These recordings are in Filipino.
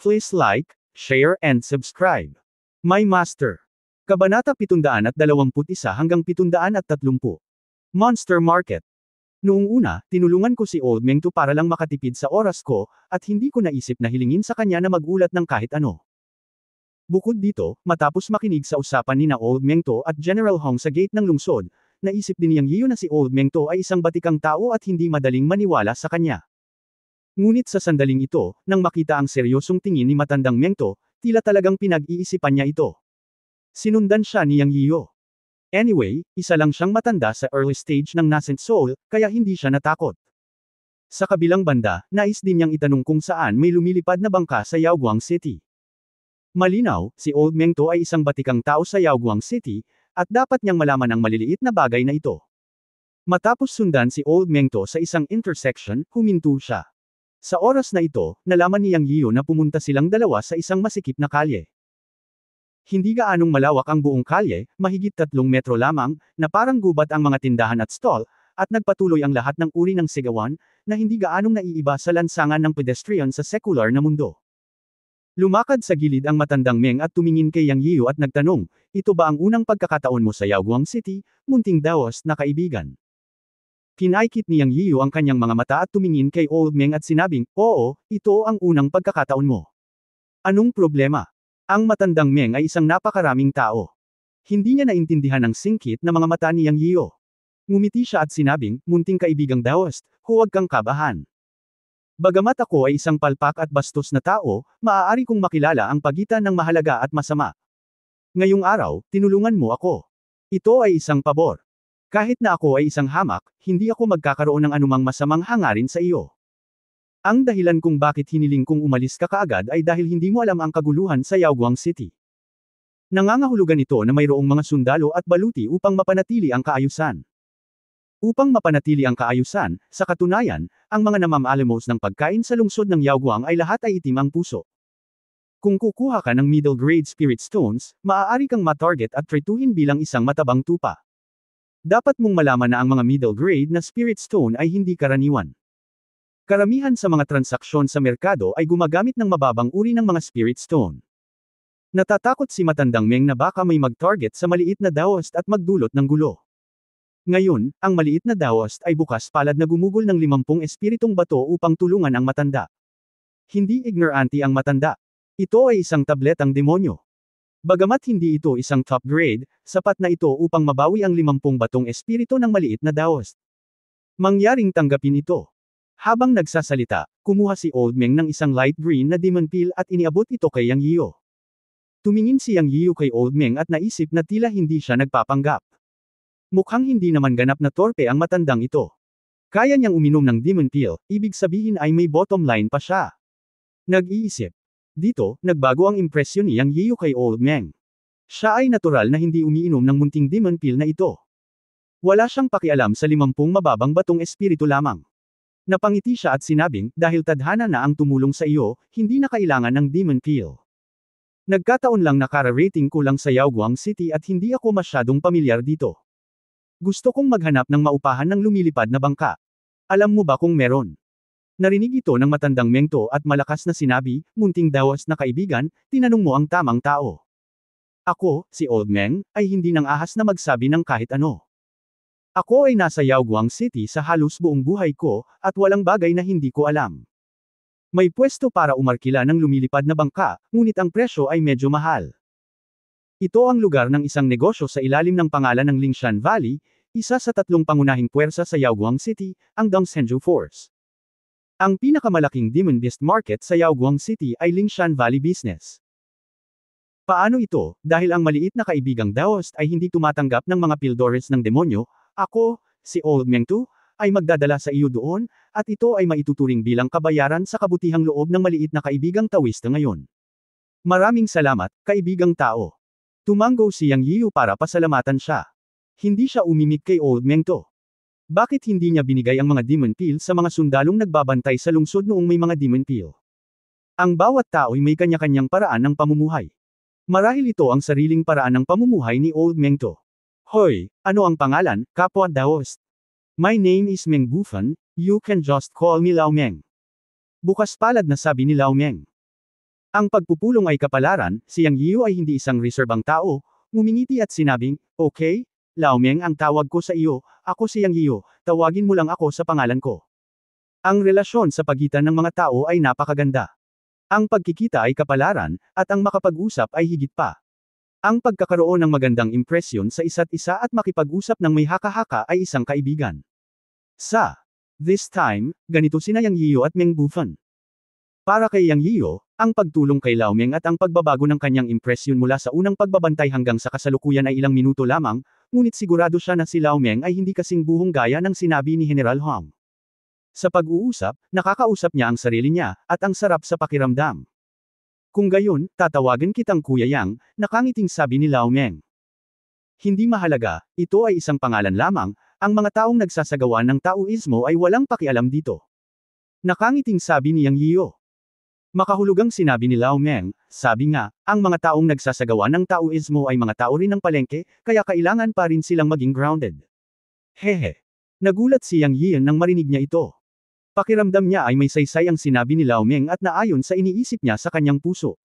Please like, share and subscribe. My Master. Kabanata 721 hanggang 730. Monster Market. Noong una, tinulungan ko si Old Mengto para lang makatipid sa oras ko, at hindi ko naisip na hilingin sa kanya na magulat ng kahit ano. Bukod dito, matapos makinig sa usapan ni na Old Mengto at General Hong sa gate ng lungsod, naisip din niyang Yiyo na si Old Mengto ay isang batikang tao at hindi madaling maniwala sa kanya. Ngunit sa sandaling ito, nang makita ang seryosong tingin ni matandang Mengto, tila talagang pinag-iisipan niya ito. Sinundan siya ni Yang Yiyo. Anyway, isa lang siyang matanda sa early stage ng nascent soul, kaya hindi siya natakot. Sa kabilang banda, nais din niyang itanong kung saan may lumilipad na bangka sa Yaoguang City. Malinaw, si Old Mengto ay isang batikang tao sa Yaoguang City, at dapat niyang malaman ang maliliit na bagay na ito. Matapos sundan si Old Mengto sa isang intersection, huminto siya. Sa oras na ito, nalaman ni Yang Yiyo na pumunta silang dalawa sa isang masikip na kalye. Hindi gaanong malawak ang buong kalye, mahigit 3 metro lamang, na parang gubat ang mga tindahan at stall, at nagpatuloy ang lahat ng uri ng sigawan, na hindi gaanong naiiba sa lansangan ng pedestrian sa sekular na mundo. Lumakad sa gilid ang matandang Meng at tumingin kay Yang Yiyo at nagtanong, ito ba ang unang pagkakataon mo sa Yaoguang City, munting daos na kaibigan? Pinaikit ni Yang Yiyo ang kanyang mga mata at tumingin kay Old Meng at sinabing, oo, ito ang unang pagkakataon mo. Anong problema? Ang matandang Meng ay isang napakaraming tao. Hindi niya naintindihan ang singkit na mga mata ni Yang Yiyo. Ngumiti siya at sinabing, munting kaibigang Daoist, huwag kang kabahan. Bagamat ako ay isang palpak at bastos na tao, maaari kong makilala ang pagitan ng mahalaga at masama. Ngayong araw, tinulungan mo ako. Ito ay isang pabor. Kahit na ako ay isang hamak, hindi ako magkakaroon ng anumang masamang hangarin sa iyo. Ang dahilan kung bakit hiniling kong umalis ka kaagad ay dahil hindi mo alam ang kaguluhan sa Yaoguang City. Nangangahulugan ito na mayroong mga sundalo at baluti upang mapanatili ang kaayusan. Upang mapanatili ang kaayusan, sa katunayan, ang mga namamalimos ng pagkain sa lungsod ng Yaoguang ay lahat ay itim ang puso. Kung kukuha ka ng middle grade spirit stones, maaari kang matarget at trituhin bilang isang matabang tupa. Dapat mong malaman na ang mga middle grade na spirit stone ay hindi karaniwan. Karamihan sa mga transaksyon sa merkado ay gumagamit ng mababang uri ng mga spirit stone. Natatakot si matandang Meng na baka may mag-target sa maliit na Daoist at magdulot ng gulo. Ngayon, ang maliit na Daoist ay bukas palad na gumugol ng 50 espiritong bato upang tulungan ang matanda. Hindi ignorante ang matanda. Ito ay isang tabletang demonyo. Bagamat hindi ito isang top grade, sapat na ito upang mabawi ang 50 batong espiritu ng maliit na Daoist. Mangyaring tanggapin ito. Habang nagsasalita, kumuha si Old Meng ng isang light green na demon peel at iniabot ito kay Yang Yiyo. Tumingin si Yang Yiyo kay Old Meng at naisip na tila hindi siya nagpapanggap. Mukhang hindi naman ganap na torpe ang matandang ito. Kaya niyang uminom ng demon peel, ibig sabihin ay may bottom line pa siya. Nag-iisip. Dito, nagbago ang impresyon ni Yang Yiyo kay Old Meng. Siya ay natural na hindi umiinom ng munting demon peel na ito. Wala siyang pakialam sa 50 mababang batong espiritu lamang. Napangiti siya at sinabing, dahil tadhana na ang tumulong sa iyo, hindi na kailangan ng demon peel. Nagkataon lang na kara-rating ko lang sa Yaoguang City at hindi ako masyadong pamilyar dito. Gusto kong maghanap ng maupahan ng lumilipad na bangka. Alam mo ba kung meron? Narinig ito ng matandang Mengto at malakas na sinabi, munting Daos na kaibigan, tinanong mo ang tamang tao. Ako, si Old Meng, ay hindi nang ahas na magsabi ng kahit ano. Ako ay nasa Yaoguang City sa halos buong buhay ko, at walang bagay na hindi ko alam. May pwesto para umarkila ng lumilipad na bangka, ngunit ang presyo ay medyo mahal. Ito ang lugar ng isang negosyo sa ilalim ng pangalan ng Lingshan Valley, isa sa 3 pangunahing puwersa sa Yaoguang City, ang Dongsenju Force. Ang pinakamalaking demon beast market sa Yaoguang City ay Lingshan Valley Business. Paano ito? Dahil ang maliit na kaibigang Daoist ay hindi tumatanggap ng mga pildores ng demonyo, ako, si Old Mengto, ay magdadala sa iyo doon, at ito ay maituturing bilang kabayaran sa kabutihang loob ng maliit na kaibigang Taoista ngayon. Maraming salamat, kaibigang tao. Tumango si Yang Yiyo para pasalamatan siya. Hindi siya umimik kay Old Mengto. Bakit hindi niya binigay ang mga demon peel sa mga sundalong nagbabantay sa lungsod noong may mga demon peel? Ang bawat tao ay may kanya-kanyang paraan ng pamumuhay. Marahil ito ang sariling paraan ng pamumuhay ni Old Mengto. Hoy, ano ang pangalan, kapwa Daoist? My name is Meng Bufan, you can just call me Lao Meng. Bukas palad na sabi ni Lao Meng. Ang pagpupulong ay kapalaran, si Yang Yiu ay hindi isang reserbang tao, ngumingiti at sinabing, "Okay, Lao Meng ang tawag ko sa iyo, ako si Yang Yiu, tawagin mo lang ako sa pangalan ko." Ang relasyon sa pagitan ng mga tao ay napakaganda. Ang pagkikita ay kapalaran, at ang makapag-usap ay higit pa. Ang pagkakaroon ng magandang impresyon sa isa't isa at makipag-usap ng may haka-haka ay isang kaibigan. Sa this time, ganito sina Yang Yiu at Meng Bufan. Para kay Yang Yiu, ang pagtulong kay Lao Meng at ang pagbabago ng kanyang impresyon mula sa unang pagbabantay hanggang sa kasalukuyan ay ilang minuto lamang, ngunit sigurado siya na si Lao Meng ay hindi kasing buhong gaya ng sinabi ni General Huang. Sa pag-uusap, nakakausap niya ang sarili niya, at ang sarap sa pakiramdam. Kung gayon, tatawagan kitang Kuya Yang, nakangiting sabi ni Lao Meng. Hindi mahalaga, ito ay isang pangalan lamang, ang mga taong nagsasagawa ng Taoismo ay walang pakialam dito. Nakangiting sabi ni Yang Yiu. Makahulugang sinabi ni Lao Meng, sabi nga, ang mga taong nagsasagawa ng Taoismo ay mga tao rin ng palengke, kaya kailangan pa rin silang maging grounded. Hehe. Nagulat si Yang Yian nang marinig niya ito. Pakiramdam niya ay may saysay ang sinabi ni Lao Meng at naayon sa iniisip niya sa kanyang puso.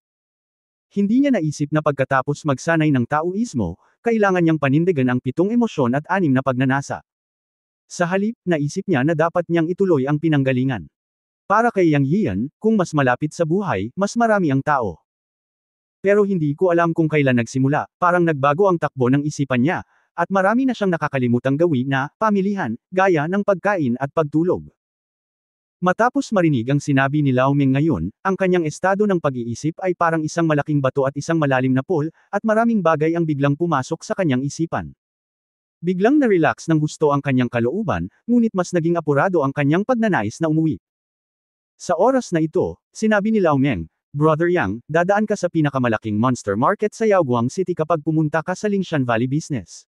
Hindi niya naisip na pagkatapos magsanay ng Taoismo, kailangan niyang panindigan ang 7 emosyon at 6 na pagnanasa. Sa halip, naisip niya na dapat niyang ituloy ang pinanggalingan. Para kay Yang Yian, kung mas malapit sa buhay, mas marami ang tao. Pero hindi ko alam kung kailan nagsimula, parang nagbago ang takbo ng isipan niya, at marami na siyang nakakalimutang gawin na, pamilihan, gaya ng pagkain at pagtulog. Matapos marinig ang sinabi ni Lao Meng ngayon, ang kanyang estado ng pag-iisip ay parang isang malaking bato at isang malalim na pool, at maraming bagay ang biglang pumasok sa kanyang isipan. Biglang na-relax ng husto ang kanyang kalooban, ngunit mas naging apurado ang kanyang pagnanais na umuwi. Sa oras na ito, sinabi ni Lao Meng, "Brother Yang, dadaan ka sa pinakamalaking monster market sa Yaoguang City kapag pumunta ka sa Lingshan Valley Business.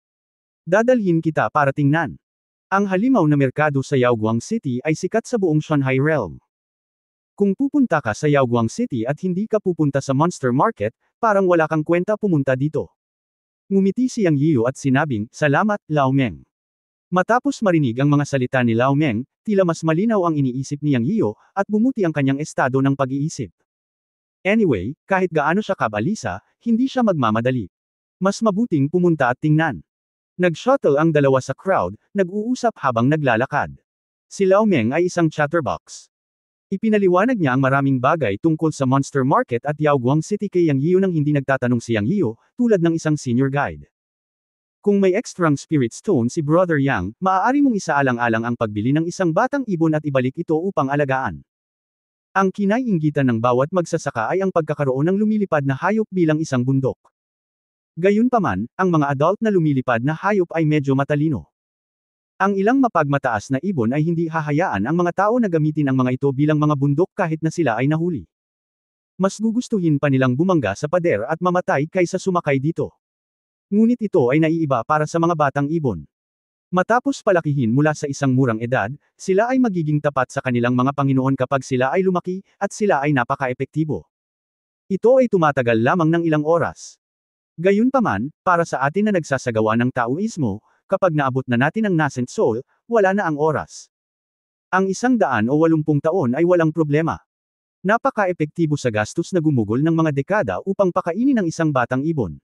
Dadalhin kita para tingnan. Ang halimaw na merkado sa Yaoguang City ay sikat sa buong Shanghai Realm. Kung pupunta ka sa Yaoguang City at hindi ka pupunta sa Monster Market, parang wala kang kwenta pumunta dito." Ngumiti si Yang Yiu at sinabing, "Salamat, Lao Meng." Matapos marinig ang mga salita ni Lao Meng, tila mas malinaw ang iniisip ni Yang Yiu, at bumuti ang kanyang estado ng pag-iisip. Anyway, kahit gaano siya kabalisa, hindi siya magmamadali. Mas mabuting pumunta at tingnan. Nag-shuttle ang dalawa sa crowd, nag-uusap habang naglalakad. Si Lao Meng ay isang chatterbox. Ipinaliwanag niya ang maraming bagay tungkol sa Monster Market at Yaoguang City kay Yang Yiu nang hindi nagtatanong si Yang Yiu, tulad ng isang senior guide. Kung may extrang spirit stone si Brother Yang, maaari mong isaalang-alang ang pagbili ng isang batang ibon at ibalik ito upang alagaan. Ang kinaiinggitan ng bawat magsasaka ay ang pagkakaroon ng lumilipad na hayop bilang isang bundok. Gayunpaman, ang mga adult na lumilipad na hayop ay medyo matalino. Ang ilang mapagmataas na ibon ay hindi hahayaan ang mga tao na gamitin ang mga ito bilang mga bundok kahit na sila ay nahuli. Mas gugustuhin pa nilang bumangga sa pader at mamatay kaysa sumakay dito. Ngunit ito ay naiiba para sa mga batang ibon. Matapos palakihin mula sa isang murang edad, sila ay magiging tapat sa kanilang mga Panginoon kapag sila ay lumaki, at sila ay napaka-epektibo. Ito ay tumatagal lamang ng ilang oras. Gayunpaman, para sa atin na nagsasagawa ng Taoismo, kapag naabot na natin ang nascent soul, wala na ang oras. Ang 180 taon ay walang problema. Napaka-epektibo sa gastos na gumugol ng mga dekada upang pakainin ang isang batang ibon.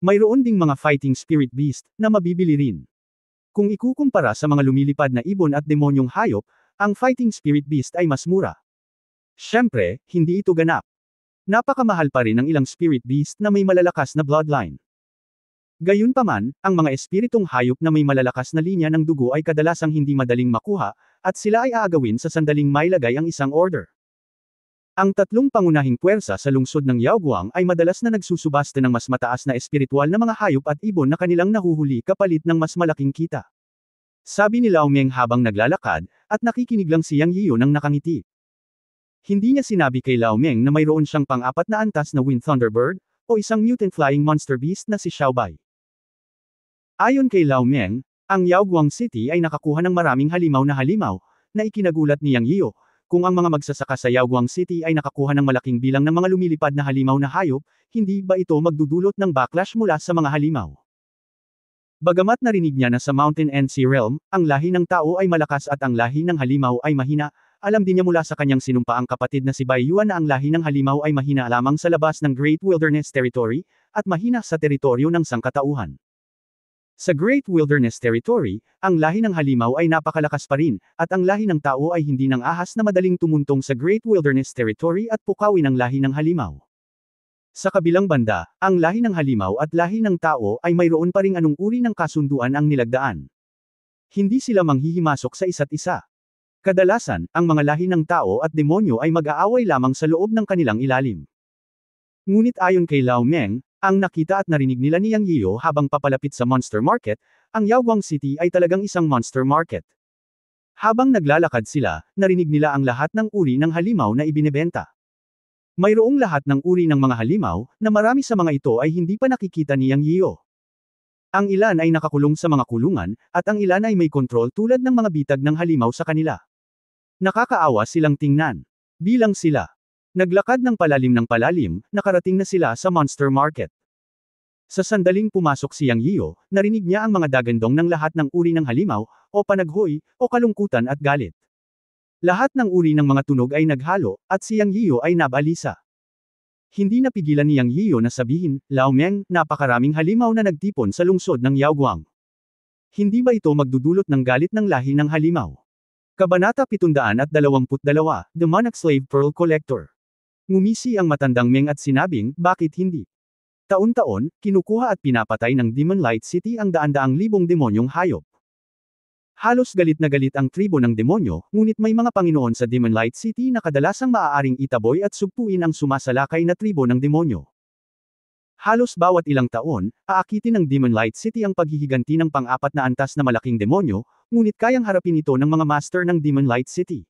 Mayroon ding mga fighting spirit beast na mabibili rin. Kung ikukumpara sa mga lumilipad na ibon at demonyong hayop, ang fighting spirit beast ay mas mura. Siyempre, hindi ito ganap. Napakamahal pa rin ang ilang spirit beast na may malalakas na bloodline. Gayunpaman, ang mga espiritong hayop na may malalakas na linya ng dugo ay kadalasang hindi madaling makuha, at sila ay aagawin sa sandaling mailagay ang isang order. Ang 3 pangunahing puwersa sa lungsod ng Yaoguang ay madalas na nagsusubasta ng mas mataas na espiritual na mga hayop at ibon na kanilang nahuhuli kapalit ng mas malaking kita. Sabi ni Lao Meng habang naglalakad, at nakikinig lang si Yang Yiu nang nakangiti. Hindi niya sinabi kay Lao Meng na mayroon siyang pang-4 na antas na Wind Thunderbird, o isang mutant flying monster beast na si Xiaobai. Ayon kay Lao Meng, ang Yaoguang City ay nakakuha ng maraming halimaw, na ikinagulat ni Yang Yiu. Kung ang mga magsasaka sa Yaoguang City ay nakakuha ng malaking bilang ng mga lumilipad na halimaw na hayop, hindi ba ito magdudulot ng backlash mula sa mga halimaw? Bagamat narinig niya na sa Mountain and Sea Realm, ang lahi ng tao ay malakas at ang lahi ng halimaw ay mahina, alam din niya mula sa kanyang sinumpaang kapatid na si Bai Yuan na ang lahi ng halimaw ay mahina lamang sa labas ng Great Wilderness Territory, at mahina sa teritoryo ng sangkatauhan. Sa Great Wilderness Territory, ang lahi ng halimaw ay napakalakas pa rin, at ang lahi ng tao ay hindi ng ahas na madaling tumuntong sa Great Wilderness Territory at pukawin ang lahi ng halimaw. Sa kabilang banda, ang lahi ng halimaw at lahi ng tao ay mayroon pa ring anong uri ng kasunduan ang nilagdaan. Hindi sila manghihimasok sa isa't isa. Kadalasan, ang mga lahi ng tao at demonyo ay mag-aaway lamang sa loob ng kanilang ilalim. Ngunit ayon kay Lao Meng, ang nakita at narinig nila ni Yang Yio habang papalapit sa Monster Market, ang Yaoguang City ay talagang isang monster market. Habang naglalakad sila, narinig nila ang lahat ng uri ng halimaw na ibinebenta. Mayroong lahat ng uri ng mga halimaw, na marami sa mga ito ay hindi pa nakikita ni Yang Yio. Ang ilan ay nakakulong sa mga kulungan, at ang ilan ay may kontrol tulad ng mga bitag ng halimaw sa kanila. Nakakaawa silang tingnan. Bilang sila naglakad ng palalim, nakarating na sila sa Monster Market. Sa sandaling pumasok si Yang Yio, narinig niya ang mga dagandong ng lahat ng uri ng halimaw, o panaghoy, o kalungkutan at galit. Lahat ng uri ng mga tunog ay naghalo, at si Yang Yio ay nabalisa. Hindi napigilan ni Yang Yio na sabihin, Lao Meng, napakaraming halimaw na nagtipon sa lungsod ng Yaoguang. Hindi ba ito magdudulot ng galit ng lahi ng halimaw? Kabanata 722, Demonic Slave Pearl Collector. Ngumisi ang matandang Meng at sinabing, bakit hindi? Taon-taon, kinukuha at pinapatay ng Demon Light City ang daan-daang libong demonyong hayop. Halos galit na galit ang tribo ng demonyo, ngunit may mga Panginoon sa Demon Light City na kadalasang maaaring itaboy at sugpuin ang sumasalakay na tribo ng demonyo. Halos bawat ilang taon, aakitin ng Demon Light City ang paghihiganti ng pang-apat na antas na malaking demonyo, ngunit kayang harapin ito ng mga master ng Demon Light City.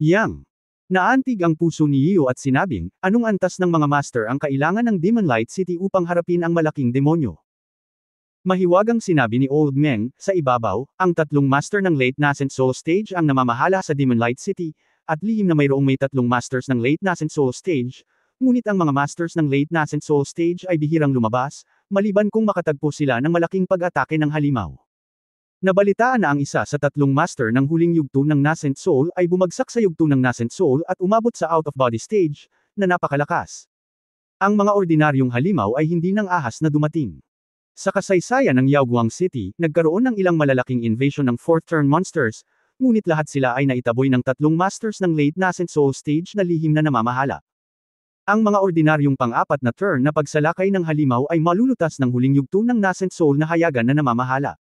Yang naantig ang puso ni Yio at sinabing, anong antas ng mga master ang kailangan ng Demon Light City upang harapin ang malaking demonyo? Mahiwagang sinabi ni Old Meng, sa ibabaw, ang tatlong master ng Late Nascent Soul Stage ang namamahala sa Demon Light City, at lihim na mayroong may tatlong masters ng Late Nascent Soul Stage, ngunit ang mga masters ng Late Nascent Soul Stage ay bihirang lumabas, maliban kung makatagpo sila ng malaking pag-atake ng halimaw. Nabalitaan na ang isa sa tatlong master ng huling yugto ng Nascent Soul ay bumagsak sa yugto ng Nascent Soul at umabot sa out-of-body stage, na napakalakas. Ang mga ordinaryong halimaw ay hindi nang ahas na dumating. Sa kasaysayan ng Yaoguang City, nagkaroon ng ilang malalaking invasion ng fourth-turn monsters, ngunit lahat sila ay naitaboy ng tatlong masters ng Late Nascent Soul Stage na lihim na namamahala. Ang mga ordinaryong pang-apat na turn na pagsalakay ng halimaw ay malulutas ng huling yugto ng Nascent Soul na hayagan na namamahala.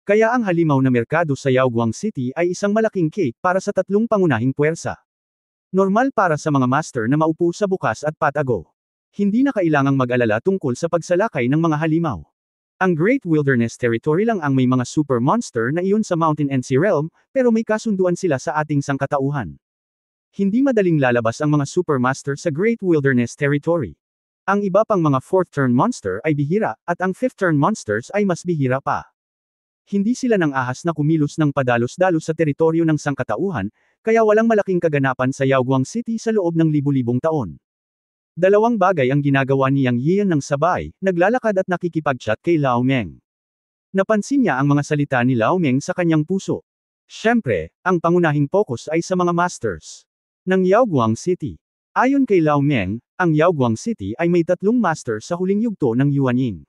Kaya ang halimaw na merkado sa Yaoguang City ay isang malaking cake para sa tatlong pangunahing puwersa. Normal para sa mga master na maupo sa bukas at patago. Hindi na kailangang mag-alala tungkol sa pagsalakay ng mga halimaw. Ang Great Wilderness Territory lang ang may mga super monster na iyon sa Mountain and Sea Realm, pero may kasunduan sila sa ating sangkatauhan. Hindi madaling lalabas ang mga super master sa Great Wilderness Territory. Ang iba pang mga fourth-turn monster ay bihira, at ang fifth-turn monsters ay mas bihira pa. Hindi sila nang ahas na kumilos ng padalos-dalos sa teritoryo ng sangkatauhan, kaya walang malaking kaganapan sa Yaoguang City sa loob ng libu-libong taon. Dalawang bagay ang ginagawa ni Yang Yian ng sabay, naglalakad at nakikipag-chat kay Lao Meng. Napansin niya ang mga salita ni Lao Meng sa kanyang puso. Siyempre, ang pangunahing focus ay sa mga masters ng Yaoguang City. Ayon kay Lao Meng, ang Yaoguang City ay may tatlong master sa huling yugto ng Yuanying.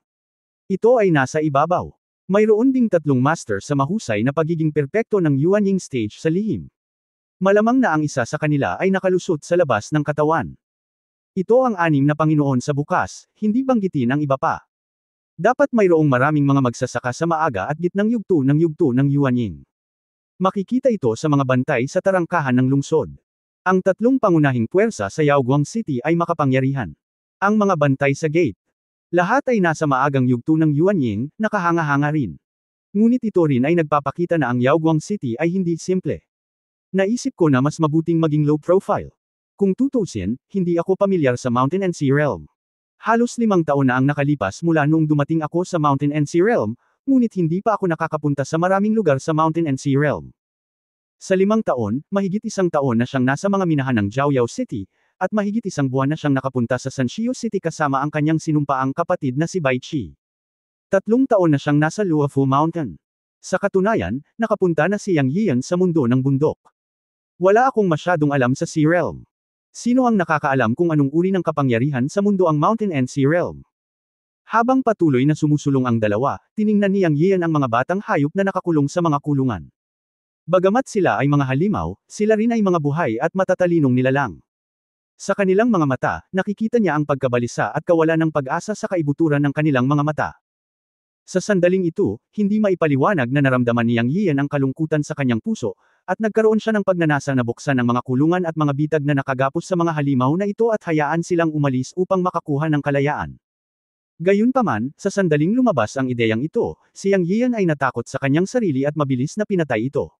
Ito ay nasa ibabaw. Mayroon ding tatlong master sa mahusay na pagiging perpekto ng Yuanying stage sa lihim. Malamang na ang isa sa kanila ay nakalusot sa labas ng katawan. Ito ang anim na Panginoon sa bukas, hindi banggitin ang iba pa. Dapat mayroong maraming mga magsasaka sa maaga at gitnang yugto ng Yuanying. Makikita ito sa mga bantay sa tarangkahan ng lungsod. Ang tatlong pangunahing puwersa sa Yaoguang City ay makapangyarihan. Ang mga bantay sa gate. Lahat ay nasa maagang yugto ng Yuanying, nakahanga-hanga rin. Ngunit ito rin ay nagpapakita na ang Yaoguang City ay hindi simple. Naisip ko na mas mabuting maging low profile. Kung tutusin, hindi ako pamilyar sa Mountain and Sea Realm. Halos 5 taon na ang nakalipas mula noong dumating ako sa Mountain and Sea Realm, ngunit hindi pa ako nakakapunta sa maraming lugar sa Mountain and Sea Realm. Sa 5 taon, mahigit 1 taon na siyang nasa mga minahan ng Jiaoyao City, at mahigit 1 buwan na siyang nakapunta sa Sanshio City kasama ang kanyang sinumpaang kapatid na si Bai Qi. 3 taon na siyang nasa Luofu Mountain. Sa katunayan, nakapunta na si Yang Yian sa mundo ng bundok. Wala akong masyadong alam sa Sea Realm. Sino ang nakakaalam kung anong uri ng kapangyarihan sa mundo ang Mountain and Sea Realm? Habang patuloy na sumusulong ang dalawa, tiningnan ni Yang Yian ang mga batang hayop na nakakulong sa mga kulungan. Bagamat sila ay mga halimaw, sila rin ay mga buhay at matatalinong nilalang. Sa kanilang mga mata, nakikita niya ang pagkabalisa at kawalan ng pag-asa sa kaibuturan ng kanilang mga mata. Sa sandaling ito, hindi maipaliwanag na naramdaman ni Yang Yian ang kalungkutan sa kanyang puso, at nagkaroon siya ng pagnanasa na buksan ng mga kulungan at mga bitag na nakagapos sa mga halimaw na ito at hayaan silang umalis upang makakuha ng kalayaan. Gayunpaman, sa sandaling lumabas ang ideyang ito, si Yang Yian ay natakot sa kanyang sarili at mabilis na pinatay ito.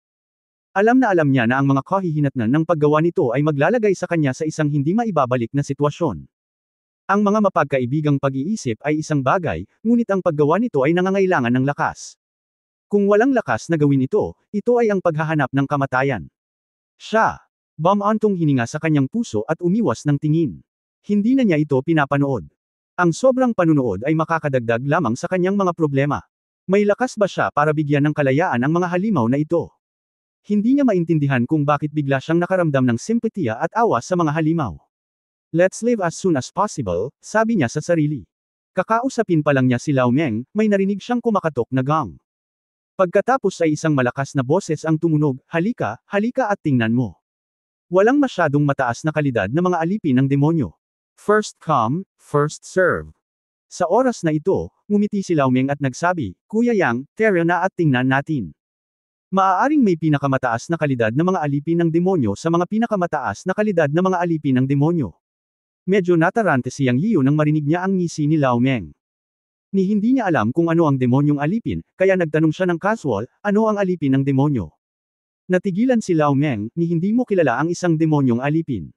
Alam niya na ang mga kahihinatnan ng paggawa nito ay maglalagay sa kanya sa isang hindi maibabalik na sitwasyon. Ang mga mapagkaibigang pag-iisip ay isang bagay, ngunit ang paggawa nito ay nangangailangan ng lakas. Kung walang lakas na gawin ito ay ang paghahanap ng kamatayan. Siya. Bumantong hininga sa kanyang puso at umiwas ng tingin. Hindi na niya ito pinapanood. Ang sobrang panunood ay makakadagdag lamang sa kanyang mga problema. May lakas ba siya para bigyan ng kalayaan ang mga halimaw na ito? Hindi niya maintindihan kung bakit bigla siyang nakaramdam ng simpatiya at awa sa mga halimaw. Let's live as soon as possible, sabi niya sa sarili. Kakausapin pa lang niya si Lao Meng, may narinig siyang kumakatok na gong. Pagkatapos ay isang malakas na boses ang tumunog, halika, halika at tingnan mo. Walang masyadong mataas na kalidad na mga alipin ng demonyo. First come, first serve. Sa oras na ito, ngumiti si Lao Meng at nagsabi, Kuya Yang, tara na at tingnan natin. Maaaring may pinakamataas na kalidad na mga alipin ng demonyo sa mga pinakamataas na kalidad na mga alipin ng demonyo. Medyo natarante si Yang Yiu nang marinig niya ang ngisi ni Lao Meng. Ni hindi niya alam kung ano ang demonyong alipin, kaya nagtanong siya ng casual, ano ang alipin ng demonyo. Natigilan si Lao Meng, ni hindi mo kilala ang isang demonyong alipin.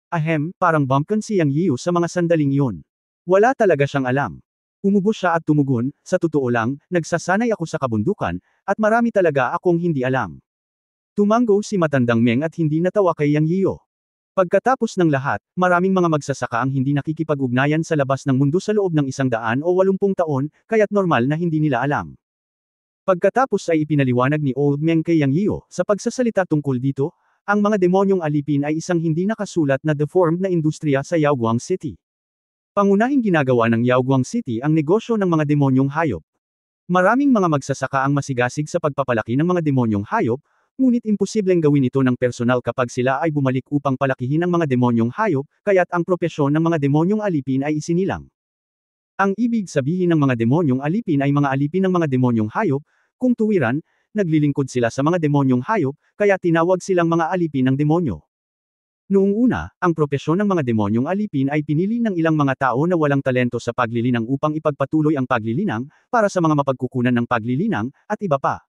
Ahem, parang bumpkan si Yang Yiu sa mga sandaling iyon. Wala talaga siyang alam. Umubo siya at tumugon, sa totoo lang, nagsasanay ako sa kabundukan, at marami talaga akong hindi alam. Tumango si matandang Meng at hindi natawa kay Yang Yiu. Pagkatapos ng lahat, maraming mga magsasaka ang hindi nakikipag-ugnayan sa labas ng mundo sa loob ng 180 taon, kaya't normal na hindi nila alam. Pagkatapos ay ipinaliwanag ni Old Meng kay Yang Yiu, sa pagsasalita tungkol dito, ang mga demonyong alipin ay isang hindi nakasulat na deformed na industriya sa Yaoguang City. Pangunahing ginagawa ng Yaoguang City ang negosyo ng mga demonyong hayop. Maraming mga magsasaka ang masigasig sa pagpapalaki ng mga demonyong hayop, ngunit imposibleng gawin ito ng personal kapag sila ay bumalik upang palakihin ang mga demonyong hayop, kaya't ang propesyon ng mga demonyong alipin ay isinilang. Ang ibig sabihin ng mga demonyong alipin ay mga alipin ng mga demonyong hayop, kung tuwiran, naglilingkod sila sa mga demonyong hayop, kaya tinawag silang mga alipin ng demonyo. Noong una, ang propesyon ng mga demonyong alipin ay pinili ng ilang mga tao na walang talento sa paglilinang upang ipagpatuloy ang paglilinang, para sa mga mapagkukunan ng paglilinang, at iba pa.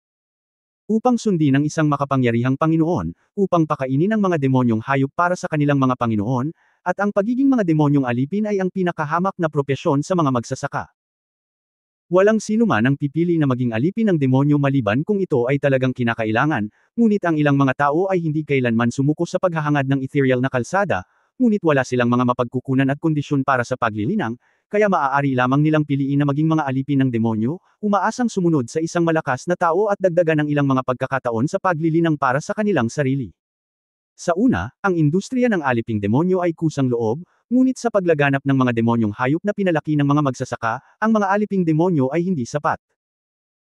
Upang sundin ng isang makapangyarihang Panginoon, upang pakainin ang mga demonyong hayop para sa kanilang mga Panginoon, at ang pagiging mga demonyong alipin ay ang pinakahamak na propesyon sa mga magsasaka. Walang sino man ang pipili na maging alipin ng demonyo maliban kung ito ay talagang kinakailangan, ngunit ang ilang mga tao ay hindi kailanman sumuko sa paghahangad ng ethereal na kalsada, ngunit wala silang mga mapagkukunan at kondisyon para sa paglilinang, kaya maaari lamang nilang piliin na maging mga alipin ng demonyo, umaasang sumunod sa isang malakas na tao at dagdagan ng ilang mga pagkakataon sa paglilinang para sa kanilang sarili. Sa una, ang industriya ng aliping demonyo ay kusang loob, ngunit sa paglaganap ng mga demonyong hayop na pinalaki ng mga magsasaka, ang mga aliping demonyo ay hindi sapat.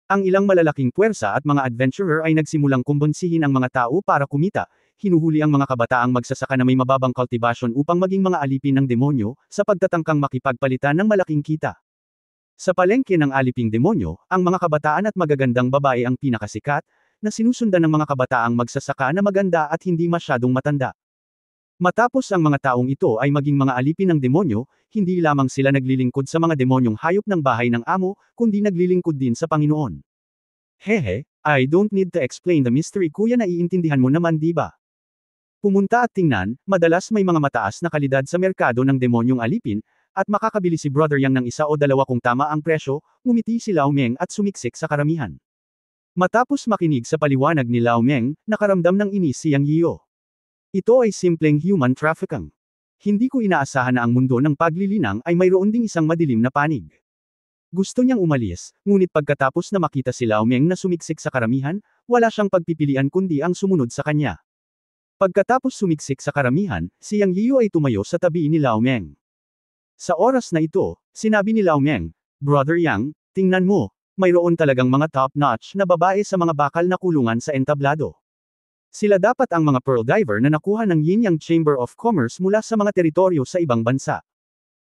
Ang ilang malalaking puwersa at mga adventurer ay nagsimulang kumbonsihin ang mga tao para kumita, hinuhuli ang mga kabataang magsasaka na may mababang cultivation upang maging mga alipin ng demonyo, sa pagtatangkang makipagpalitan ng malaking kita. Sa palengke ng aliping demonyo, ang mga kabataan at magagandang babae ang pinakasikat, na sinusundan ng mga kabataang magsasaka na maganda at hindi masyadong matanda. Matapos ang mga taong ito ay maging mga alipin ng demonyo, hindi lamang sila naglilingkod sa mga demonyong hayop ng bahay ng amo, kundi naglilingkod din sa Panginoon. Hehe, I don't need to explain the mystery kuya, naiintindihan mo naman di ba? Pumunta at tingnan, madalas may mga mataas na kalidad sa merkado ng demonyong alipin, at makakabili si Brother Yang ng isa o dalawa kung tama ang presyo, ngumiti si Lao Meng at sumiksik sa karamihan. Matapos makinig sa paliwanag ni Lao Meng, nakaramdam ng inis si Yang Yiu. Ito ay simpleng human trafficking. Hindi ko inaasahan na ang mundo ng paglilinang ay mayroon ding isang madilim na panig. Gusto niyang umalis, ngunit pagkatapos na makita si Lao Meng na sumiksik sa karamihan, wala siyang pagpipilian kundi ang sumunod sa kanya. Pagkatapos sumiksik sa karamihan, si Yang Yiyu ay tumayo sa tabi ni Lao Meng. Sa oras na ito, sinabi ni Lao Meng, Brother Yang, tingnan mo, mayroon talagang mga top-notch na babae sa mga bakal na kulungan sa entablado. Sila dapat ang mga pearl diver na nakuha ng Yin Yang Chamber of Commerce mula sa mga teritoryo sa ibang bansa.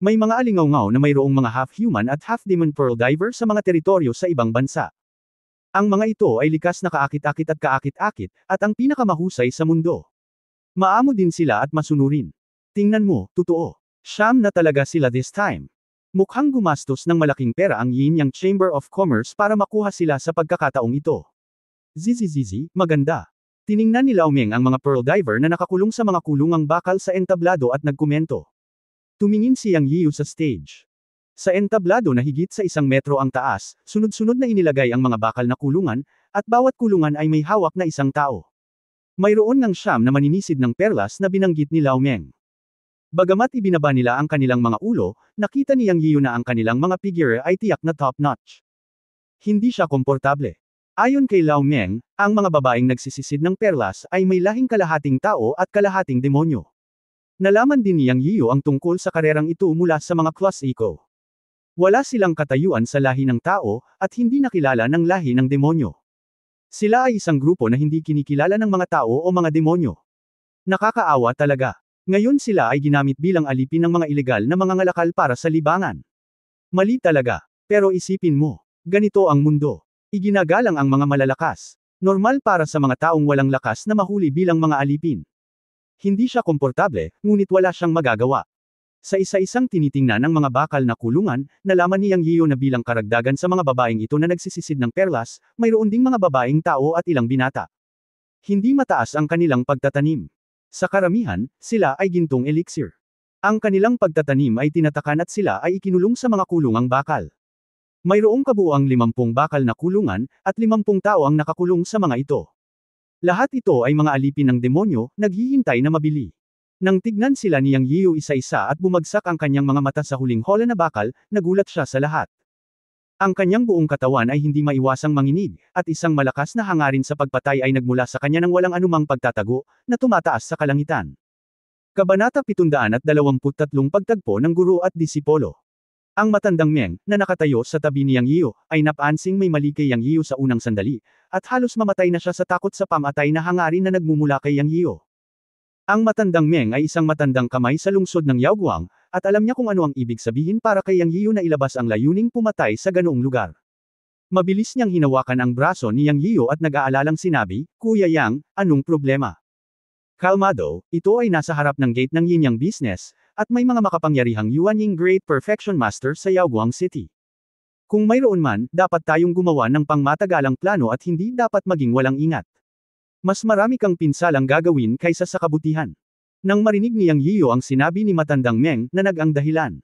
May mga alingaw-ngaw na mayroong mga half-human at half-demon pearl diver sa mga teritoryo sa ibang bansa. Ang mga ito ay likas na kaakit-akit at kaakit-akit, at ang pinakamahusay sa mundo. Maamo din sila at masunurin. Tingnan mo, totoo. Siyam na talaga sila this time. Mukhang gumastos ng malaking pera ang Yin Yang Chamber of Commerce para makuha sila sa pagkakataong ito. Zizi, maganda. Tiningnan ni Lao Meng ang mga pearl diver na nakakulong sa mga kulungang bakal sa entablado at nagkomento. Tumingin si Yang Yiyu sa stage. Sa entablado na higit sa 1 metro ang taas, sunod-sunod na inilagay ang mga bakal na kulungan, at bawat kulungan ay may hawak na isang tao. Mayroon ng 9 na maninisid ng perlas na binanggit ni Lao Meng. Bagamat ibinaba nila ang kanilang mga ulo, nakita ni Yang Yiyu na ang kanilang mga figure ay tiyak na top-notch. Hindi siya komportable. Ayon kay Lao Meng, ang mga babaeng nagsisisid ng perlas ay may lahing kalahating tao at kalahating demonyo. Nalaman din ni Yang Yiyu ang tungkol sa karerang ito mula sa mga Class Eco. Wala silang katayuan sa lahi ng tao, at hindi nakilala ng lahi ng demonyo. Sila ay isang grupo na hindi kinikilala ng mga tao o mga demonyo. Nakakaawa talaga. Ngayon sila ay ginamit bilang alipin ng mga ilegal na mga ngalakal para sa libangan. Mali talaga. Pero isipin mo, ganito ang mundo. Iginagalang ang mga malalakas. Normal para sa mga taong walang lakas na mahuli bilang mga alipin. Hindi siya komportable, ngunit wala siyang magagawa. Sa isa-isang tinitingnan ng mga bakal na kulungan, nalaman ni Yang Yiyu na bilang karagdagan sa mga babaeng ito na nagsisisid ng perlas, mayroon ding mga babaeng tao at ilang binata. Hindi mataas ang kanilang pagtatanim. Sa karamihan, sila ay gintong elixir. Ang kanilang pagtatanim ay tinatakan at sila ay ikinulong sa mga kulungang bakal. Mayroong kabuuang 50 bakal na kulungan, at 50 tao ang nakakulong sa mga ito. Lahat ito ay mga alipin ng demonyo, naghihintay na mabili. Nang tignan sila ni Yang Yiyu isa-isa at bumagsak ang kanyang mga mata sa huling hola na bakal, nagulat siya sa lahat. Ang kanyang buong katawan ay hindi maiwasang manginig, at isang malakas na hangarin sa pagpatay ay nagmula sa kanya ng walang anumang pagtatago, na tumataas sa kalangitan. Kabanata 723 Pagtagpo ng Guro at Disipolo. Ang matandang Meng, na nakatayo sa tabi ni Yang Yiyu, ay napansing may mali kay Yang Yiyu sa unang sandali, at halos mamatay na siya sa takot sa pamatay na hangarin na nagmumula kay Yang Yiyu. Ang matandang Meng ay isang matandang kamay sa lungsod ng Yaoguang, at alam niya kung ano ang ibig sabihin para kay Yang Yiyu na ilabas ang layuning pumatay sa ganoong lugar. Mabilis niyang hinawakan ang braso ni Yang Yiyu at nag-aalalang sinabi, Kuya Yang, anong problema? Kalmado, ito ay nasa harap ng gate ng Yin Yang Business, at may mga makapangyarihang Yuanying Great Perfection Master sa Yaoguang City. Kung mayroon man, dapat tayong gumawa ng pangmatagalang plano at hindi dapat maging walang ingat. Mas marami kang pinsalang gagawin kaysa sa kabutihan. Nang marinig ni Yang Yiyu ang sinabi ni matandang Meng, nanag ang dahilan.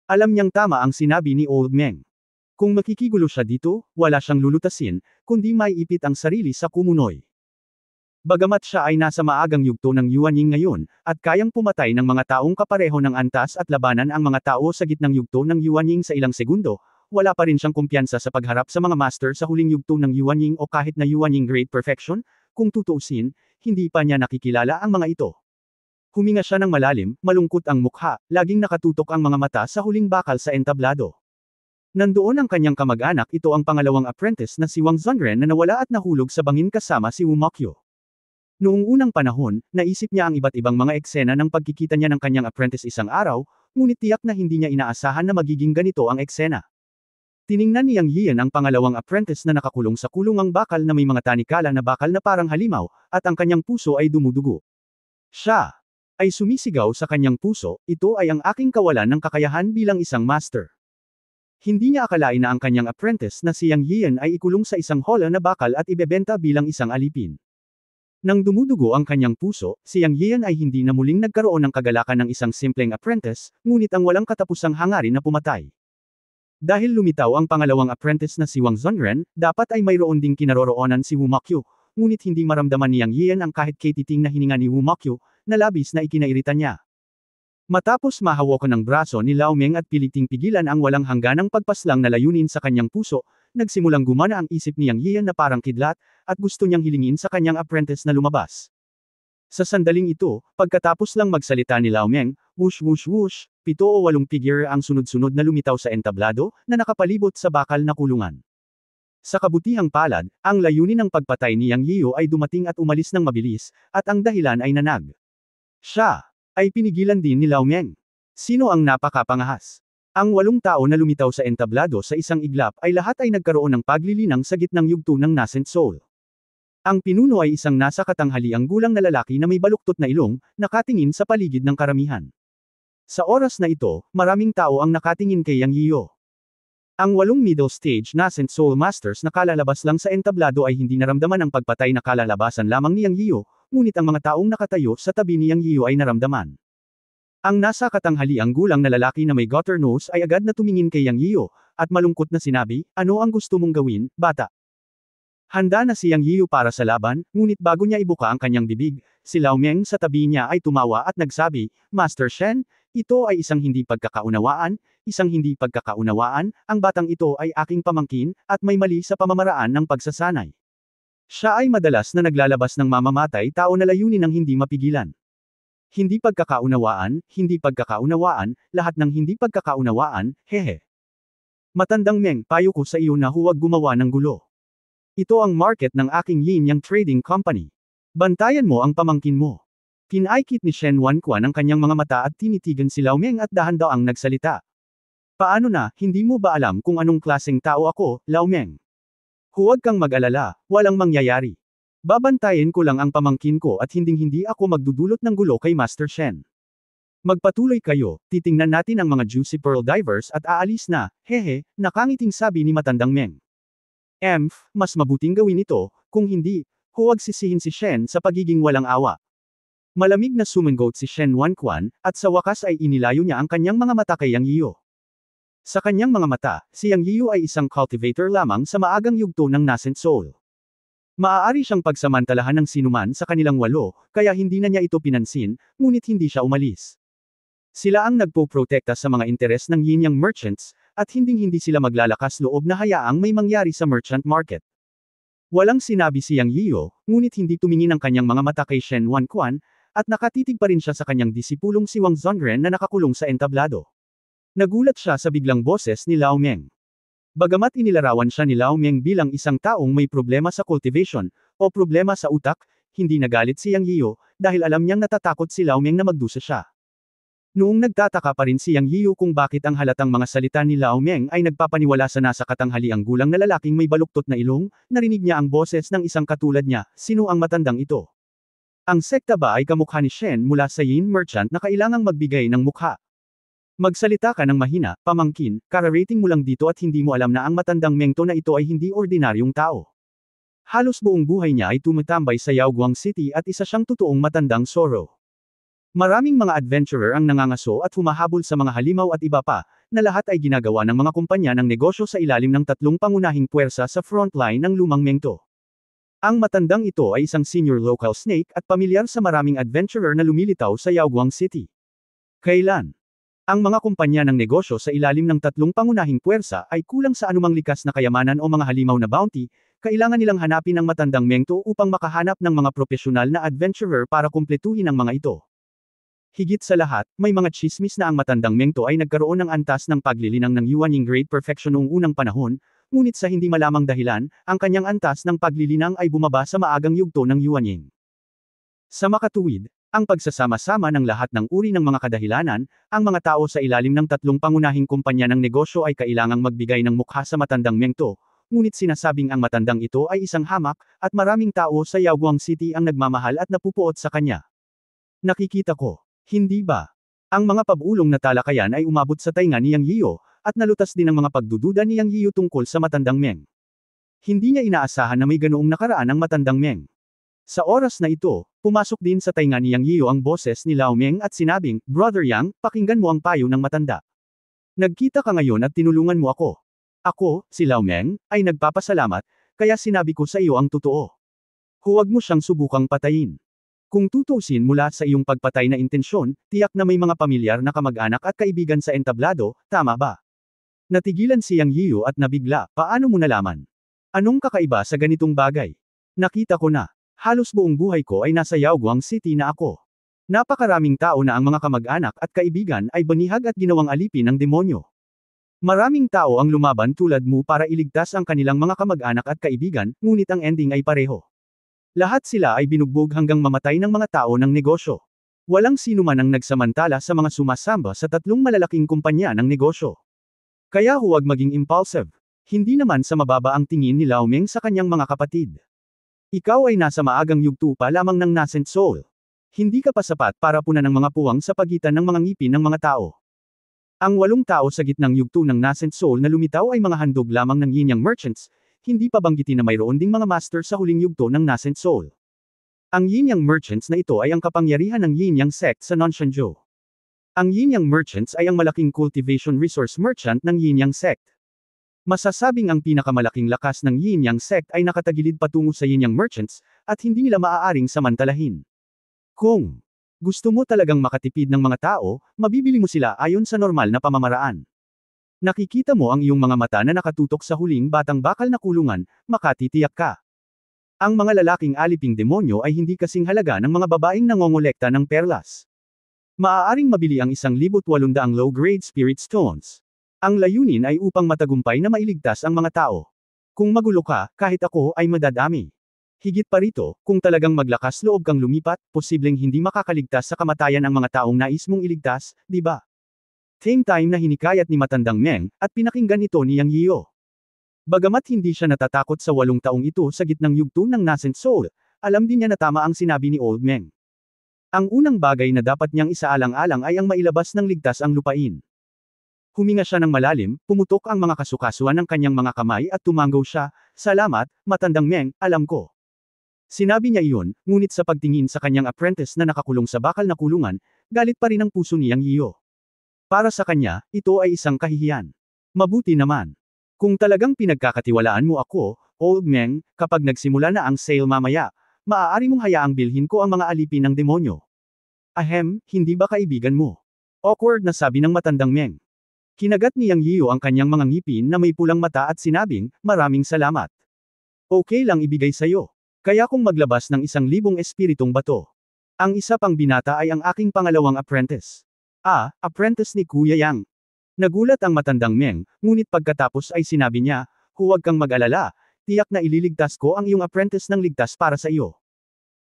Alam niyang tama ang sinabi ni Old Meng. Kung makikigulo siya dito, wala siyang lulutasin, kundi maiipit ang sarili sa kumunoy. Bagamat siya ay nasa maagang yugto ng Yuanying ngayon, at kayang pumatay ng mga taong kapareho ng antas at labanan ang mga tao sa gitnang yugto ng Yuanying sa ilang segundo, wala pa rin siyang kumpiyansa sa pagharap sa mga master sa huling yugto ng Yuanying o kahit na Yuanying Great Perfection. Kung tutuusin, hindi pa niya nakikilala ang mga ito. Huminga siya ng malalim, malungkot ang mukha, laging nakatutok ang mga mata sa huling bakal sa entablado. Nandoon ang kanyang kamag-anak, ito ang pangalawang apprentice na si Wang Zhongren na nawala at nahulog sa bangin kasama si Wu Mokyo. Noong unang panahon, naisip niya ang iba't ibang mga eksena ng pagkikita niya ng kanyang apprentice isang araw, ngunit tiyak na hindi niya inaasahan na magiging ganito ang eksena. Tiningnan ni Yang Yiyan ang pangalawang apprentice na nakakulong sa kulungang bakal na may mga tanikala na bakal na parang halimaw, at ang kanyang puso ay dumudugo. Siya ay sumisigaw sa kanyang puso, ito ay ang aking kawalan ng kakayahan bilang isang master. Hindi niya akalain na ang kanyang apprentice na si Yang Yiyan ay ikulong sa isang hola na bakal at ibebenta bilang isang alipin. Nang dumudugo ang kanyang puso, si Yang Yiyan ay hindi na muling nagkaroon ng kagalakan ng isang simpleng apprentice, ngunit ang walang katapusang hangarin na pumatay. Dahil lumitaw ang pangalawang apprentice na si Wang Zhongren, dapat ay mayroon ding kinaroroonan si Wu Mokyo, ngunit hindi maramdaman ni Yang Yiyan ang kahit katiting na hininga ni Wu Mokyo, na labis na ikinairita niya. Matapos mahawakan ng braso ni Lao Meng at piliting pigilan ang walang hangganang pagpaslang na layunin sa kanyang puso, nagsimulang gumana ang isip ni Yang Yiyan na parang kidlat, at gusto niyang hilingin sa kanyang apprentice na lumabas. Sa sandaling ito, pagkatapos lang magsalita ni Lao Meng, whoosh whoosh whoosh, 7 o 8 figure ang sunod-sunod na lumitaw sa entablado, na nakapalibot sa bakal na kulungan. Sa kabutihang palad, ang layunin ng pagpatay ni Yang Yiu ay dumating at umalis ng mabilis, at ang dahilan ay nanag. Siya ay pinigilan din ni Lao Meng. Sino ang napakapangahas? Ang 8 tao na lumitaw sa entablado sa isang iglap ay lahat ay nagkaroon ng paglilinang sa gitnang yugto ng nascent soul. Ang pinuno ay isang nasa katanghaliang gulang na lalaki na may baluktot na ilong, nakatingin sa paligid ng karamihan. Sa oras na ito, maraming tao ang nakatingin kay Yang Yiu. Ang 8 middle stage nascent soul masters na kalalabas lang sa entablado ay hindi naramdaman ang pagpatay na kalalabasan lamang ni Yang Yiu, ngunit ang mga taong nakatayo sa tabi ni Yang Yiu ay naramdaman. Ang nasa katanghaliang gulang na lalaki na may gutter nose ay agad na tumingin kay Yang Yiu, at malungkot na sinabi, "Ano ang gusto mong gawin, bata?" Handa na si Yang Yiu para sa laban, ngunit bago niya ibuka ang kanyang bibig, si Lao Meng sa tabi niya ay tumawa at nagsabi, "Master Shen, ito ay isang hindi pagkakaunawaan, ang batang ito ay aking pamangkin, at may mali sa pamamaraan ng pagsasanay. Siya ay madalas na naglalabas ng mamamatay tao na layunin ng hindi mapigilan. Hindi pagkakaunawaan, lahat ng hindi pagkakaunawaan, hehe. Matandang Meng, payo ko sa iyo na huwag gumawa ng gulo. Ito ang market ng aking Yin Yang Trading Company. Bantayan mo ang pamangkin mo." Pinaikit ni Shen Wanquan ang kanyang mga mata at tinitigan si Lao Meng at dahan-daang nagsalita. "Paano na, hindi mo ba alam kung anong klaseng tao ako, Lao Meng? Huwag kang mag-alala, walang mangyayari. Babantayan ko lang ang pamangkin ko at hinding-hindi ako magdudulot ng gulo kay Master Shen. Magpatuloy kayo, titingnan natin ang mga juicy pearl divers at aalis na, hehe," nakangiting sabi ni matandang Meng. Mas mabuting gawin ito, kung hindi, huwag sisihin si Shen sa pagiging walang awa." Malamig na sumangot si Shen Wanquan, at sa wakas ay inilayo niya ang kanyang mga mata kay Yang Yiu. Sa kanyang mga mata, si Yang Yiu ay isang cultivator lamang sa maagang yugto ng nascent soul. Maaari siyang pagsamantalahan ng sinuman sa kanilang 8, kaya hindi na niya ito pinansin, ngunit hindi siya umalis. Sila ang nagpo-protekta sa mga interes ng Yin Yang merchants, at hinding-hindi sila maglalakas loob na hayaang may mangyari sa merchant market. Walang sinabi si Yang Yiu, ngunit hindi tumingin ang kanyang mga mata kay Shen Wanquan, at nakatitig pa rin siya sa kanyang disipulong si Wang Zongren na nakakulong sa entablado. Nagulat siya sa biglang boses ni Lao Meng. Bagamat inilarawan siya ni Lao Meng bilang isang taong may problema sa cultivation, o problema sa utak, hindi nagalit si Yang Yiu, dahil alam niyang natatakot si Lao Meng na magdusa siya. Noong nagtataka pa rin si Yang Yiu kung bakit ang halatang mga salita ni Lao Meng ay nagpapaniwala sa nasa katanghaliang gulang na lalaking may baluktot na ilong, narinig niya ang boses ng isang katulad niya, "Sino ang matandang ito? Ang sekta ba ay kamukha ni Shen mula sa Yin merchant na kailangang magbigay ng mukha? Magsalita ka ng mahina, pamangkin, kararating mo lang dito at hindi mo alam na ang matandang Mengto na ito ay hindi ordinaryong tao. Halos buong buhay niya ay tumatambay sa Yaoguang City at isa siyang totoong matandang Soro. Maraming mga adventurer ang nangangaso at humahabol sa mga halimaw at iba pa, na lahat ay ginagawa ng mga kumpanya ng negosyo sa ilalim ng 3 pangunahing puwersa sa frontline ng lumang Mengto. Ang matandang ito ay isang senior local snake at pamilyar sa maraming adventurer na lumilitaw sa Yaoguang City. Kailan? Ang mga kumpanya ng negosyo sa ilalim ng 3 pangunahing puwersa ay kulang sa anumang likas na kayamanan o mga halimaw na bounty, kailangan nilang hanapin ang matandang Mengto upang makahanap ng mga profesional na adventurer para kumpletuhin ang mga ito. Higit sa lahat, may mga chismis na ang matandang Mengto ay nagkaroon ng antas ng paglilinang ng Yuanying Great Perfection noong unang panahon, ngunit sa hindi malamang dahilan, ang kanyang antas ng paglilinang ay bumaba sa maagang yugto ng Yuanying. Sa makatuwid, ang pagsasama-sama ng lahat ng uri ng mga kadahilanan, ang mga tao sa ilalim ng 3 pangunahing kumpanya ng negosyo ay kailangang magbigay ng mukha sa matandang Mengto, ngunit sinasabing ang matandang ito ay isang hamak, at maraming tao sa Yaoguang City ang nagmamahal at napupuot sa kanya. Nakikita ko. Hindi ba? Ang mga pabulong na talakayan ay umabot sa tainga ni Yang Yiu, at nalutas din ang mga pagdududa ni Yang Yiu tungkol sa matandang Meng. Hindi niya inaasahan na may ganoong nakaraan ang matandang Meng. Sa oras na ito, pumasok din sa tainga ni Yang Yiu ang boses ni Lao Meng at sinabing, "Brother Yang, pakinggan mo ang payo ng matanda. Nagkita ka ngayon at tinulungan mo ako. Ako, si Lao Meng, ay nagpapasalamat, kaya sinabi ko sa iyo ang totoo. Huwag mo siyang subukang patayin. Kung tutuusin mula sa iyong pagpatay na intensyon, tiyak na may mga pamilyar na kamag-anak at kaibigan sa entablado, tama ba?" Natigilan si Yang Yiu at nabigla, "Paano mo nalaman? Anong kakaiba sa ganitong bagay? Nakita ko na. Halos buong buhay ko ay nasa Yaoguang City na ako. Napakaraming tao na ang mga kamag-anak at kaibigan ay banihag at ginawang alipin ng demonyo. Maraming tao ang lumaban tulad mo para iligtas ang kanilang mga kamag-anak at kaibigan, ngunit ang ending ay pareho. Lahat sila ay binugbog hanggang mamatay ng mga tao ng negosyo. Walang sino man ang nagsamantala sa mga sumasamba sa tatlong malalaking kumpanya ng negosyo. Kaya huwag maging impulsive. Hindi naman sa mababa ang tingin ni Lao Meng sa kanyang mga kapatid. Ikaw ay nasa maagang yugto pa lamang ng nascent soul. Hindi ka pa sapat para punan ng mga puwang sa pagitan ng mga ngipin ng mga tao. Ang 8 tao sa gitnang yugto ng nascent soul na lumitaw ay mga handog lamang ng Yin Yang Merchants, hindi pa banggitin na mayroon ding mga master sa huling yugto ng nascent soul. Ang Yin Yang Merchants na ito ay ang kapangyarihan ng Yin Yang sect sa Nonshanzhou. Ang Yin Yang Merchants ay ang malaking cultivation resource merchant ng Yin Yang sect. Masasabing ang pinakamalaking lakas ng Yin Yang sect ay nakatagilid patungo sa Yin Yang Merchants, at hindi nila maaaring samantalahin. Kung gusto mo talagang makatipid ng mga tao, mabibili mo sila ayon sa normal na pamamaraan. Nakikita mo ang iyong mga mata na nakatutok sa huling batang bakal na kulungan, makatitiyak ka. Ang mga lalaking aliping demonyo ay hindi kasing halaga ng mga babaeng nangongolekta ng perlas. Maaaring mabili ang 1,800 low-grade spirit stones. Ang layunin ay upang matagumpay na mailigtas ang mga tao. Kung magulo ka, kahit ako ay madadami. Higit pa rito, kung talagang maglakas loob kang lumipat, posibleng hindi makakaligtas sa kamatayan ang mga taong nais mong iligtas, di ba? Same time na hinikayat ni Matandang Meng, at pinakinggan ito ni Yang Yio. Bagamat hindi siya natatakot sa 8 taong ito sa gitnang yugto ng nascent soul, alam din niya na tama ang sinabi ni Old Meng. Ang unang bagay na dapat niyang isaalang-alang ay ang mailabas ng ligtas ang lupain. Huminga siya ng malalim, pumutok ang mga kasukasuan ng kanyang mga kamay at tumanggaw siya, "Salamat, Matandang Meng, alam ko." Sinabi niya iyon, ngunit sa pagtingin sa kanyang apprentice na nakakulong sa bakal na kulungan, galit pa rin ang puso ni Yang Yio. Para sa kanya, ito ay isang kahihiyan. Mabuti naman. Kung talagang pinagkakatiwalaan mo ako, Old Meng, kapag nagsimula na ang sale mamaya, maaari mong hayaang bilhin ko ang mga alipin ng demonyo. Ahem, hindi ba kaibigan mo? Awkward na sabi ng Matandang Meng. Kinagat ni Yang Yio ang kanyang mga ngipin na may pulang mata at sinabing, "Maraming salamat. Okay lang ibigay sayo. Kaya kung maglabas ng 1,000 espiritong bato. Ang isa pang binata ay ang aking pangalawang apprentice." Ah, apprentice ni Kuya Yang. Nagulat ang Matandang Meng, ngunit pagkatapos ay sinabi niya, "Huwag kang mag-alala, tiyak na ililigtas ko ang iyong apprentice ng ligtas para sa iyo."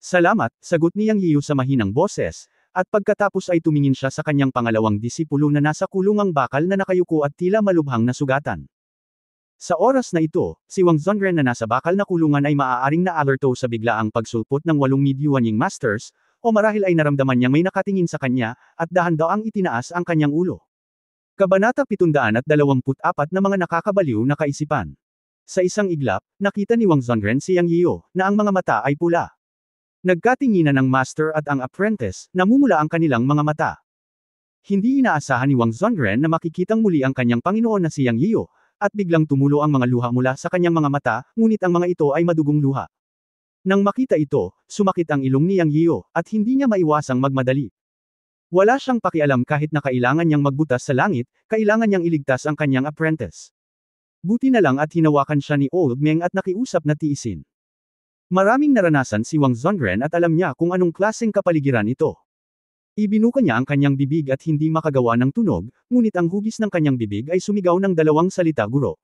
"Salamat," sagot ni Yang Yio sa mahinang boses, at pagkatapos ay tumingin siya sa kanyang pangalawang disipulo na nasa kulungang bakal na nakayuko at tila malubhang na sugatan. Sa oras na ito, si Wang Zongren na nasa bakal na kulungan ay maaaring na-alerto sa biglaang pagsulpot ng 8 Midyuanying Masters, o marahil ay naramdaman niyang may nakatingin sa kanya, at dahan-daang itinaas ang kanyang ulo. Kabanata 724 na mga nakakabaliw na kaisipan. Sa isang iglap, nakita ni Wang Zongren si Yang Yio, na ang mga mata ay pula. Nagkatinginan ang master at ang apprentice, namumula ang kanilang mga mata. Hindi inaasahan ni Wang Zongren na makikitang muli ang kanyang Panginoon na si Yang Yio, at biglang tumulo ang mga luha mula sa kanyang mga mata, ngunit ang mga ito ay madugong luha. Nang makita ito, sumakit ang ilong ni Yang Yio, at hindi niya maiwasang magmadali. Wala siyang pakialam kahit na kailangan niyang magbutas sa langit, kailangan niyang iligtas ang kanyang apprentice. Buti na lang at hinawakan siya ni Old Meng at nakiusap na tiisin. Maraming naranasan si Wang Zongren at alam niya kung anong klaseng kapaligiran ito. Ibinuka niya ang kanyang bibig at hindi makagawa ng tunog, ngunit ang hugis ng kanyang bibig ay sumigaw ng 2 salita, "Guro."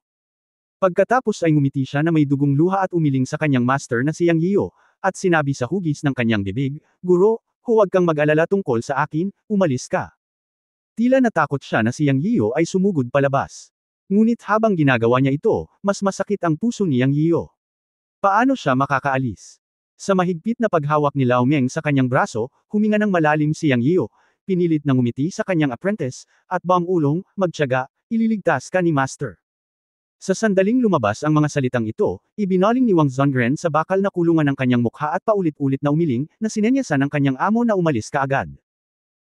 Pagkatapos ay ngumiti siya na may dugong luha at umiling sa kanyang master na si Yang Yio, at sinabi sa hugis ng kanyang bibig, "Guro, huwag kang mag-alala tungkol sa akin, umalis ka." Tila natakot siya na si Yang Yio ay sumugod palabas. Ngunit habang ginagawa niya ito, mas masakit ang puso ni Yang Yio. Paano siya makakaalis? Sa mahigpit na paghawak ni Lao Meng sa kanyang braso, huminga ng malalim si Yang Yio, pinilit na ngumiti sa kanyang apprentice, at ulong, "Magtiyaga, ililigtas ka ni Master." Sa sandaling lumabas ang mga salitang ito, ibinaling ni Wang Zongren sa bakal na kulungan ng kanyang mukha at paulit-ulit na umiling, na sinenyasan ng kanyang amo na umalis kaagad.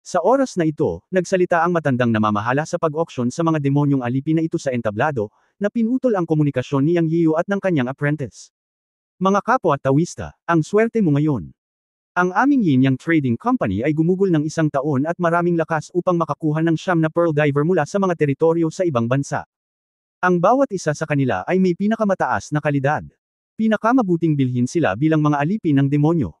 Sa oras na ito, nagsalita ang matandang namamahala sa pag-auction sa mga demonyong alipin na ito sa entablado, na pinutol ang komunikasyon ni Yang Yio at ng kanyang apprentice. "Mga kapwa tawista, ang swerte mo ngayon. Ang aming Yin Yang Trading Company ay gumugol ng 1 taon at maraming lakas upang makakuha ng 9 na pearl diver mula sa mga teritoryo sa ibang bansa. Ang bawat isa sa kanila ay may pinakamataas na kalidad. Pinakamabuting bilhin sila bilang mga alipin ng demonyo.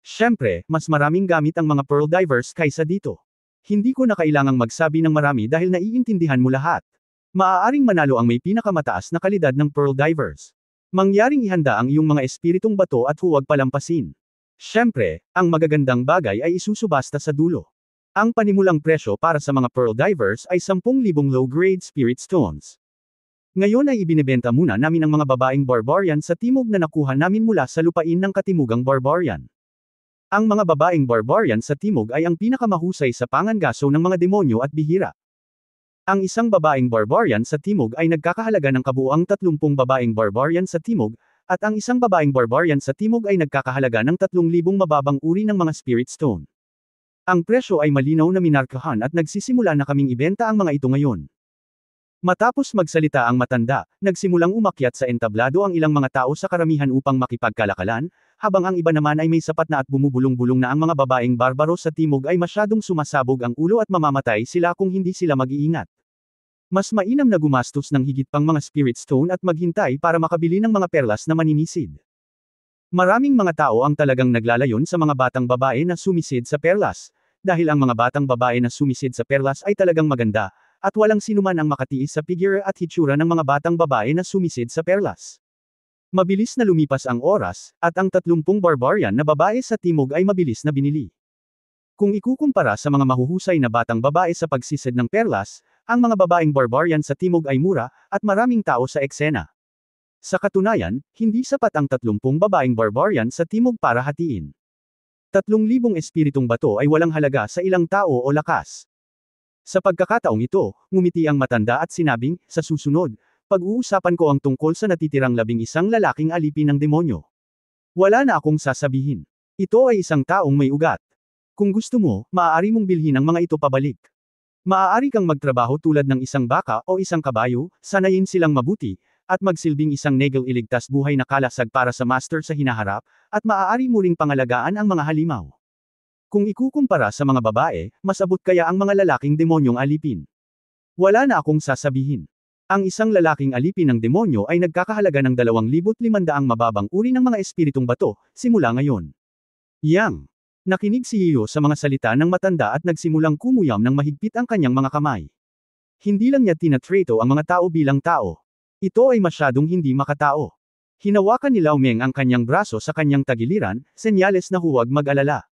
Siyempre, mas maraming gamit ang mga pearl divers kaysa dito. Hindi ko na kailangang magsabi ng marami dahil naiintindihan mo lahat. Maaaring manalo ang may pinakamataas na kalidad ng pearl divers. Mangyaring ihanda ang iyong mga espiritong bato at huwag palampasin. Siyempre, ang magagandang bagay ay isusubasta sa dulo. Ang panimulang presyo para sa mga pearl divers ay 10,000 low-grade spirit stones. Ngayon ay ibinebenta muna namin ang mga babaeng barbarian sa timog na nakuha namin mula sa lupain ng katimugang barbarian. Ang mga babaeng barbarian sa timog ay ang pinakamahusay sa pangangaso ng mga demonyo at bihira. Ang isang babaeng barbarian sa timog ay nagkakahalaga ng kabuuang 30 babaeng barbarian sa timog, at ang isang babaeng barbarian sa timog ay nagkakahalaga ng 3,000 mababang uri ng mga spirit stone. Ang presyo ay malinaw na minarkahan at nagsisimula na kaming ibenta ang mga ito ngayon. Matapos magsalita ang matanda, nagsimulang umakyat sa entablado ang ilang mga tao sa karamihan upang makipagkalakalan, habang ang iba naman ay may sapat na at bumubulong-bulong na ang mga babaeng barbaro sa timog ay masyadong sumasabog ang ulo at mamamatay sila kung hindi sila mag-iingat. Mas mainam na gumastos ng higit pang mga spirit stone at maghintay para makabili ng mga perlas na maninisid. Maraming mga tao ang talagang naglalayon sa mga batang babae na sumisid sa perlas, dahil ang mga batang babae na sumisid sa perlas ay talagang maganda, at walang sinuman ang makatiis sa figure at hitsura ng mga batang babae na sumisid sa perlas. Mabilis na lumipas ang oras, at ang 30 barbarian na babae sa timog ay mabilis na binili. Kung ikukumpara sa mga mahuhusay na batang babae sa pagsisid ng perlas, ang mga babaeng barbarian sa timog ay mura, at maraming tao sa eksena. Sa katunayan, hindi sapat ang 30 babaeng barbarian sa timog para hatiin. 3,000 espiritong bato ay walang halaga sa ilang tao o lakas. Sa pagkakataong ito, ngumiti ang matanda at sinabing, sa susunod, pag-uusapan ko ang tungkol sa natitirang 11 lalaking alipin ng demonyo. Wala na akong sasabihin. Ito ay isang taong may ugat. Kung gusto mo, maaari mong bilhin ang mga ito pabalik. Maaari kang magtrabaho tulad ng isang baka o isang kabayo, sanayin silang mabuti, at magsilbing isang negel iligtas buhay na kalasag para sa master sa hinaharap, at maaari mo ring pangalagaan ang mga halimaw. Kung ikukumpara sa mga babae, mas abot kaya ang mga lalaking demonyong alipin. Wala na akong sasabihin. Ang isang lalaking alipin ng demonyo ay nagkakahalaga ng 2,500 mababang uri ng mga espiritong bato, simula ngayon. Yang. Nakinig si Yiyo sa mga salita ng matanda at nagsimulang kumuyam ng mahigpit ang kanyang mga kamay. Hindi lang niya tinatreto ang mga tao bilang tao. Ito ay masyadong hindi makatao. Hinawakan ni Lao Meng ang kanyang braso sa kanyang tagiliran, senyales na huwag mag-alala.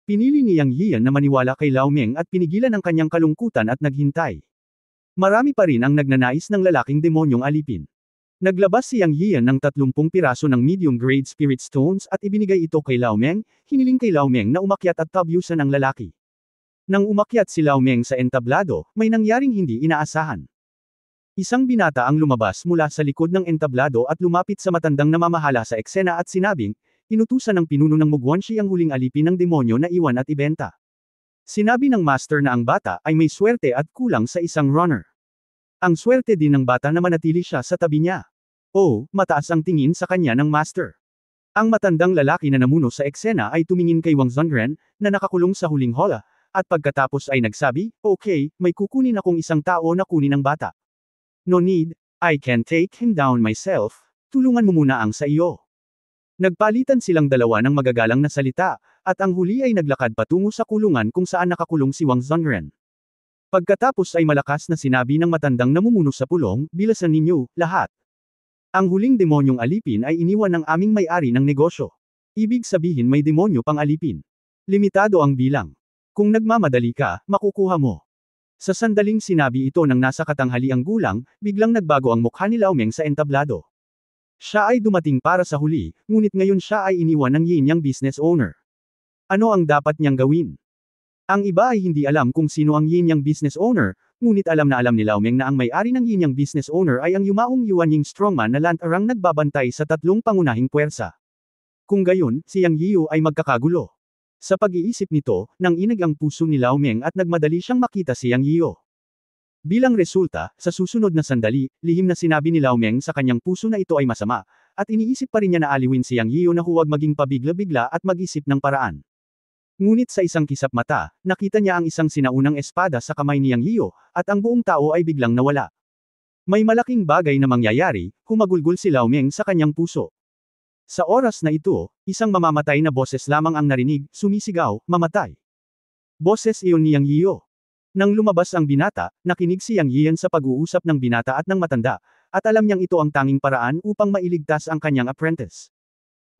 Pinili ni Yang Yiyan na maniwala kay Lao Meng at pinigilan ang kanyang kalungkutan at naghintay. Marami pa rin ang nagnanais ng lalaking demonyong alipin. Naglabas si Yang Yiyan ng 30 piraso ng medium-grade spirit stones at ibinigay ito kay Lao Meng, hiniling kay Lao Meng na umakyat at tabyusan ang lalaki. Nang umakyat si Lao Meng sa entablado, may nangyaring hindi inaasahan. Isang binata ang lumabas mula sa likod ng entablado at lumapit sa matandang namamahala sa eksena at sinabing, inutusan ng pinuno ng Mugwonshi ang huling alipin ng demonyo na iwan at ibenta. Sinabi ng master na ang bata ay may swerte at kulang sa isang runner. Ang swerte din ng bata na manatili siya sa tabi niya. Oh, mataas ang tingin sa kanya ng master. Ang matandang lalaki na namuno sa eksena ay tumingin kay Wang Zongren, na nakakulong sa huling hola, at pagkatapos ay nagsabi, okay, may kukunin akong isang tao na kunin ang bata. No need, I can take him down myself, tulungan mo muna ang sa iyo. Nagpalitan silang dalawa ng magagalang na salita, at ang huli ay naglakad patungo sa kulungan kung saan nakakulong si Wang Zongren. Pagkatapos ay malakas na sinabi ng matandang namumuno sa pulong, bilasan ninyo, lahat. Ang huling demonyong alipin ay iniwan ng aming may-ari ng negosyo. Ibig sabihin may demonyo pang alipin. Limitado ang bilang. Kung nagmamadali ka, makukuha mo. Sa sandaling sinabi ito ng nasa katanghaliang gulang, biglang nagbago ang mukha ni Lao Meng sa entablado. Siya ay dumating para sa huli, ngunit ngayon siya ay iniwan ng Yin Yang business owner. Ano ang dapat niyang gawin? Ang iba ay hindi alam kung sino ang Yin Yang business owner, ngunit alam ni Lao Meng na ang may-ari ng Yin Yang business owner ay ang yumaong Yuanying strongman na lantarang nagbabantay sa 3 pangunahing puwersa. Kung gayon, si Yang Yiyu ay magkakagulo. Sa pag-iisip nito, nanginig ang puso ni Lao Meng at nagmadali siyang makita si Yang Yiyu. Bilang resulta, sa susunod na sandali, lihim na sinabi ni Lao Meng sa kanyang puso na ito ay masama, at iniisip pa rin niya na aliwin si Yang Yiyu na huwag maging pabigla-bigla at mag-isip ng paraan. Ngunit sa isang kisap mata, nakita niya ang isang sinaunang espada sa kamay ni Yang Yiyu, at ang buong tao ay biglang nawala. May malaking bagay na mangyayari, humagulgol si Lao Meng sa kanyang puso. Sa oras na ito, isang mamamatay na boses lamang ang narinig, sumisigaw, mamatay. Boses iyon ni Yang Yiyo. Nang lumabas ang binata, nakinig si Yang Yiyan sa pag-uusap ng binata at ng matanda, at alam niyang ito ang tanging paraan upang mailigtas ang kanyang apprentice.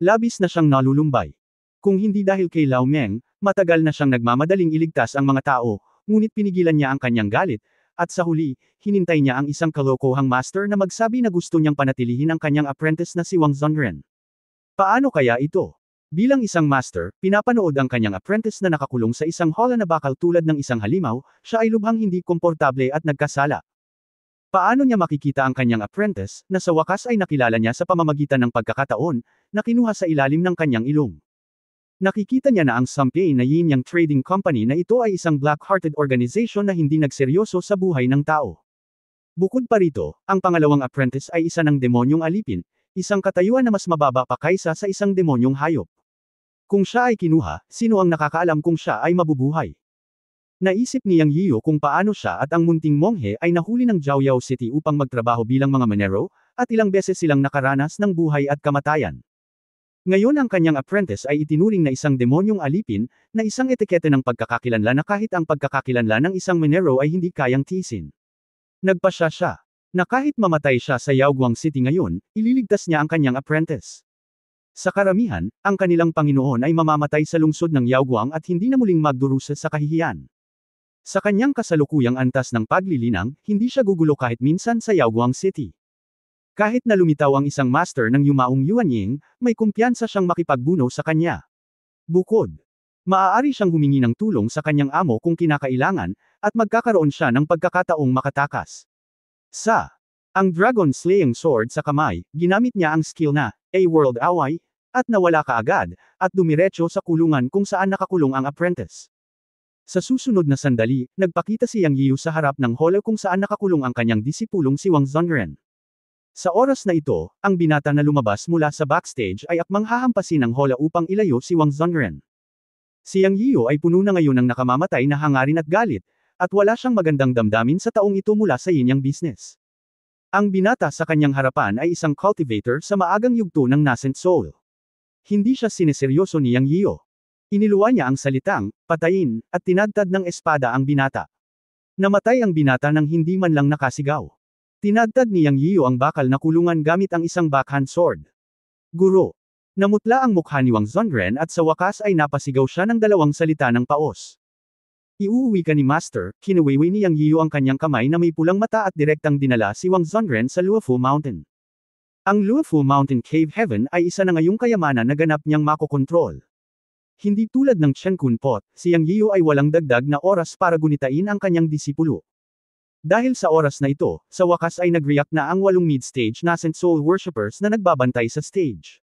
Labis na siyang nalulumbay. Kung hindi dahil kay Lao Meng, matagal na siyang nagmamadaling iligtas ang mga tao, ngunit pinigilan niya ang kanyang galit, at sa huli, hinintay niya ang isang kalokohang master na magsabi na gusto niyang panatilihin ang kanyang apprentice na si Wang Zongren. Paano kaya ito? Bilang isang master, pinapanood ang kanyang apprentice na nakakulong sa isang hola na bakal tulad ng isang halimaw, siya ay lubhang hindi komportable at nagkasala. Paano niya makikita ang kanyang apprentice, na sa wakas ay nakilala niya sa pamamagitan ng pagkakataon, na kinuha sa ilalim ng kanyang ilong? Nakikita niya na ang Sampei na Yin Yang Trading Company na ito ay isang black-hearted organization na hindi nagseryoso sa buhay ng tao. Bukod pa rito, ang pangalawang apprentice ay isa ng demonyong alipin, isang katayuan na mas mababa pa kaysa sa isang demonyong hayop. Kung siya ay kinuha, sino ang nakakaalam kung siya ay mabubuhay? Naisip ni Yang Yiyo kung paano siya at ang munting monghe ay nahuli ng Jiaoyao City upang magtrabaho bilang mga minero, at ilang beses silang nakaranas ng buhay at kamatayan. Ngayon ang kanyang apprentice ay itinuring na isang demonyong alipin, na isang etikete ng pagkakakilanlan na kahit ang pagkakakilanlan ng isang minero ay hindi kayang tiisin. Nagpasya siya, na kahit mamatay siya sa Yaoguang City ngayon, ililigtas niya ang kanyang apprentice. Sa karamihan, ang kanilang Panginoon ay mamamatay sa lungsod ng Yaoguang at hindi na muling magdurusa sa kahihiyan. Sa kanyang kasalukuyang antas ng paglilinang, hindi siya gugulo kahit minsan sa Yaoguang City. Kahit na lumitaw ang isang master ng Yumaong Yuanying, may kumpiyansa siyang makipagbuno sa kanya. Bukod, maaari siyang humingi ng tulong sa kanyang amo kung kinakailangan, at magkakaroon siya ng pagkakataong makatakas. Ang Dragon Slaying Sword sa kamay, ginamit niya ang skill na, A World Away, at nawala kaagad, at dumiretso sa kulungan kung saan nakakulong ang apprentice. Sa susunod na sandali, nagpakita si Yang Yiyu sa harap ng holo kung saan nakakulong ang kanyang disipulong si Wang Zongren. Sa oras na ito, ang binata na lumabas mula sa backstage ay akmang hahampasin ang hola upang ilayo si Wang Zongren. Si Yang Yiyu ay puno na ngayon ng nakamamatay na hangarin at galit, at wala siyang magandang damdamin sa taong ito mula sa Yin Yang business. Ang binata sa kanyang harapan ay isang cultivator sa maagang yugto ng nascent soul. Hindi siya sineseryoso ni Yang Yiyu. Iniluwa niya ang salitang, patayin, at tinadtad ng espada ang binata. Namatay ang binata nang hindi man lang nakasigaw. Tinadtad ni Yang Yiyu ang bakal na kulungan gamit ang isang backhand sword. Guro. Namutla ang mukha ni Wang Zongren at sa wakas ay napasigaw siya ng dalawang salita ng paos. Iuuwi ka ni Master, kinuwiwi ni Yang Yiyu ang kanyang kamay na may pulang mata at direktang dinala si Wang Zongren sa Luofu Mountain. Ang Luofu Mountain Cave Heaven ay isa na ngayong kayamanan na ganap niyang makokontrol. Hindi tulad ng Chen Kun Pot, si Yang Yiyu ay walang dagdag na oras para gunitain ang kanyang disipulo. Dahil sa oras na ito, sa wakas ay nag-react na ang 8 mid-stage nascent soul worshippers na nagbabantay sa stage.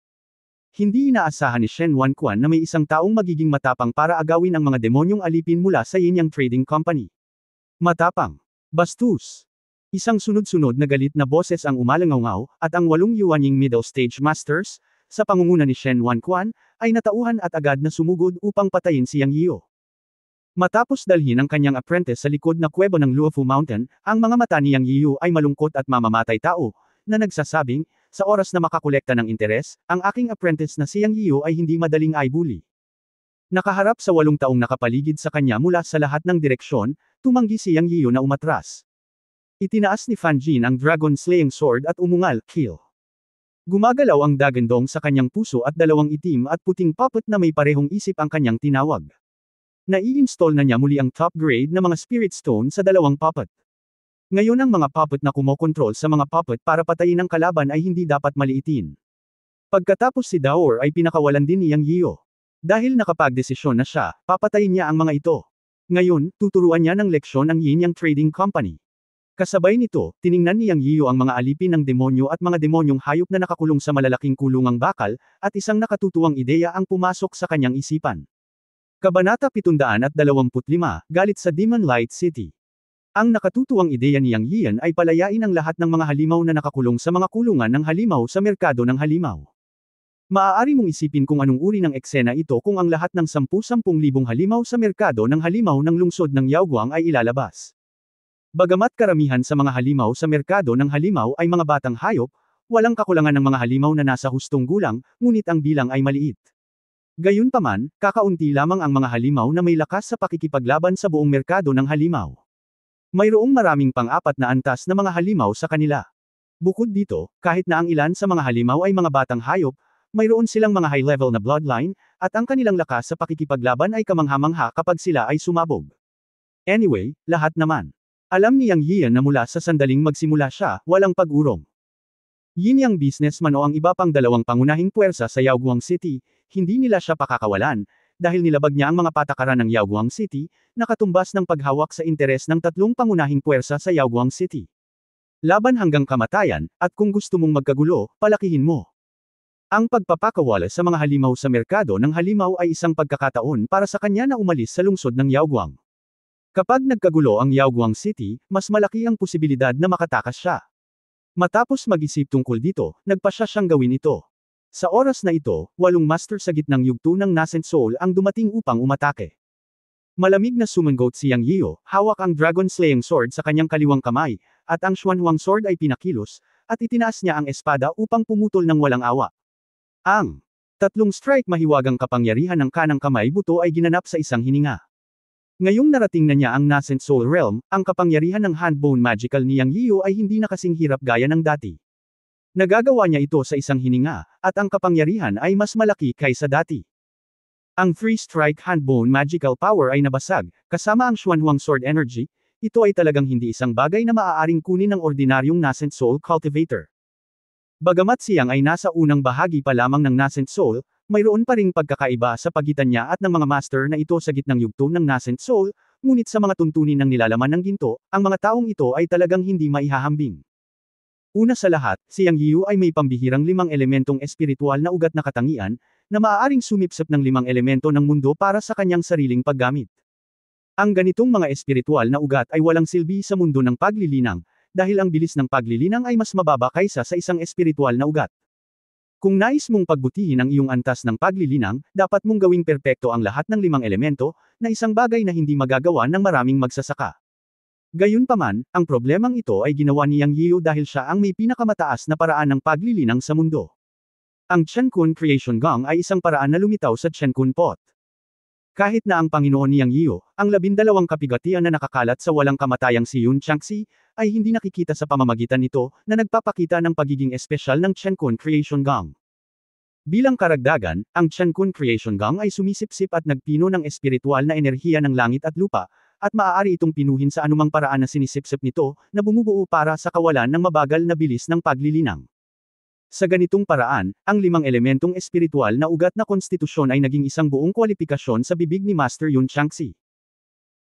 Hindi inaasahan ni Shen Wanquan na may isang taong magiging matapang para agawin ang mga demonyong alipin mula sa Yin Yang Trading Company. Matapang. Bastos. Isang sunod-sunod na galit na boses ang umalangaw, at ang 8 Yuanying Middle Stage Masters, sa pangunguna ni Shen Wanquan, ay natauhan at agad na sumugod upang patayin si Yang Yiyu. Matapos dalhin ang kanyang apprentice sa likod na kuweba ng Luofu Mountain, ang mga mata ni Yang Yiyu ay malungkot at mamamatay tao, na nagsasabing, sa oras na makakolekta ng interes, ang aking apprentice na si Yang Yiyu ay hindi madaling aibuli. Nakaharap sa 8 taong nakapaligid sa kanya mula sa lahat ng direksyon, tumanggi si Yang Yiyu na umatras. Itinaas ni Fan Jin ang Dragon Slaying Sword at umungal, kill. Gumagalaw ang dagandong sa kanyang puso at 2 itim at puting puppet na may parehong isip ang kanyang tinawag. Nai-install na niya muli ang top grade na mga Spirit Stone sa 2 puppet. Ngayon ang mga puppet na kumokontrol sa mga puppet para patayin ang kalaban ay hindi dapat maliitin. Pagkatapos si Daor ay pinakawalan din ni Yang Yiyu. Dahil nakapagdesisyon na siya, papatayin niya ang mga ito. Ngayon, tuturuan niya ng leksyon ang Yin Yang Trading Company. Kasabay nito, tiningnan ni Yang Yiyu ang mga alipin ng demonyo at mga demonyong hayop na nakakulong sa malalaking kulungang bakal, at isang nakatutuwang ideya ang pumasok sa kanyang isipan. Kabanata 725, Galit sa Demon Light City. Ang nakatutuwang ideya ni Yang Yiyan ay palayain ang lahat ng mga halimaw na nakakulong sa mga kulungan ng halimaw sa merkado ng halimaw. Maaari mong isipin kung anong uri ng eksena ito kung ang lahat ng 10,000 halimaw sa merkado ng halimaw ng lungsod ng Yaoguang ay ilalabas. Bagamat karamihan sa mga halimaw sa merkado ng halimaw ay mga batang hayop, walang kakulangan ng mga halimaw na nasa hustong gulang, ngunit ang bilang ay maliit. Gayunpaman, kakaunti lamang ang mga halimaw na may lakas sa pakikipaglaban sa buong merkado ng halimaw. Mayroong maraming pang-apat na antas na mga halimaw sa kanila. Bukod dito, kahit na ang ilan sa mga halimaw ay mga batang hayop, mayroon silang mga high-level na bloodline, at ang kanilang lakas sa pakikipaglaban ay kamangha-mangha kapag sila ay sumabog. Anyway, lahat naman. Alam ni Yang Yian na mula sa sandaling magsimula siya, walang pag-urong. Yin Yang businessman o ang iba pang dalawang pangunahing puwersa sa Yaoguang City, hindi nila siya pakakawalan, dahil nilabag niya ang mga patakaran ng Yaoguang City, na katumbas ng paghawak sa interes ng tatlong pangunahing puwersa sa Yaoguang City. Laban hanggang kamatayan, at kung gusto mong magkagulo, palakihin mo. Ang pagpapakawala sa mga halimaw sa merkado ng halimaw ay isang pagkakataon para sa kanya na umalis sa lungsod ng Yaoguang. Kapag nagkagulo ang Yaoguang City, mas malaki ang posibilidad na makatakas siya. Matapos mag-isip tungkol dito, nagpasya siyang gawin ito. Sa oras na ito, 8 master sa gitnang yugto ng Nascent Soul ang dumating upang umatake. Malamig na sumangot si Yang Yio, hawak ang Dragon Slaying Sword sa kanyang kaliwang kamay, at ang Xuanhuang Sword ay pinakilos, at itinaas niya ang espada upang pumutol ng walang awa. Ang tatlong strike mahiwagang kapangyarihan ng kanang kamay buto ay ginanap sa isang hininga. Ngayong narating na niya ang Nascent Soul Realm, ang kapangyarihan ng Handbone Magical ni Yang Yio ay hindi na kasing hirap gaya ng dati. Nagagawa niya ito sa isang hininga, at ang kapangyarihan ay mas malaki kaysa dati. Ang 3-strike Handbone Magical Power ay nabasag, kasama ang Xuanhuang Sword Energy, ito ay talagang hindi isang bagay na maaaring kunin ng ordinaryong Nascent Soul Cultivator. Bagamat siyang ay nasa unang bahagi pa lamang ng Nascent Soul, mayroon pa ring pagkakaiba sa pagitan niya at ng mga master na ito sa gitnang yugto ng Nascent Soul, ngunit sa mga tuntunin ng nilalaman ng ginto, ang mga taong ito ay talagang hindi maihahambing. Una sa lahat, si Yang Yio ay may pambihirang 5 elementong espiritual na ugat na katangian, na maaaring sumipsip ng 5 elemento ng mundo para sa kanyang sariling paggamit. Ang ganitong mga espiritual na ugat ay walang silbi sa mundo ng paglilinang, dahil ang bilis ng paglilinang ay mas mababa kaysa sa isang espiritual na ugat. Kung nais mong pagbutihin ang iyong antas ng paglilinang, dapat mong gawing perpekto ang lahat ng 5 elemento, na isang bagay na hindi magagawa ng maraming magsasaka. Gayunpaman, ang problemang ito ay ginawa ni Yang Yio dahil siya ang may pinakamataas na paraan ng paglilinang sa mundo. Ang Chen-kun Creation Gong ay isang paraan na lumitaw sa Chen-kun Pot. Kahit na ang Panginoon ni Yang Yio, ang 12 kapigatian na nakakalat sa walang kamatayang si Yun Changxi, ay hindi nakikita sa pamamagitan nito, na nagpapakita ng pagiging espesyal ng Chen-kun Creation Gong. Bilang karagdagan, ang Chen-kun Creation Gong ay sumisipsip at nagpino ng espiritual na enerhiya ng langit at lupa, at maaari itong pinuhin sa anumang paraan na sinisipsip nito, na bumubuo para sa kawalan ng mabagal na bilis ng paglilinang. Sa ganitong paraan, ang 5 elementong espiritual na ugat na konstitusyon ay naging isang buong kwalifikasyon sa bibig ni Master Yun Changxi.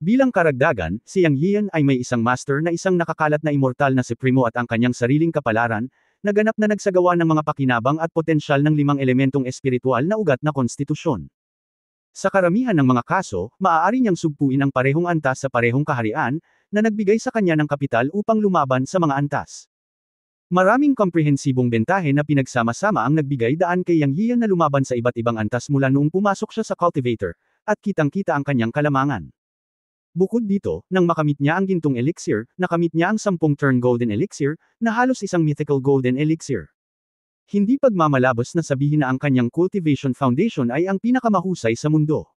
Bilang karagdagan, si Yang Yian ay may isang master na isang nakakalat na immortal na supremo at ang kanyang sariling kapalaran, naganap na nagsagawa ng mga pakinabang at potensyal ng 5 elementong espiritual na ugat na konstitusyon. Sa karamihan ng mga kaso, maaari niyang sugpuin ang parehong antas sa parehong kaharian, na nagbigay sa kanya ng kapital upang lumaban sa mga antas. Maraming komprehensibong bentahe na pinagsama-sama ang nagbigay daan kay Yang Yian na lumaban sa iba't ibang antas mula noong pumasok siya sa cultivator, at kitang-kita ang kanyang kalamangan. Bukod dito, nang makamit niya ang gintong elixir, nakamit niya ang 10 turn golden elixir, na halos isang mythical golden elixir. Hindi pagmamalabos na sabihin na ang kanyang cultivation foundation ay ang pinakamahusay sa mundo.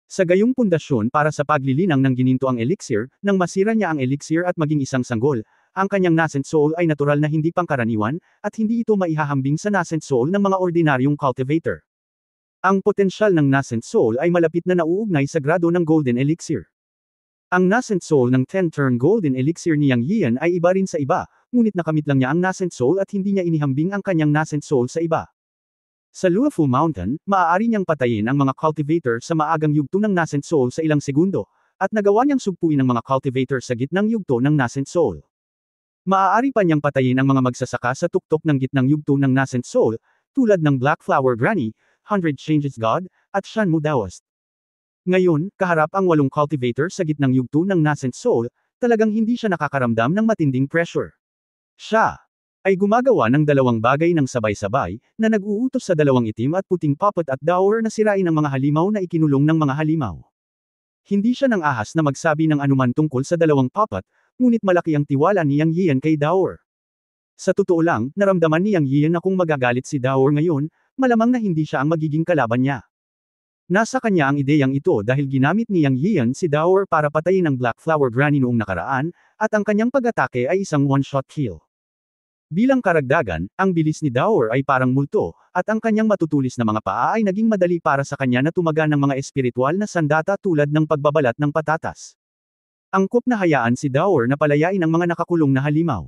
Sa gayong pundasyon para sa paglilinang ng gininto ang elixir, nang masira niya ang elixir at maging isang sanggol, ang kanyang Nascent Soul ay natural na hindi pangkaraniwan, at hindi ito maihahambing sa Nascent Soul ng mga ordinaryong cultivator. Ang potensyal ng Nascent Soul ay malapit na nauugnay sa grado ng Golden Elixir. Ang Nascent Soul ng 10-turn Golden Elixir ni Yang Yian ay iba rin sa iba, ngunit nakamit lang niya ang Nascent Soul at hindi niya inihambing ang kanyang Nascent Soul sa iba. Sa Luofu Mountain, maaari niyang patayin ang mga cultivator sa maagang yugto ng Nascent Soul sa ilang segundo, at nagawa niyang sugpuin ang mga cultivator sa gitnang yugto ng Nascent Soul. Maaari pa niyang patayin ang mga magsasaka sa tuktok ng gitnang yugto ng Nascent Soul, tulad ng Black Flower Granny, 100 Changes God, at Shanmu Daoist. Ngayon, kaharap ang 8 cultivator sa gitnang yugto ng Nascent Soul, talagang hindi siya nakakaramdam ng matinding pressure. Siya ay gumagawa ng 2 bagay ng sabay-sabay, na nag-uutos sa 2 itim at puting puppet at dower na sirain ang mga halimaw na ikinulong ng mga halimaw. Hindi siya nang ahas na magsabi ng anuman tungkol sa 2 puppet, ngunit malaki ang tiwala ni Yang Yian kay Dower. Sa totoo lang, naramdaman ni Yang Yian na kung magagalit si Daor ngayon, malamang na hindi siya ang magiging kalaban niya. Nasa kanya ang ideyang ito dahil ginamit ni Yang Yian si Daor para patayin ang Black Flower Granny noong nakaraan, at ang kanyang pag-atake ay isang one-shot kill. Bilang karagdagan, ang bilis ni Daor ay parang multo, at ang kanyang matutulis na mga paa ay naging madali para sa kanya na tumaga ng mga espiritual na sandata tulad ng pagbabalat ng patatas. Angkop na hayaan si Daor na palayain ang mga nakakulong na halimaw.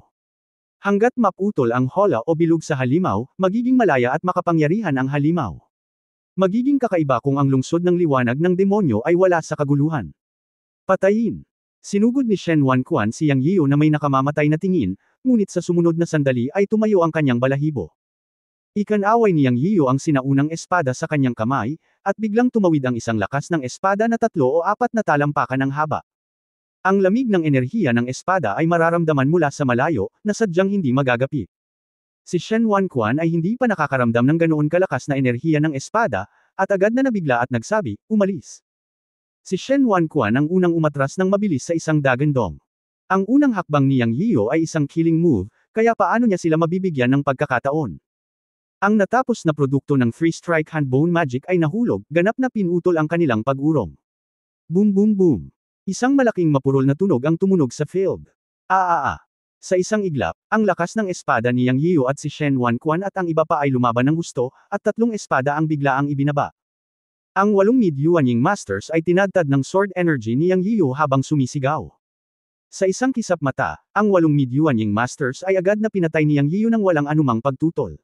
Hanggat maputol ang hola o bilog sa halimaw, magiging malaya at makapangyarihan ang halimaw. Magiging kakaiba kung ang lungsod ng liwanag ng demonyo ay wala sa kaguluhan. Patayin. Sinugod ni Shen Wanquan si Yang Yiu na may nakamamatay na tingin, ngunit sa sumunod na sandali ay tumayo ang kanyang balahibo. Ikanaway ni Yang Yiu ang sinaunang espada sa kanyang kamay, at biglang tumawid ang isang lakas ng espada na 3 o 4 na talampakan ng haba. Ang lamig ng enerhiya ng espada ay mararamdaman mula sa malayo, na sadyang hindi magagapi. Si Shen Wanquan ay hindi pa nakakaramdam ng ganoon kalakas na enerhiya ng espada, at agad na nabigla at nagsabi, umalis. Si Shen Wanquan ang unang umatras ng mabilis sa isang dagandong. Ang unang hakbang ni Yang Yiu ay isang killing move, kaya paano niya sila mabibigyan ng pagkakataon? Ang natapos na produkto ng 3-strike hand bone magic ay nahulog, ganap na pinutol ang kanilang pag-urong. Boom boom boom. Isang malaking mapurol na tunog ang tumunog sa field. Sa isang iglap, ang lakas ng espada ni Yang Yiu at si Shen Wanquan at ang iba pa ay lumaban ng gusto, at 3 espada ang biglaang ibinaba. Ang 8 Mid-Yuanying Masters ay tinadtad ng sword energy ni Yang Yiu habang sumisigaw. Sa isang kisap mata, ang 8 Mid-Yuanying Masters ay agad na pinatay ni Yang Yiu nang walang anumang pagtutol.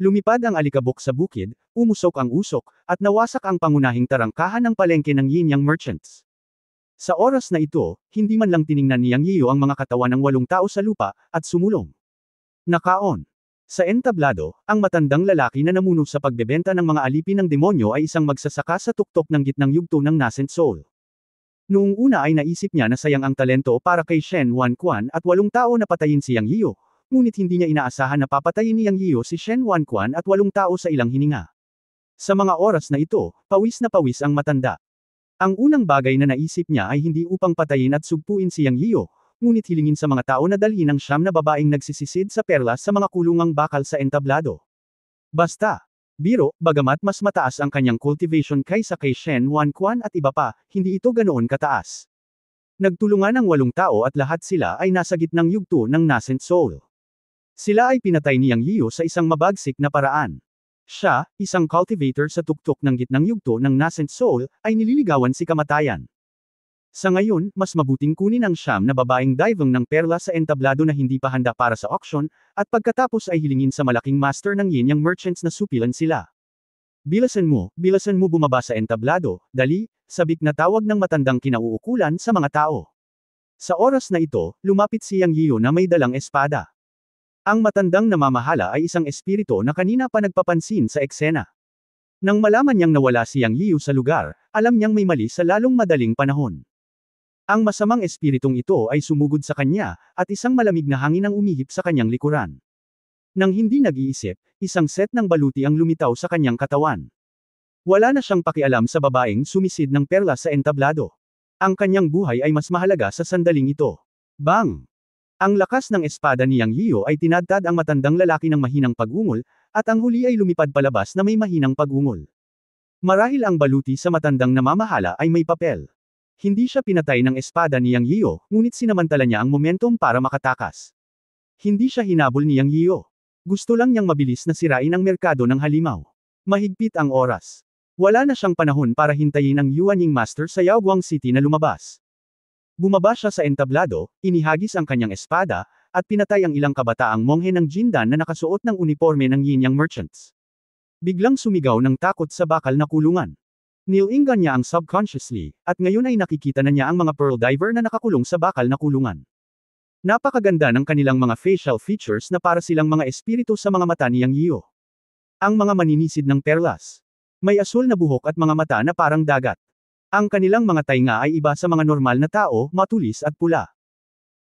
Lumipad ang alikabok sa bukid, umusok ang usok, at nawasak ang pangunahing tarangkahan ng palengke ng Yin-Yang Merchants. Sa oras na ito, hindi man lang tiningnan ni Yang Yiu ang mga katawan ng 8 tao sa lupa, at sumulong. Nakaon. Sa entablado, ang matandang lalaki na namuno sa pagbebenta ng mga alipin ng demonyo ay isang magsasaka sa tuktok ng gitnang yugto ng Nascent Soul. Noong una ay naisip niya na sayang ang talento para kay Shen Wanquan at 8 tao na patayin si Yang Yiu, ngunit hindi niya inaasahan na papatayin ni Yang Yiu si Shen Wanquan at 8 tao sa ilang hininga. Sa mga oras na ito, pawis na pawis ang matanda. Ang unang bagay na naisip niya ay hindi upang patayin at sugpuin si Yang Yiu, ngunit hilingin sa mga tao na dalhin ang 9 na babaeng nagsisisid sa perlas sa mga kulungang bakal sa entablado. Basta. Biro, bagamat mas mataas ang kanyang cultivation kaysa kay Shen Wanquan at iba pa, hindi ito ganoon kataas. Nagtulungan ang 8 tao at lahat sila ay nasa gitnang yugto ng Nascent Soul. Sila ay pinatay ni Yang Yiu sa isang mabagsik na paraan. Siya, isang cultivator sa tuktok ng gitnang yugto ng Nascent Soul, ay nililigawan si kamatayan. Sa ngayon, mas mabuting kunin ang 9 na babaeng divang ng perla sa entablado na hindi pa handa para sa auction, at pagkatapos ay hilingin sa malaking master ng Yin-Yang Merchants na supilan sila. Bilasan mo bumaba sa entablado, dali, sabik na tawag ng matandang kinauukulan sa mga tao. Sa oras na ito, lumapit si Yang Yiu na may dalang espada. Ang matandang namamahala ay isang espiritu na kanina pa nagpapansin sa eksena. Nang malaman niyang nawala si Yang Yiu sa lugar, alam niyang may mali sa lalong madaling panahon. Ang masamang espiritong ito ay sumugod sa kanya, at isang malamig na hangin ang umihip sa kanyang likuran. Nang hindi nag-iisip, isang set ng baluti ang lumitaw sa kanyang katawan. Wala na siyang pakialam sa babaeng sumisid ng perla sa entablado. Ang kanyang buhay ay mas mahalaga sa sandaling ito. Bang! Ang lakas ng espada ni Yang Yiu ay tinadtad ang matandang lalaki ng mahinang pag-ungol, at ang huli ay lumipad palabas na may mahinang pag-ungol. Marahil ang baluti sa matandang namamahala ay may papel. Hindi siya pinatay ng espada ni Yang Yiu, ngunit sinamantala niya ang momentum para makatakas. Hindi siya hinabol ni Yang Yiu. Gusto lang niyang mabilis na sirain ang merkado ng halimaw. Mahigpit ang oras. Wala na siyang panahon para hintayin ang Yuanying Master sa Yaoguang City na lumabas. Bumaba siya sa entablado, inihagis ang kanyang espada, at pinatay ang ilang kabataang monghe ng Jindan na nakasuot ng uniforme ng Yin-Yang Merchants. Biglang sumigaw ng takot sa bakal na kulungan. Nilingan niya ang subconsciously, at ngayon ay nakikita na niya ang mga pearl diver na nakakulong sa bakal na kulungan. Napakaganda ng kanilang mga facial features na para silang mga espiritu sa mga mata ni Yang Yiu. Ang mga maninisid ng perlas. May asul na buhok at mga mata na parang dagat. Ang kanilang mga tainga ay iba sa mga normal na tao, matulis at pula.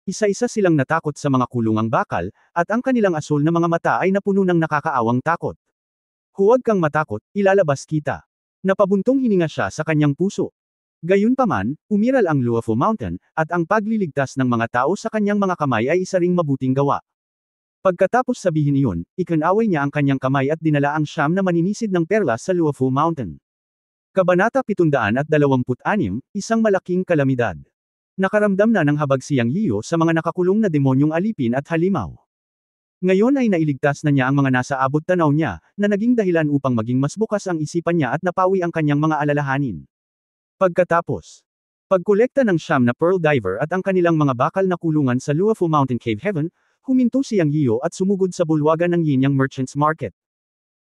Isa-isa silang natakot sa mga kulungang bakal, at ang kanilang asul na mga mata ay napuno ng nakakaawang takot. Huwag kang matakot, ilalabas kita. Napabuntong hininga siya sa kanyang puso. Gayunpaman, umiral ang Luofu Mountain, at ang pagliligtas ng mga tao sa kanyang mga kamay ay isa ring mabuting gawa. Pagkatapos sabihin iyon, ikinaway niya ang kanyang kamay at dinala ang siyam na maninisid ng perlas sa Luofu Mountain. Kabanata 726, isang malaking kalamidad. Nakaramdam na ng habag si Yang Yiyo sa mga nakakulong na demonyong alipin at halimaw. Ngayon ay nailigtas na niya ang mga nasa abot tanaw niya, na naging dahilan upang maging mas bukas ang isipan niya at napawi ang kanyang mga alalahanin. Pagkatapos, pagkolekta ng siyam na Pearl Diver at ang kanilang mga bakal na kulungan sa Luofu Mountain Cave Heaven, huminto si Yang Yiyo at sumugod sa bulwagan ng Yinyang Merchants Market.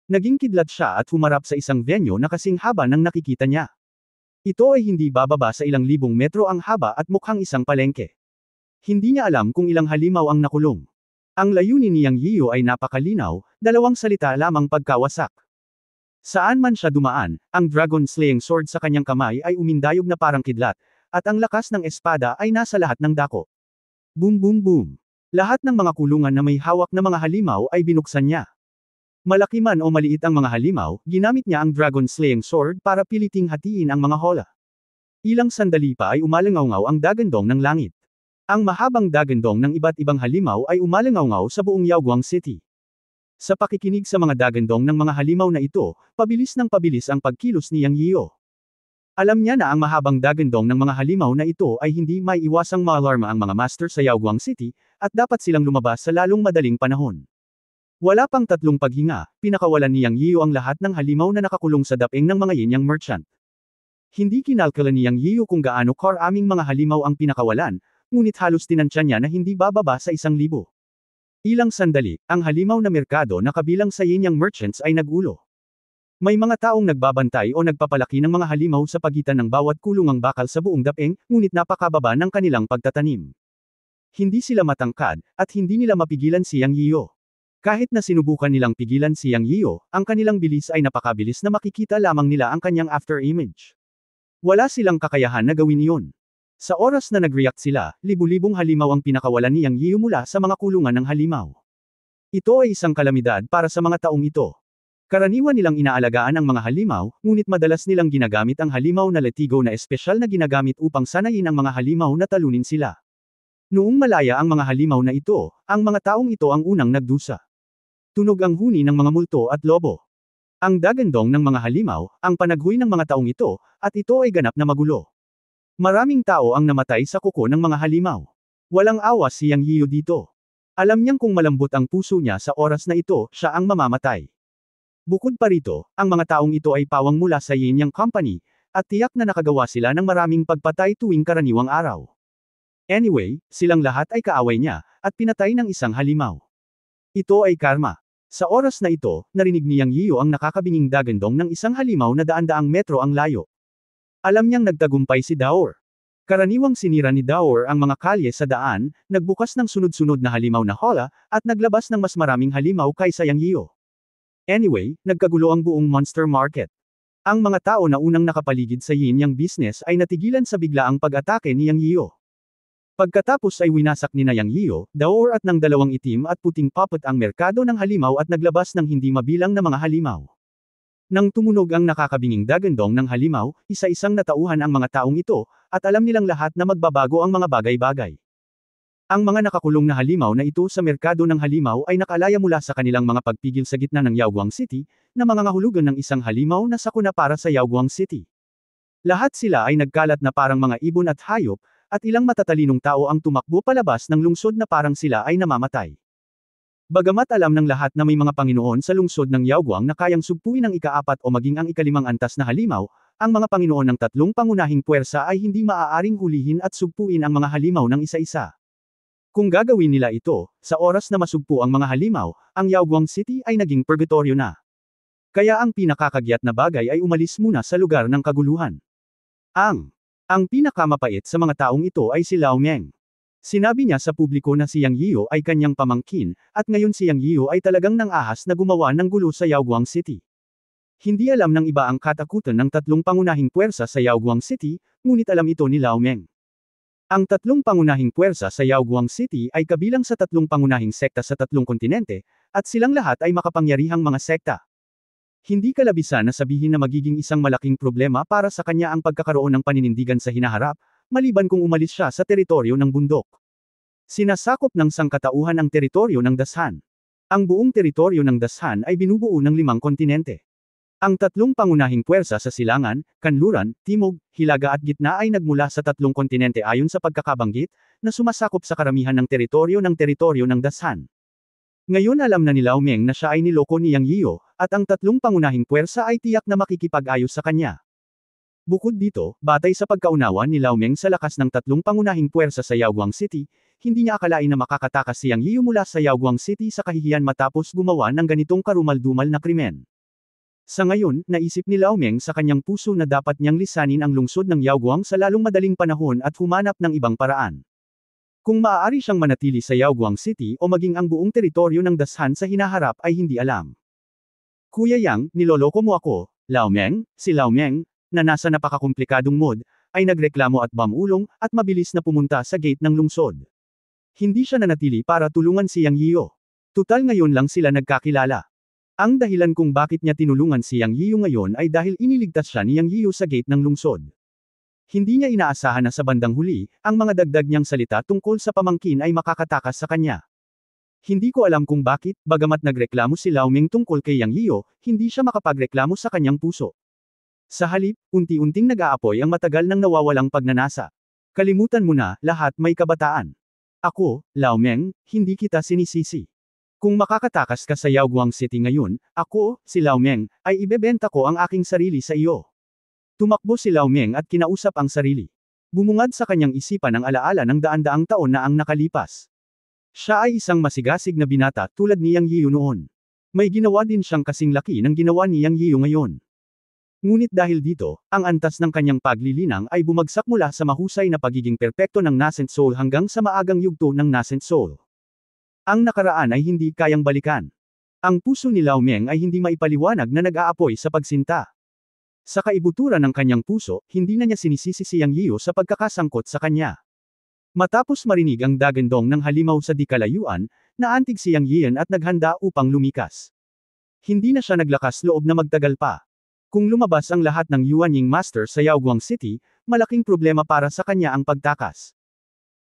Naging kidlat siya at humarap sa isang venue na kasing haba ng nakikita niya. Ito ay hindi bababa sa ilang libong metro ang haba at mukhang isang palengke. Hindi niya alam kung ilang halimaw ang nakulong. Ang layunin ni Yang Yiyo ay napakalinaw, dalawang salita lamang pagkawasak. Saan man siya dumaan, ang dragon slaying sword sa kanyang kamay ay umindayog na parang kidlat, at ang lakas ng espada ay nasa lahat ng dako. Boom boom boom. Lahat ng mga kulungan na may hawak na mga halimaw ay binuksan niya. Malaki man o maliit ang mga halimaw, ginamit niya ang dragon slaying sword para piliting hatiin ang mga hola. Ilang sandali pa ay umalangaw ang dagandong ng langit. Ang mahabang dagandong ng iba't ibang halimaw ay umalangaw sa buong Yaoguang City. Sa pakikinig sa mga dagandong ng mga halimaw na ito, pabilis ng pabilis ang pagkilos ni Yang Yiyo. Alam niya na ang mahabang dagandong ng mga halimaw na ito ay hindi may iwasang maalarma ang mga master sa Yaoguang City, at dapat silang lumabas sa lalong madaling panahon. Wala pang 3 paghinga, pinakawalan ni Yang Yiyo ang lahat ng halimaw na nakakulong sa daing ng mga Yinyang merchant. Hindi kinalkala ni Yang Yiyo kung gaano karaming mga halimaw ang pinakawalan, ngunit halos tinansya niya na hindi bababa sa 1,000. Ilang sandali, ang halimaw na merkado na kabilang sa Yinyang merchants ay nagulo. May mga taong nagbabantay o nagpapalaki ng mga halimaw sa pagitan ng bawat kulungang bakal sa buong daing, ngunit napakababa ng kanilang pagtatanim. Hindi sila matangkad, at hindi nila mapigilan si Yang Yiyo. Kahit na sinubukan nilang pigilan si Yang Yiyo, ang kanilang bilis ay napakabilis na makikita lamang nila ang kanyang after image. Wala silang kakayahan na gawin iyon. Sa oras na nag-react sila, libu-libong halimaw ang pinakawalan ni Yang Yiyo mula sa mga kulungan ng halimaw. Ito ay isang kalamidad para sa mga taong ito. Karaniwan nilang inaalagaan ang mga halimaw, ngunit madalas nilang ginagamit ang halimaw na letigo na espesyal na ginagamit upang sanayin ang mga halimaw na talunin sila. Noong malaya ang mga halimaw na ito, ang mga taong ito ang unang nagdusa. Tunog ang huni ng mga multo at lobo. Ang dagandong ng mga halimaw, ang panaghuy ng mga taong ito, at ito ay ganap na magulo. Maraming tao ang namatay sa kuko ng mga halimaw. Walang awas si Yang Yiyo dito. Alam niyang kung malambot ang puso niya sa oras na ito, siya ang mamamatay. Bukod pa rito, ang mga taong ito ay pawang mula sa Yinyang Company, at tiyak na nakagawa sila ng maraming pagpatay tuwing karaniwang araw. Anyway, silang lahat ay kaaway niya, at pinatay ng isang halimaw. Ito ay karma. Sa oras na ito, narinig ni Yang Yiyo ang nakakabinging dagandong ng isang halimaw na daan-daang metro ang layo. Alam niyang nagtagumpay si Daor. Karaniwang sinira ni Daor ang mga kalye sa daan, nagbukas ng sunod-sunod na halimaw na hola, at naglabas ng mas maraming halimaw kaysa Yang Yiyo. Anyway, nagkagulo ang buong monster market. Ang mga tao na unang nakapaligid sa Yinyang business ay natigilan sa biglaang pag-atake ni Yang Yiyo. Pagkatapos ay winasak ni Yang Yiyo, Daor at ng dalawang itim at puting puppet ang merkado ng halimaw at naglabas ng hindi mabilang na mga halimaw. Nang tumunog ang nakakabinging dagandong ng halimaw, isa-isang natauhan ang mga taong ito, at alam nilang lahat na magbabago ang mga bagay-bagay. Ang mga nakakulong na halimaw na ito sa merkado ng halimaw ay nakalaya mula sa kanilang mga pagpigil sa gitna ng Yaoguang City, na mga ngahulugan ng isang halimaw na sakuna para sa Yaoguang City. Lahat sila ay nagkalat na parang mga ibon at hayop, at ilang matatalinong tao ang tumakbo palabas ng lungsod na parang sila ay namamatay. Bagamat alam ng lahat na may mga Panginoon sa lungsod ng Yaoguang na kayang sugpuin ang ika-4 o maging ang ika-5 antas na halimaw, ang mga Panginoon ng 3 pangunahing puwersa ay hindi maaaring hulihin at sugpuin ang mga halimaw ng isa-isa. Kung gagawin nila ito, sa oras na masugpo ang mga halimaw, ang Yaoguang City ay naging purgatorio na. Kaya ang pinakakagyat na bagay ay umalis muna sa lugar ng kaguluhan. Ang pinakamapait sa mga taong ito ay si Lao Meng. Sinabi niya sa publiko na si Yang Yiyo ay kanyang pamangkin, at ngayon si Yang Yiyo ay talagang nang-ahas na gumawa ng gulo sa Yaoguang City. Hindi alam ng iba ang katakutan ng 3 pangunahing puwersa sa Yaoguang City, ngunit alam ito ni Lao Meng. Ang 3 pangunahing puwersa sa Yaoguang City ay kabilang sa 3 pangunahing sekta sa 3 kontinente, at silang lahat ay makapangyarihang mga sekta. Hindi kalabisan na sabihin na magiging isang malaking problema para sa kanya ang pagkakaroon ng paninindigan sa hinaharap, maliban kung umalis siya sa teritoryo ng bundok. Sinasakop ng sangkatauhan ang teritoryo ng Dashan. Ang buong teritoryo ng Dashan ay binubuo ng 5 kontinente. Ang 3 pangunahing puwersa sa silangan, kanluran, timog, hilaga at gitna ay nagmula sa 3 kontinente ayon sa pagkakabanggit, na sumasakop sa karamihan ng teritoryo ng Dashan. Ngayon alam na ni Lao Meng na siya ay niloko ni Yang Yiyo, at ang 3 pangunahing puwersa ay tiyak na makikipag-ayos sa kanya. Bukod dito, batay sa pagkaunawa ni Lao Meng sa lakas ng 3 pangunahing puwersa sa Yaoguang City, hindi niya akalain na makakatakas si Yang Yiyo mula sa Yaoguang City sa kahihiyan matapos gumawa ng ganitong karumal-dumal na krimen. Sa ngayon, naisip ni Lao Meng sa kanyang puso na dapat niyang lisanin ang lungsod ng Yaoguang sa lalong madaling panahon at humanap ng ibang paraan. Kung maaari siyang manatili sa Yaoguang City o maging ang buong teritoryo ng Dashan sa hinaharap ay hindi alam. Kuya Yang, niloloko mo ako, Lao Meng, si Lao Meng, na nasa napakakomplikadong mood, ay nagreklamo at bamulong, at mabilis na pumunta sa gate ng lungsod. Hindi siya nanatili para tulungan si Yang Yiyo. Tutal ngayon lang sila nagkakilala. Ang dahilan kung bakit niya tinulungan si Yang Yiyo ngayon ay dahil iniligtas siya ni Yang Yiyo sa gate ng lungsod. Hindi niya inaasahan na sa bandang huli, ang mga dagdag niyang salita tungkol sa pamangkin ay makakatakas sa kanya. Hindi ko alam kung bakit, bagamat nagreklamo si Lao Meng tungkol kay Yang Yiyo, hindi siya makapagreklamo sa kanyang puso. Sa halip, unti-unting nag-aapoy ang matagal nang nawawalang pagnanasa. Kalimutan mo na, lahat may kabataan. Ako, Lao Meng, hindi kita sinisisi. Kung makakatakas ka sa Yaoguang City ngayon, ako, si Lao Meng, ay ibebenta ko ang aking sarili sa iyo. Tumakbo si Lao Meng at kinausap ang sarili. Bumungad sa kanyang isipan ang alaala ng daan-daang taon na ang nakalipas. Siya ay isang masigasig na binata tulad ni Yang Yiyo noon. May ginawa din siyang kasing laki ng ginawa ni Yang Yiyo ngayon. Ngunit dahil dito, ang antas ng kanyang paglilinang ay bumagsak mula sa mahusay na pagiging perpekto ng nascent soul hanggang sa maagang yugto ng nascent soul. Ang nakaraan ay hindi kayang balikan. Ang puso ni Lao Meng ay hindi maipaliwanag na nag-aapoy sa pagsinta. Sa kaibuturan ng kanyang puso, hindi na niya sinisisi si Yang Yiyo sa pagkakasangkot sa kanya. Matapos marinig ang dagandong ng halimaw sa di kalayuan, naantig si Yang Yiyan at naghanda upang lumikas. Hindi na siya naglakas loob na magtagal pa. Kung lumabas ang lahat ng Yuanying Master sa Yaoguang City, malaking problema para sa kanya ang pagtakas.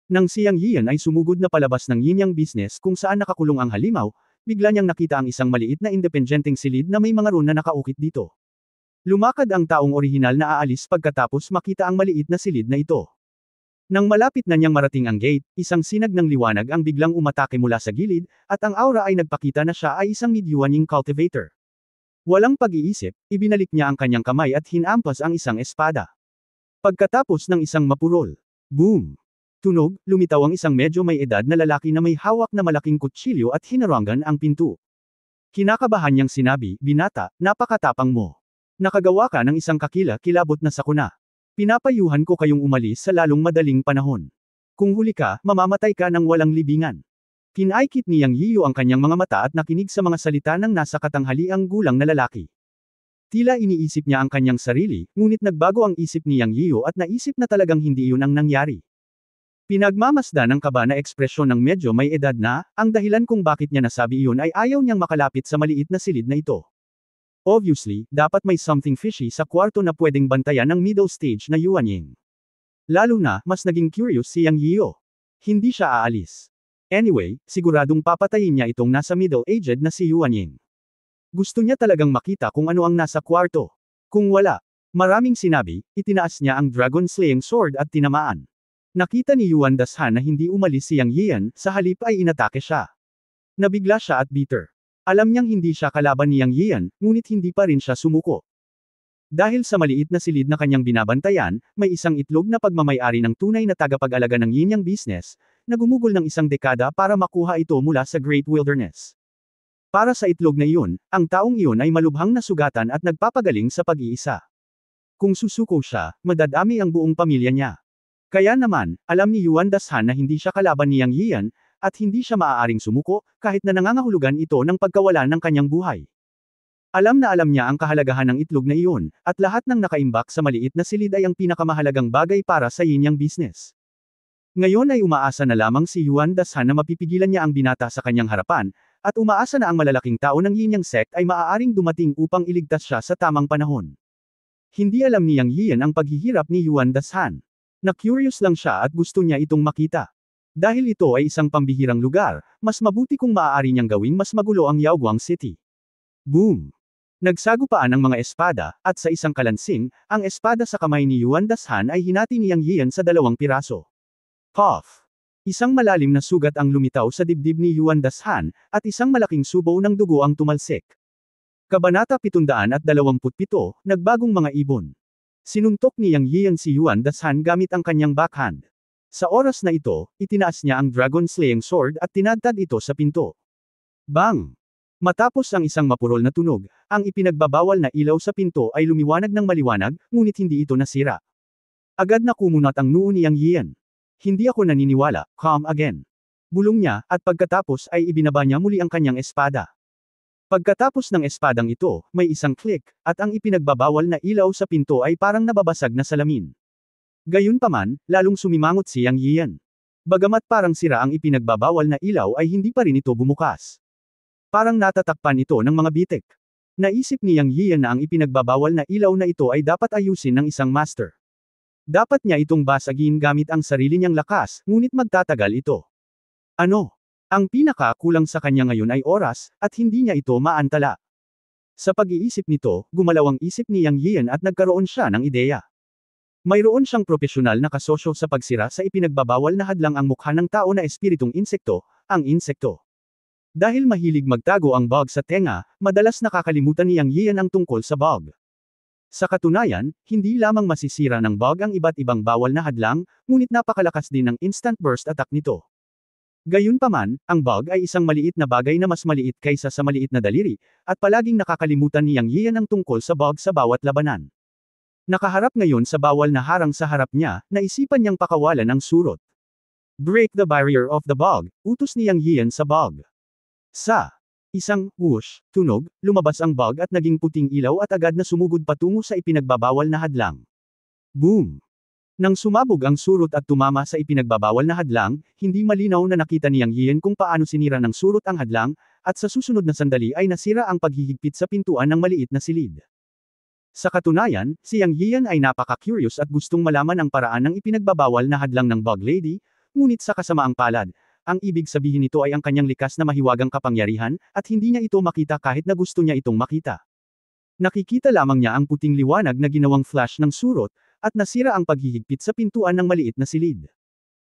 Nang si Yang Yiyan ay sumugod na palabas ng Yinyang business kung saan nakakulong ang halimaw, bigla niyang nakita ang isang maliit na independenteng silid na may mga rune na nakaukit dito. Lumakad ang taong orihinal na aalis pagkatapos makita ang maliit na silid na ito. Nang malapit na niyang marating ang gate, isang sinag ng liwanag ang biglang umatake mula sa gilid, at ang aura ay nagpakita na siya ay isang mid-Yuanying cultivator. Walang pag-iisip, ibinalik niya ang kanyang kamay at hinampas ang isang espada. Pagkatapos ng isang mapurol, boom! Tunog, lumitaw ang isang medyo may edad na lalaki na may hawak na malaking kutsilyo at hinarangan ang pinto. Kinakabahan niyang sinabi, "Binata, napakatapang mo. Nakagawa ka ng isang kakila-kilabot na sakuna. Pinapayuhan ko kayong umalis sa lalong madaling panahon. Kung huli ka, mamamatay ka ng walang libingan." Kinaikit ni Yang Yiyo ang kanyang mga mata at nakinig sa mga salita ng nasa katanghaliang gulang na lalaki. Tila iniisip niya ang kanyang sarili, ngunit nagbago ang isip ni Yang Yiyo at naisip na talagang hindi iyon ang nangyari. Pinagmamasdan ng kaba na ekspresyon ng medyo may edad na, ang dahilan kung bakit niya nasabi iyon ay ayaw niyang makalapit sa maliit na silid na ito. Obviously, dapat may something fishy sa kwarto na pwedeng bantayan ng middle stage na Yuanying. Lalo na, mas naging curious si Yang Yiyo. Hindi siya aalis. Anyway, siguradong papatayin niya itong nasa middle-aged na si Yuanying. Gusto niya talagang makita kung ano ang nasa kwarto. Kung wala, maraming sinabi, itinaas niya ang dragon slaying sword at tinamaan. Nakita ni Yuan Dashan na hindi umalis si Yang Yiyan, sa halip ay inatake siya. Nabigla siya at bitter. Alam niyang hindi siya kalaban ni Yang Yiyan, ngunit hindi pa rin siya sumuko. Dahil sa maliit na silid na kanyang binabantayan, may isang itlog na pagmamay-ari ng tunay na tagapag-alaga ng Yinyang business, na gumugol ng isang dekada para makuha ito mula sa Great Wilderness. Para sa itlog na iyon, ang taong iyon ay malubhang nasugatan at nagpapagaling sa pag-iisa. Kung susuko siya, madadami ang buong pamilya niya. Kaya naman, alam ni Yuan Dashan na hindi siya kalaban ni Yang Yiyan, at hindi siya maaaring sumuko, kahit na nangangahulugan ito ng pagkawala ng kanyang buhay. Alam na alam niya ang kahalagahan ng itlog na iyon, at lahat ng nakaimbak sa maliit na silid ay ang pinakamahalagang bagay para sa Yinyang business. Ngayon ay umaasa na lamang si Yuan Dashan na mapipigilan niya ang binata sa kanyang harapan, at umaasa na ang malalaking tao ng Yinyang sect ay maaaring dumating upang iligtas siya sa tamang panahon. Hindi alam ni Yang Yiyan ang paghihirap ni Yuan Dashan. Na-curious lang siya at gusto niya itong makita. Dahil ito ay isang pambihirang lugar, mas mabuti kung maaari niyang gawing mas magulo ang Yaoguang City. Boom! Nagsagupaan ang mga espada, at sa isang kalansing, ang espada sa kamay ni Yuan Dashan ay hinati ni Yang Yian sa 2 piraso. Puff! Isang malalim na sugat ang lumitaw sa dibdib ni Yuan Dashan, at isang malaking subaw ng dugo ang tumalsik. Kabanata 727, Nagbagong mga ibon. Sinuntok ni Yang Yian si Yuan Dashan gamit ang kanyang backhand. Sa oras na ito, itinaas niya ang Dragon Slaying Sword at tinadtad ito sa pinto. Bang! Matapos ang isang mapurol na tunog, ang ipinagbabawal na ilaw sa pinto ay lumiwanag ng maliwanag, ngunit hindi ito nasira. Agad na kumunat ang noo ni Yang Yian. Hindi ako naniniwala, come again. Bulong niya, at pagkatapos ay ibinaba niya muli ang kanyang espada. Pagkatapos ng espadang ito, may isang click, at ang ipinagbabawal na ilaw sa pinto ay parang nababasag na salamin. Gayunpaman, lalong sumimangot si Yang Yian. Bagamat parang sira ang ipinagbabawal na ilaw ay hindi pa rin ito bumukas. Parang natatakpan ito ng mga bitik. Naisip ni Yang Yian na ang ipinagbabawal na ilaw na ito ay dapat ayusin ng isang master. Dapat niya itong basagin gamit ang sarili niyang lakas, ngunit magtatagal ito. Ano? Ang pinaka-kulang sa kanya ngayon ay oras, at hindi niya ito maantala. Sa pag-iisip nito, gumalaw ang isip ni Yang Yian at nagkaroon siya ng ideya. Mayroon siyang propesyonal na kasosyo sa pagsira sa ipinagbabawal na hadlang ang mukha ng tao na espiritong insekto, ang insekto. Dahil mahilig magtago ang bug sa tenga, madalas nakakalimutan ni Yang Yian ang tungkol sa bug. Sa katunayan, hindi lamang masisira ng bug ang iba't ibang bawal na hadlang, ngunit napakalakas din ng instant burst attack nito. Gayunpaman, ang bug ay isang maliit na bagay na mas maliit kaysa sa maliit na daliri, at palaging nakakalimutan ni Yang Yian ang tungkol sa bug sa bawat labanan. Nakaharap ngayon sa bawal na harang sa harap niya, naisipan niyang pakawalan ang surot. Break the barrier of the bug, utos ni Yang Yian sa bug. Sa isang whoosh, tunog, lumabas ang bug at naging puting ilaw at agad na sumugod patungo sa ipinagbabawal na hadlang. Boom! Nang sumabog ang surot at tumama sa ipinagbabawal na hadlang, hindi malinaw na nakita ni Yang Yian kung paano sinira ng surot ang hadlang, at sa susunod na sandali ay nasira ang paghihigpit sa pintuan ng maliit na silid. Sa katunayan, si Yang Yian ay napaka-curious at gustong malaman ang paraan ng ipinagbabawal na hadlang ng Bug Lady, ngunit sa kasamaang palad, ang ibig sabihin nito ay ang kanyang likas na mahiwagang kapangyarihan, at hindi niya ito makita kahit na gusto niya itong makita. Nakikita lamang niya ang puting liwanag na ginawang flash ng surot, at nasira ang paghihigpit sa pintuan ng maliit na silid.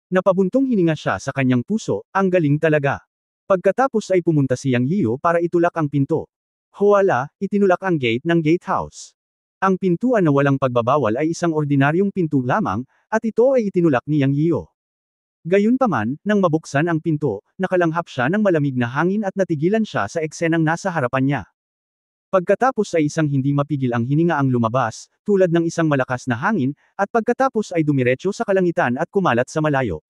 Napabuntong hininga siya sa kanyang puso, ang galing talaga. Pagkatapos ay pumunta si Yang Yiu para itulak ang pinto. Huwala, itinulak ang gate ng gatehouse. Ang pintuan na walang pagbabawal ay isang ordinaryong pinto lamang, at ito ay itinulak ni Yang Yiu. Gayunpaman, nang mabuksan ang pinto, nakalanghap siya ng malamig na hangin at natigilan siya sa eksenang nasa harapan niya. Pagkatapos ay isang hindi mapigil ang hininga ang lumabas, tulad ng isang malakas na hangin, at pagkatapos ay dumiretso sa kalangitan at kumalat sa malayo.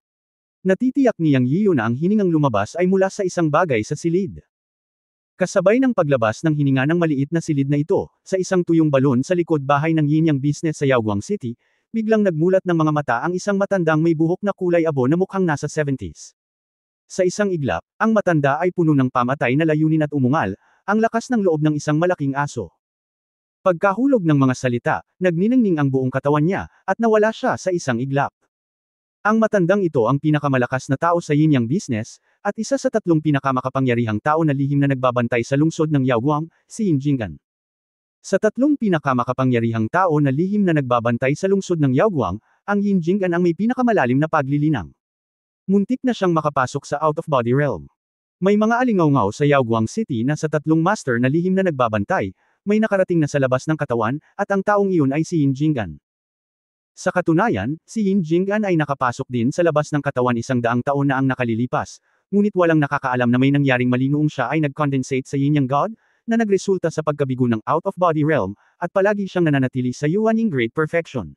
Natitiyak ni Yang Yiu na ang hiningang lumabas ay mula sa isang bagay sa silid. Kasabay ng paglabas ng hininga ng maliit na silid na ito, sa isang tuyong balon sa likod bahay ng Yin Yang Business sa Yaoguang City, biglang nagmulat ng mga mata ang isang matandang may buhok na kulay abo na mukhang nasa 70s. Sa isang iglap, ang matanda ay puno ng pamatay na layunin at umungal, ang lakas ng loob ng isang malaking aso. Pagkahulog ng mga salita, nagniningning ang buong katawan niya, at nawala siya sa isang iglap. Ang matandang ito ang pinakamalakas na tao sa Yin Yang Business, at isa sa 3 pinakamakapangyarihang tao na lihim na nagbabantay sa lungsod ng Yaoguang, si Yin Jinggan. Sa 3 pinakamakapangyarihang tao na lihim na nagbabantay sa lungsod ng Yaoguang, ang Yin Jinggan ang may pinakamalalim na paglilinang. Muntik na siyang makapasok sa out-of-body realm. May mga alingaw-ngaw sa Yaoguang City na sa 3 master na lihim na nagbabantay, may nakarating na sa labas ng katawan, at ang taong iyon ay si Yin Jinggan. Sa katunayan, si Yin Jinggan ay nakapasok din sa labas ng katawan 100 taon na ang nakalilipas, ngunit walang nakakaalam na may nangyaring mali noong siya ay nag-condensate sa Yin Yang God, na nagresulta sa pagkabigo ng out-of-body realm, at palagi siyang nananatili sa Yuan Ying Great Perfection.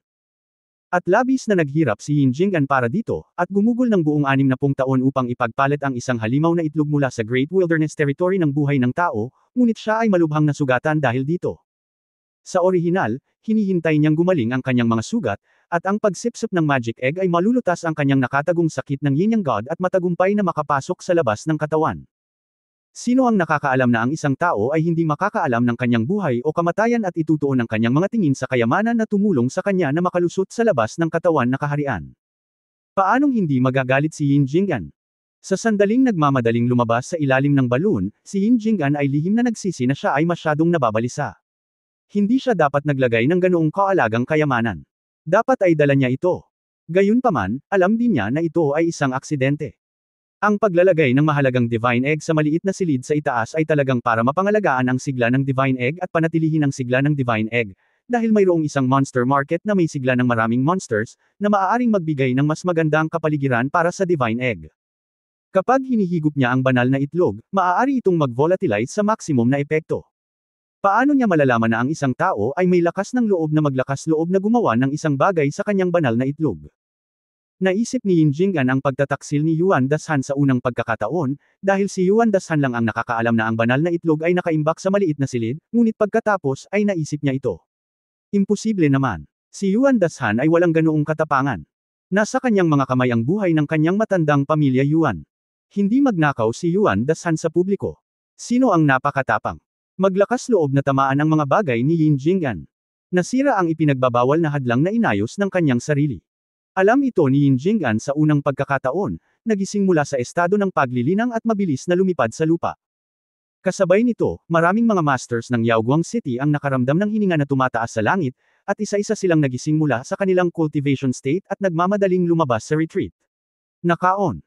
At labis na naghirap si Yin Jinggan para dito, at gumugol ng buong 60 taon upang ipagpalit ang isang halimaw na itlog mula sa Great Wilderness Territory ng buhay ng tao, ngunit siya ay malubhang nasugatan dahil dito. Sa orihinal, hinihintay niyang gumaling ang kanyang mga sugat, at ang pagsipsip ng magic egg ay malulutas ang kanyang nakatagong sakit ng Yin Yang God at matagumpay na makapasok sa labas ng katawan. Sino ang nakakaalam na ang isang tao ay hindi makakaalam ng kanyang buhay o kamatayan at itutuon ang kanyang mga tingin sa kayamanan na tumulong sa kanya na makalusot sa labas ng katawan na kaharian? Paanong hindi magagalit si Yin Jing'an? Sa sandaling nagmamadaling lumabas sa ilalim ng balon, si Yin Jing'an ay lihim na nagsisi na siya ay masyadong nababalisa. Hindi siya dapat naglagay ng ganoong kaalagang kayamanan. Dapat ay dala niya ito. Gayunpaman, alam din niya na ito ay isang aksidente. Ang paglalagay ng mahalagang Divine Egg sa maliit na silid sa itaas ay talagang para mapangalagaan ang sigla ng Divine Egg at panatilihin ang sigla ng Divine Egg, dahil mayroong isang monster market na may sigla ng maraming monsters, na maaaring magbigay ng mas magandang kapaligiran para sa Divine Egg. Kapag hinihigop niya ang banal na itlog, maaari itong mag-volatilize sa maximum na epekto. Paano niya malalaman na ang isang tao ay may lakas ng loob na maglakas loob na gumawa ng isang bagay sa kanyang banal na itlog? Naisip ni Yin Jing'an ang pagtataksil ni Yuan Dashan sa unang pagkakataon, dahil si Yuan Dashan lang ang nakakaalam na ang banal na itlog ay nakaimbak sa maliit na silid, ngunit pagkatapos ay naisip niya ito. Imposible naman. Si Yuan Dashan ay walang ganoong katapangan. Nasa kanyang mga kamay ang buhay ng kanyang matandang pamilya Yuan. Hindi magnakaw si Yuan Dashan sa publiko. Sino ang napakatapang? Maglakas loob na tamaan ang mga bagay ni Yin Jing'an. Nasira ang ipinagbabawal na hadlang na inayos ng kanyang sarili. Alam ito ni Yin Jing'an sa unang pagkakataon, nagising mula sa estado ng paglilinang at mabilis na lumipad sa lupa. Kasabay nito, maraming mga masters ng Yaoguang City ang nakaramdam ng hininga na tumataas sa langit, at isa-isa silang nagising mula sa kanilang cultivation state at nagmamadaling lumabas sa retreat. Nakaon.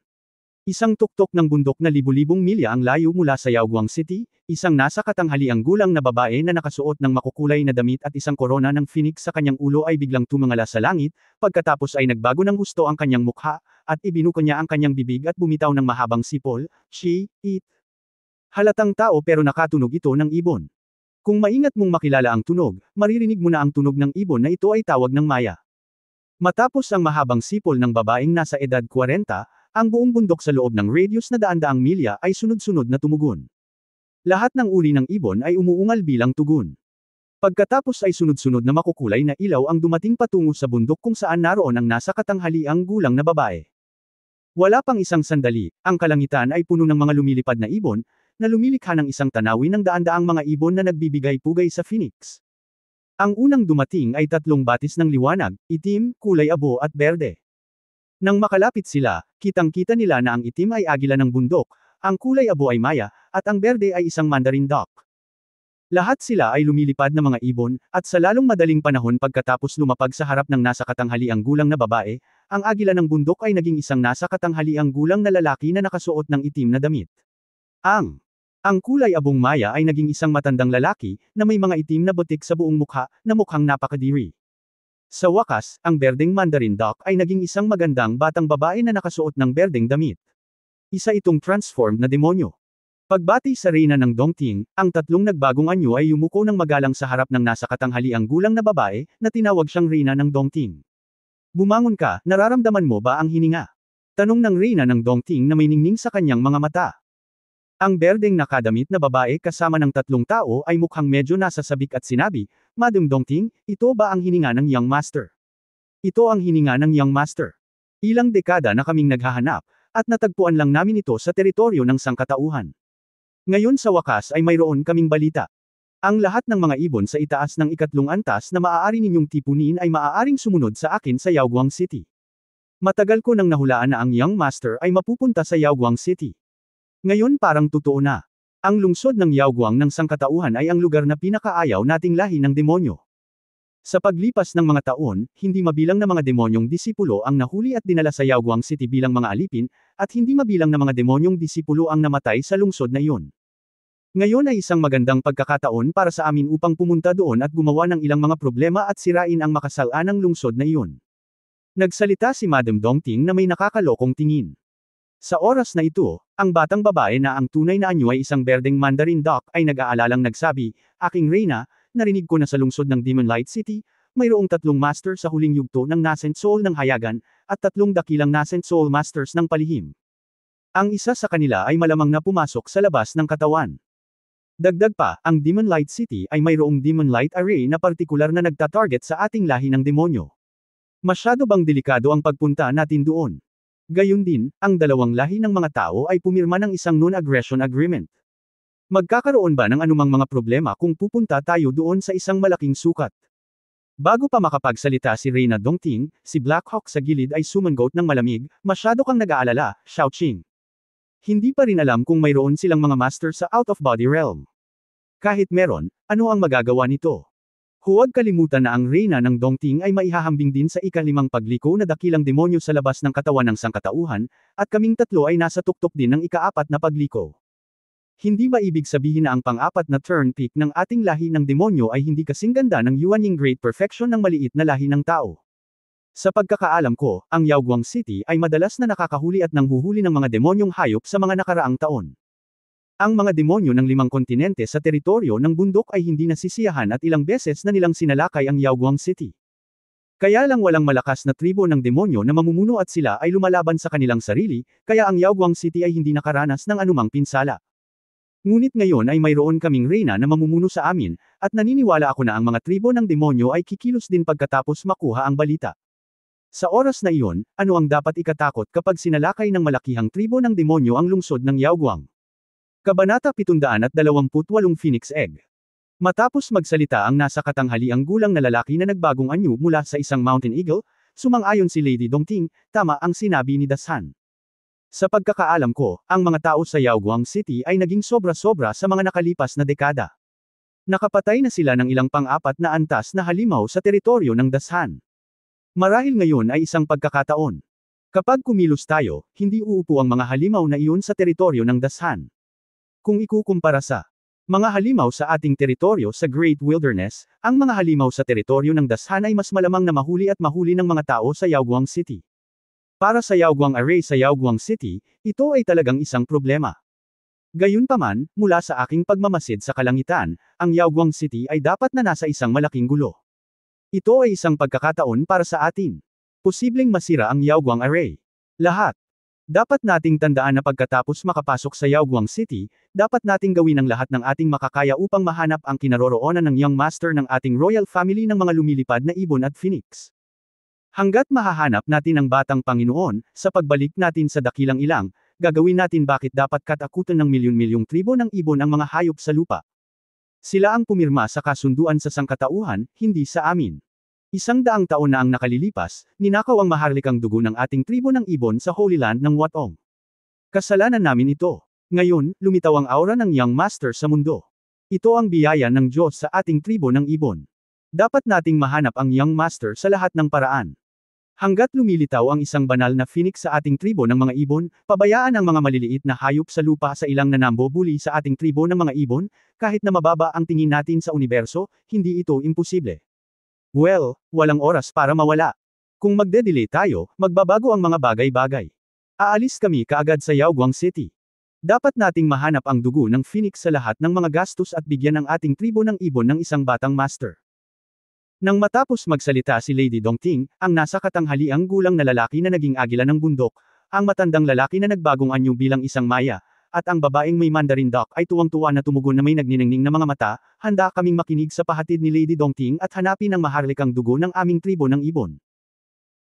Isang tuktok ng bundok na libu-libong milya ang layo mula sa Yaoguang City, isang nasa katanghaliang gulang na babae na nakasuot ng makukulay na damit at isang korona ng phoenix sa kanyang ulo ay biglang tumingala sa langit, pagkatapos ay nagbago ng husto ang kanyang mukha, at ibinuko niya ang kanyang bibig at bumitaw ng mahabang sipol, "She-it." Halatang tao pero nakatunog ito ng ibon. Kung maingat mong makilala ang tunog, maririnig mo na ang tunog ng ibon na ito ay tawag ng Maya. Matapos ang mahabang sipol ng babaeng nasa edad 40, ang buong bundok sa loob ng radius na daan-daang milya ay sunod-sunod na tumugon. Lahat ng uri ng ibon ay umuungal bilang tugon. Pagkatapos ay sunod-sunod na makukulay na ilaw ang dumating patungo sa bundok kung saan naroon ang nasa katanghaliang gulang na babae. Wala pang isang sandali, ang kalangitan ay puno ng mga lumilipad na ibon, na lumilikha ng isang tanawin ng daan-daang mga ibon na nagbibigay-pugay sa phoenix. Ang unang dumating ay 3 batis ng liwanag, itim, kulay abo at berde. Nang makalapit sila, kitang-kita nila na ang itim ay agila ng bundok, ang kulay abo ay Maya, at ang berde ay isang mandarin duck. Lahat sila ay lumilipad na mga ibon, at sa lalong madaling panahon pagkatapos lumapag sa harap ng nasa katanghaliang gulang na babae, ang agila ng bundok ay naging isang nasa katanghaliang gulang na lalaki na nakasuot ng itim na damit. Ang kulay abong Maya ay naging isang matandang lalaki, na may mga itim na butik sa buong mukha, na mukhang napakadiri. Sa wakas, ang berdeng mandarin duck ay naging isang magandang batang babae na nakasuot ng berdeng damit. Isa itong transformed na demonyo. Pagbati sa reyna ng Dongting, ang 3 nagbagong anyo ay yumuko ng magalang sa harap ng nasa katanghaliang gulang na babae, na tinawag siyang reyna ng Dongting. "Bumangon ka, nararamdaman mo ba ang hininga?" Tanong ng reyna ng Dongting na may ningning sa kanyang mga mata. Ang berdeng nakadamit na babae kasama ng 3 tao ay mukhang medyo nasasabik at sinabi, "Madam Dongting, ito ba ang hininga ng Young Master?" "Ito ang hininga ng Young Master. Ilang dekada na kaming naghahanap, at natagpuan lang namin ito sa teritoryo ng sangkatauhan. Ngayon sa wakas ay mayroon kaming balita. Ang lahat ng mga ibon sa itaas ng 3 antas na maaari ninyong tipunin ay maaaring sumunod sa akin sa Yaoguang City. Matagal ko nang nahulaan na ang Young Master ay mapupunta sa Yaoguang City. Ngayon parang totoo na. Ang lungsod ng Yaoguang ng sangkatauhan ay ang lugar na pinakaayaw nating lahi ng demonyo." Sa paglipas ng mga taon, hindi mabilang na mga demonyong disipulo ang nahuli at dinala sa Yaoguang City bilang mga alipin, at hindi mabilang na mga demonyong disipulo ang namatay sa lungsod na iyon. Ngayon ay isang magandang pagkakataon para sa amin upang pumunta doon at gumawa ng ilang mga problema at sirain ang makasalanang lungsod na iyon. Nagsalita si Madam Dongting na may nakakalokong tingin. Sa oras na ito, ang batang babae na ang tunay na anyo ay isang berdeng mandarin duck ay nag-aalalang nagsabi, "Aking reyna, narinig ko na sa lungsod ng Demon Light City, mayroong 3 master sa huling yugto ng Nascent Soul ng Hayagan, at 3 dakilang Nascent Soul Masters ng palihim. Ang isa sa kanila ay malamang na pumasok sa labas ng katawan. Dagdag pa, ang Demon Light City ay mayroong Demon Light Array na partikular na nagtatarget sa ating lahi ng demonyo. Masyado bang delikado ang pagpunta natin doon?" Gayun din, ang 2 lahi ng mga tao ay pumirma ng isang non-aggression agreement. Magkakaroon ba ng anumang mga problema kung pupunta tayo doon sa isang malaking sukat? Bago pa makapagsalita si Reyna Dongting, si Blackhawk sa gilid ay sumangot ng malamig, masyado kang nag-aalala, Xiaoqing. Hindi pa rin alam kung mayroon silang mga master sa out-of-body realm. Kahit meron, ano ang magagawa nito? Huwag kalimutan na ang Reyna ng Dongting ay maihahambing din sa ika-5 pagliko na dakilang demonyo sa labas ng katawan ng sangkatauhan, at kaming tatlo ay nasa tuktok din ng ika-4 na pagliko. Hindi ba ibig sabihin na ang pang-4 na turn peak ng ating lahi ng demonyo ay hindi kasing ganda ng Yuanying Great Perfection ng maliit na lahi ng tao? Sa pagkakaalam ko, ang Yaoguang City ay madalas na nakakahuli at nanghuhuli ng mga demonyong hayop sa mga nakaraang taon. Ang mga demonyo ng 5 kontinente sa teritoryo ng bundok ay hindi nasisiyahan at ilang beses na nilang sinalakay ang Yaoguang City. Kaya lang walang malakas na tribo ng demonyo na mamumuno at sila ay lumalaban sa kanilang sarili, kaya ang Yaoguang City ay hindi nakaranas ng anumang pinsala. Ngunit ngayon ay mayroon kaming reyna na mamumuno sa amin, at naniniwala ako na ang mga tribo ng demonyo ay kikilos din pagkatapos makuha ang balita. Sa oras na iyon, ano ang dapat ikatakot kapag sinalakay ng malakihang tribo ng demonyo ang lungsod ng Yaoguang? Kabanata 728 Phoenix Egg. Matapos magsalita ang nasa katanghaliang gulang na lalaki na nagbagong anyo mula sa isang Mountain Eagle, sumang-ayon si Lady Dongting, tama ang sinabi ni Dashan. Sa pagkakaalam ko, ang mga tao sa Yaoguang City ay naging sobra-sobra sa mga nakalipas na dekada. Nakapatay na sila ng ilang pang-4 na antas na halimaw sa teritoryo ng Dashan. Marahil ngayon ay isang pagkakataon. Kapag kumilos tayo, hindi uupo ang mga halimaw na iyon sa teritoryo ng Dashan. Kung ikukumpara sa mga halimaw sa ating teritoryo sa Great Wilderness, ang mga halimaw sa teritoryo ng Dashan ay mas malamang na mahuli at mahuli ng mga tao sa Yaoguang City. Para sa Yaoguang Array sa Yaoguang City, ito ay talagang isang problema. Gayunpaman, mula sa aking pagmamasid sa kalangitan, ang Yaoguang City ay dapat na nasa isang malaking gulo. Ito ay isang pagkakataon para sa atin. Posibleng masira ang Yaoguang Array. Lahat. Dapat nating tandaan na pagkatapos makapasok sa Yaoguang City, dapat nating gawin ang lahat ng ating makakaya upang mahanap ang kinaroroonan ng Young Master ng ating royal family ng mga lumilipad na ibon at phoenix. Hanggat mahahanap natin ang batang Panginoon, sa pagbalik natin sa dakilang ilang, gagawin natin bakit dapat katakutan ng milyon-milyong tribo ng ibon ang mga hayop sa lupa. Sila ang pumirma sa kasunduan sa sangkatauhan, hindi sa amin. 100 taon na ang nakalilipas, ninakaw ang maharlikang dugo ng ating tribo ng ibon sa Holy Land ng Watong. Kasalanan namin ito. Ngayon, lumitaw ang aura ng Young Master sa mundo. Ito ang biyaya ng Diyos sa ating tribo ng ibon. Dapat nating mahanap ang Young Master sa lahat ng paraan. Hanggat lumilitaw ang isang banal na phoenix sa ating tribo ng mga ibon, pabayaan ang mga maliliit na hayop sa lupa sa ilang nanambubuli sa ating tribo ng mga ibon, kahit na mababa ang tingin natin sa universo, hindi ito imposible. Well, walang oras para mawala. Kung magde-delay tayo, magbabago ang mga bagay-bagay. Aalis kami kaagad sa Yaoguang City. Dapat nating mahanap ang dugo ng phoenix sa lahat ng mga gastos at bigyan ang ating tribo ng ibon ng isang batang master. Nang matapos magsalita si Lady Dongting, ang nasa katanghaliang gulang na lalaki na naging agila ng bundok, ang matandang lalaki na nagbagong anyo bilang isang maya, at ang babaeng may Mandarin duck ay tuwang-tuwa na tumugon na may nagniningning na mga mata, handa kaming makinig sa pahatid ni Lady Dongting at hanapin ang maharlikang dugo ng aming tribo ng ibon.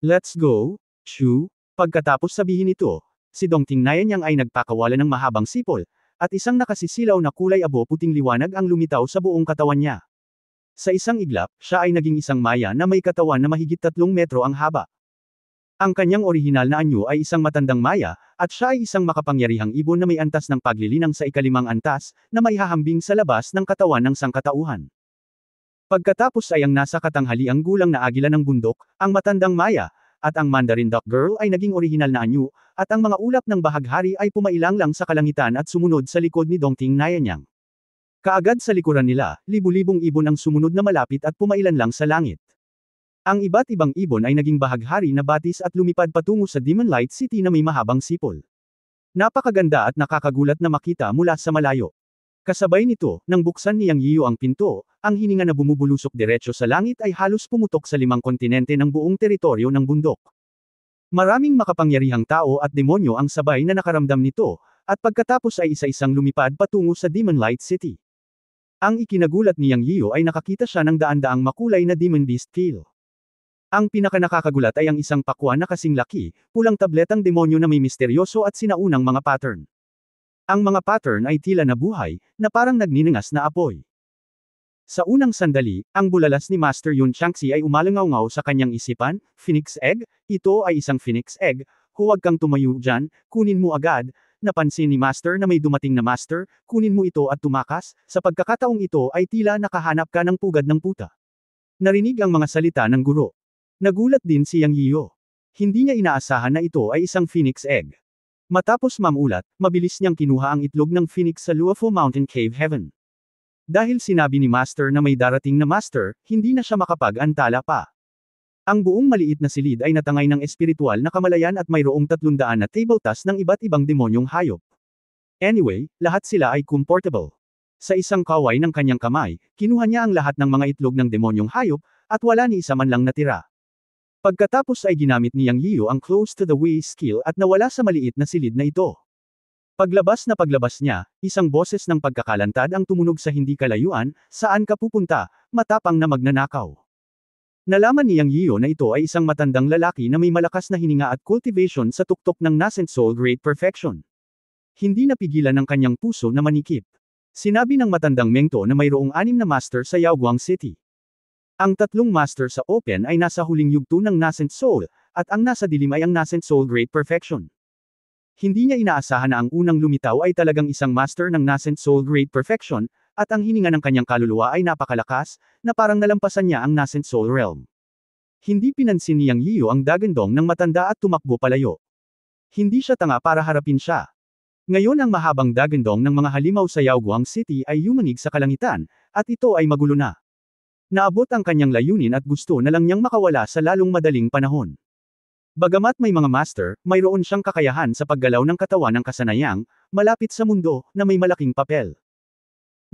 Let's go, Chu. Pagkatapos sabihin ito, si Dongting Nayanyang ay nagpakawala ng mahabang sipol, at isang nakasisilaw na kulay abo puting liwanag ang lumitaw sa buong katawan niya. Sa isang iglap, siya ay naging isang maya na may katawan na mahigit 3 metro ang haba. Ang kanyang orihinal na anyo ay isang matandang maya, at siya ay isang makapangyarihang ibon na may antas ng paglilinang sa ika-5 antas, na may hahambing sa labas ng katawan ng sangkatauhan. Pagkatapos ay ang nasa katanghaliang gulang na agila ng bundok, ang matandang maya, at ang Mandarin Duck Girl ay naging orihinal na anyo, at ang mga ulap ng bahaghari ay pumailang lang sa kalangitan at sumunod sa likod ni Dongting Nayanyang. Kaagad sa likuran nila, libu-libong ibon ang sumunod na malapit at pumailan lang sa langit. Ang iba't ibang ibon ay naging bahaghari na batis at lumipad patungo sa Demon Light City na may mahabang sipol. Napakaganda at nakakagulat na makita mula sa malayo. Kasabay nito, nang buksan ni Yang Yiyo ang pinto, ang hininga na bumubulusok diretso sa langit ay halos pumutok sa 5 kontinente ng buong teritoryo ng bundok. Maraming makapangyarihang tao at demonyo ang sabay na nakaramdam nito, at pagkatapos ay isa-isang lumipad patungo sa Demon Light City. Ang ikinagulat ni Yang Yiyo ay nakakita siya ng daan-daang makulay na Demon Beast Kill. Ang pinakanakakagulat ay ang isang pakwan na kasing laki, pulang tabletang demonyo na may misteryoso at sinaunang mga pattern. Ang mga pattern ay tila nabuhay, na parang nagniningas na apoy. Sa unang sandali, ang bulalas ni Master Yun Changxi ay umalangaw-ngaw sa kanyang isipan, Phoenix Egg, ito ay isang Phoenix Egg, huwag kang tumayo dyan, kunin mo agad. Napansin ni Master na may dumating na Master, kunin mo ito at tumakas, sa pagkakataong ito ay tila nakahanap ka ng pugad ng puta. Narinig ang mga salita ng guro. Nagulat din si Yang Yiyo. Hindi niya inaasahan na ito ay isang Phoenix Egg. Matapos mamulat, mabilis niyang kinuha ang itlog ng Phoenix sa Luofu Mountain Cave Heaven. Dahil sinabi ni Master na may darating na Master, hindi na siya makapag-antala pa. Ang buong maliit na silid ay natangay ng espiritual na kamalayan at mayroong 300 na table tas ng iba't ibang demonyong hayop. Anyway, lahat sila ay comfortable. Sa isang kaway ng kanyang kamay, kinuha niya ang lahat ng mga itlog ng demonyong hayop, at wala ni isa man lang natira. Pagkatapos ay ginamit ni Yang Yiyo ang close to the way skill at nawala sa maliit na silid na ito. Paglabas niya, isang boses ng pagkakalantad ang tumunog sa hindi kalayuan, saan ka pupunta, matapang na magnanakaw. Nalaman ni Yang Yiyo na ito ay isang matandang lalaki na may malakas na hininga at cultivation sa tuktok ng Nascent Soul Great Perfection. Hindi napigilan ng kanyang puso na manikip. Sinabi ng matandang Mengto na mayroong 6 na master sa Yaoguang City. Ang 3 master sa Open ay nasa huling yugto ng Nascent Soul, at ang nasa dilim ay ang Nascent Soul Great Perfection. Hindi niya inaasahan na ang unang lumitaw ay talagang isang master ng Nascent Soul Great Perfection, at ang hininga ng kanyang kaluluwa ay napakalakas, na parang nalampasan niya ang Nascent Soul Realm. Hindi pinansin ni Yang Yiyo ang dagandong ng matanda at tumakbo palayo. Hindi siya tanga para harapin siya. Ngayon ang mahabang dagandong ng mga halimaw sa Yaoguang City ay yumanig sa kalangitan, at ito ay magulo na. Naabot ang kanyang layunin at gusto na lang niyang makawala sa lalong madaling panahon. Bagamat may mga master, mayroon siyang kakayahan sa paggalaw ng katawan ng kasanayang, malapit sa mundo, na may malaking papel.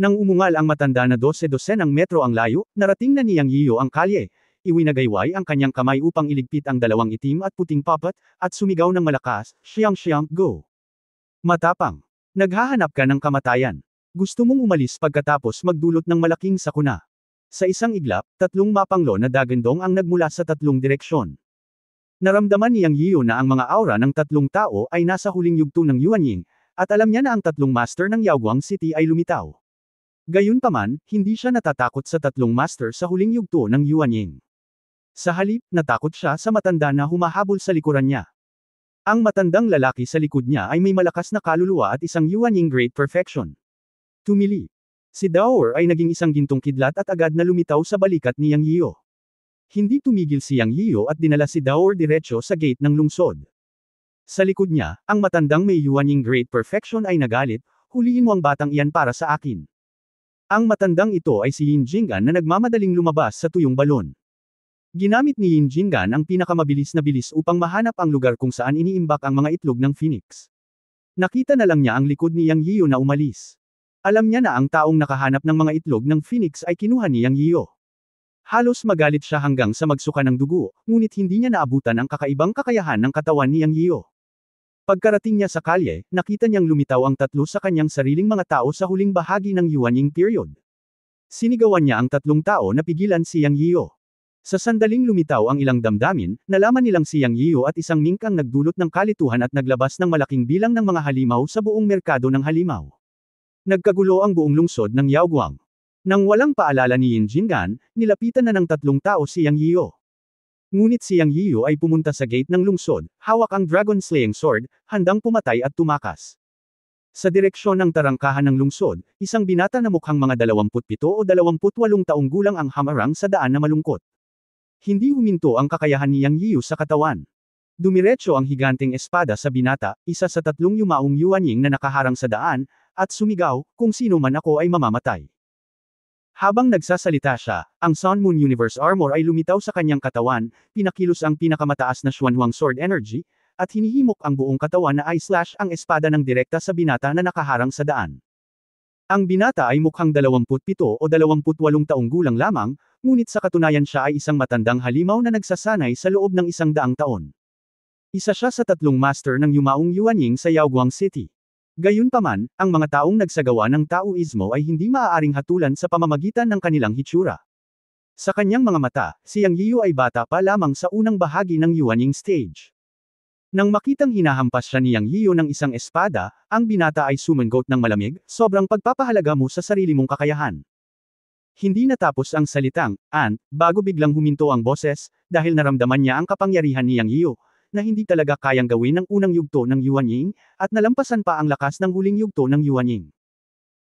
Nang umungal ang matanda na 12-12 metro ang layo, narating na ni Yang Yiyo ang kalye, iwinagayway ang kanyang kamay upang iligpit ang dalawang itim at puting puppet, at sumigaw ng malakas, "Siyang, go! Matapang! Naghahanap ka ng kamatayan. Gusto mong umalis pagkatapos magdulot ng malaking sakuna." Sa isang iglap, 3 mapanglo na dagandong ang nagmula sa 3 direksyon. Naramdaman ni Yang Yiyo na ang mga aura ng 3 tao ay nasa huling yugto ng Yuanying, at alam niya na ang 3 master ng Yaoguang City ay lumitaw. Gayunpaman, hindi siya natatakot sa 3 master sa huling yugto ng Yuanying. Sa halip, natakot siya sa matanda na humahabol sa likuran niya. Ang matandang lalaki sa likod niya ay may malakas na kaluluwa at isang Yuanying Great Perfection. Tumili. Si Daoer ay naging isang gintong kidlat at agad na lumitaw sa balikat ni Yang Yiyo. Hindi tumigil si Yang Yiyo at dinala si Daoer diretso sa gate ng lungsod. Sa likod niya, ang matandang may Yuanying Great Perfection ay nagalit, "Huliin mo ang batang iyan para sa akin." Ang matandang ito ay si Yin Jingan na nagmamadaling lumabas sa tuyong balon. Ginamit ni Yin Jingan ang pinakamabilis na bilis upang mahanap ang lugar kung saan iniimbak ang mga itlog ng Phoenix. Nakita na lang niya ang likod ni Yang Yiyo na umalis. Alam niya na ang taong nakahanap ng mga itlog ng Phoenix ay kinuha ni Yang Yiyo. Halos magalit siya hanggang sa magsuka ng dugo, ngunit hindi niya naabutan ang kakaibang kakayahan ng katawan ni Yang Yiyo. Pagkarating niya sa kalye, nakita niyang lumitaw ang 3 sa kanyang sariling mga tao sa huling bahagi ng Yuanying period. Sinigawan niya ang 3 tao na pigilan si Yang Yiyo. Sa sandaling lumitaw ang ilang damdamin, nalaman nilang si Yang Yiyo at isang mink ang nagdulot ng kalituhan at naglabas ng malaking bilang ng mga halimaw sa buong merkado ng halimaw. Nagkagulo ang buong lungsod ng Yaoguang. Nang walang paalala ni Yin Jingan, nilapitan na ng 3 tao si Yang Yiyo. Ngunit si Yang Yiyo ay pumunta sa gate ng lungsod, hawak ang Dragon Slaying Sword, handang pumatay at tumakas. Sa direksyon ng tarangkahan ng lungsod, isang binata na mukhang mga 27 o 28 taong gulang ang hamarang sa daan na malungkot. Hindi huminto ang kakayahan ni Yang Yiyo sa katawan. Dumiretso ang higanteng espada sa binata, isa sa 3 yumaong Yuanying na nakaharang sa daan, at sumigaw, "Kung sino man ako ay mamamatay." Habang nagsasalita siya, ang Sun Moon Universe Armor ay lumitaw sa kanyang katawan, pinakilos ang pinakamataas na Xuanhuang Sword Energy, at hinihimok ang buong katawan na i-slash ang espada ng direkta sa binata na nakaharang sa daan. Ang binata ay mukhang 27 o 28 taong gulang lamang, ngunit sa katunayan siya ay isang matandang halimaw na nagsasanay sa loob ng 100 taon. Isa siya sa 3 master ng yumaong Yuanying sa Yaoguang City. Gayunpaman, ang mga taong nagsagawa ng Taoismo ay hindi maaaring hatulan sa pamamagitan ng kanilang hitsura. Sa kanyang mga mata, si Yang Yiyo ay bata pa lamang sa unang bahagi ng Yuanying stage. Nang makitang hinahampas siya ni Yang Yiyo ng isang espada, ang binata ay sumangot ng malamig, "Sobrang pagpapahalaga mo sa sarili mong kakayahan. Hindi natapos ang salitang, bago biglang huminto ang boses, dahil naramdaman niya ang kapangyarihan ni Yang Yiu, na hindi talaga kayang gawin ng unang yugto ng Yuanying, at nalampasan pa ang lakas ng huling yugto ng Yuanying.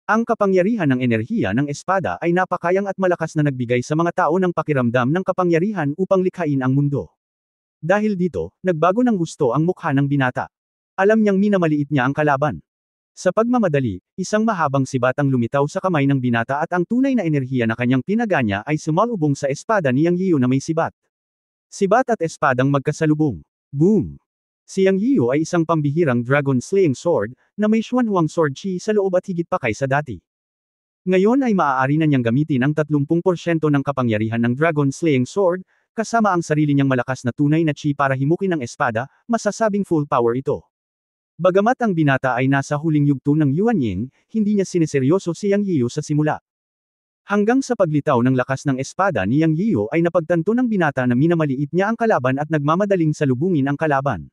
Ang kapangyarihan ng enerhiya ng espada ay napakayang at malakas na nagbigay sa mga tao ng pakiramdam ng kapangyarihan upang likhain ang mundo. Dahil dito, nagbago ng husto ang mukha ng binata. Alam niyang minamaliit niya ang kalaban. Sa pagmamadali, isang mahabang sibat ang lumitaw sa kamay ng binata at ang tunay na enerhiya na kanyang pinaganya ay sumalubong sa espada ni Yang Yiu na may sibat. Sibat at espadang magkasalubong. Boom! Si Yang Yiu ay isang pambihirang dragon-slaying sword, na may Xuanhuang sword chi sa loob at higit pa kaysa dati. Ngayon ay maaari na niyang gamitin ang 30% ng kapangyarihan ng dragon-slaying sword, kasama ang sarili niyang malakas na tunay na chi para himukin ang espada, masasabing full power ito. Bagamat ang binata ay nasa huling yugto ng Yuanying, hindi niya sineseryoso si Yang Yiu sa simula. Hanggang sa paglitaw ng lakas ng espada ni Yang Yiu ay napagtanto ng binata na minamaliit niya ang kalaban at nagmamadaling salubungin ang kalaban.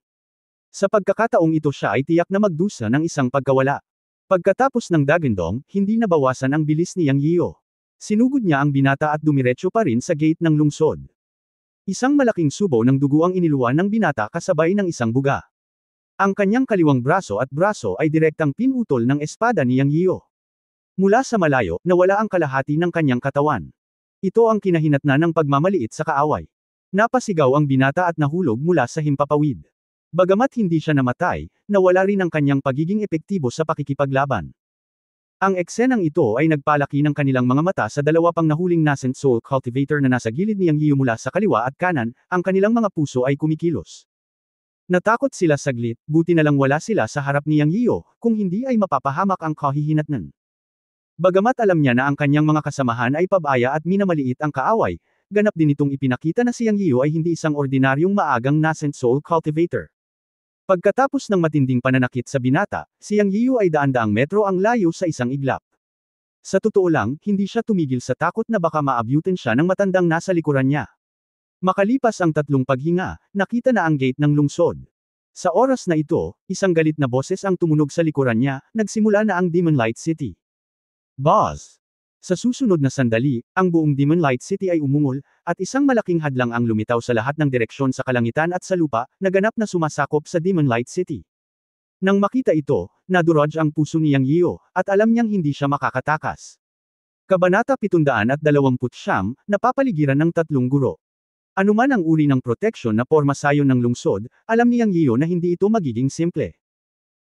Sa pagkakataong ito siya ay tiyak na magdusa ng isang pagkawala. Pagkatapos ng dagandong, hindi nabawasan ang bilis ni Yang Yiu. Sinugod niya ang binata at dumiretso pa rin sa gate ng lungsod. Isang malaking subo ng dugo ang iniluwan ng binata kasabay ng isang buga. Ang kanyang kaliwang braso ay direktang pinutol ng espada ni Yang Yiu. Mula sa malayo, nawala ang kalahati ng kanyang katawan. Ito ang kinahinatnan ng pagmamaliit sa kaaway. Napasigaw ang binata at nahulog mula sa himpapawid. Bagamat hindi siya namatay, nawala rin ang kanyang pagiging epektibo sa pakikipaglaban. Ang eksenang ito ay nagpalaki ng kanilang mga mata sa dalawa pang nahuling nascent soul cultivator na nasa gilid ni Yang Yiu mula sa kaliwa at kanan, ang kanilang mga puso ay kumikilos. Natakot sila saglit, buti na lang wala sila sa harap ni Yang Yiu, kung hindi ay mapapahamak ang kahihinatnan. Bagamat alam niya na ang kanyang mga kasamahan ay pabaya at minamaliit ang kaaway, ganap din itong ipinakita na si Yang Yiu ay hindi isang ordinaryong maagang nascent soul cultivator. Pagkatapos ng matinding pananakit sa binata, si Yang Yiu ay daan-daang metro ang layo sa isang iglap. Sa totoo lang, hindi siya tumigil sa takot na baka maabutan siya ng matandang nasa likuran niya. Makalipas ang 3 paghinga, nakita na ang gate ng lungsod. Sa oras na ito, isang galit na boses ang tumunog sa likuran niya, nagsimula na ang Demon Light City. Boss! Sa susunod na sandali, ang buong Demon Light City ay umungol, at isang malaking hadlang ang lumitaw sa lahat ng direksyon sa kalangitan at sa lupa, na ganap na sumasakop sa Demon Light City. Nang makita ito, nadurog ang puso ni Yang Yiu, at alam niyang hindi siya makakatakas. Kabanata 729, napapaligiran ng 3 guro. Anuman ang uri ng proteksyon na pormasayon ng lungsod, alam ni Yang Yiu na hindi ito magiging simple.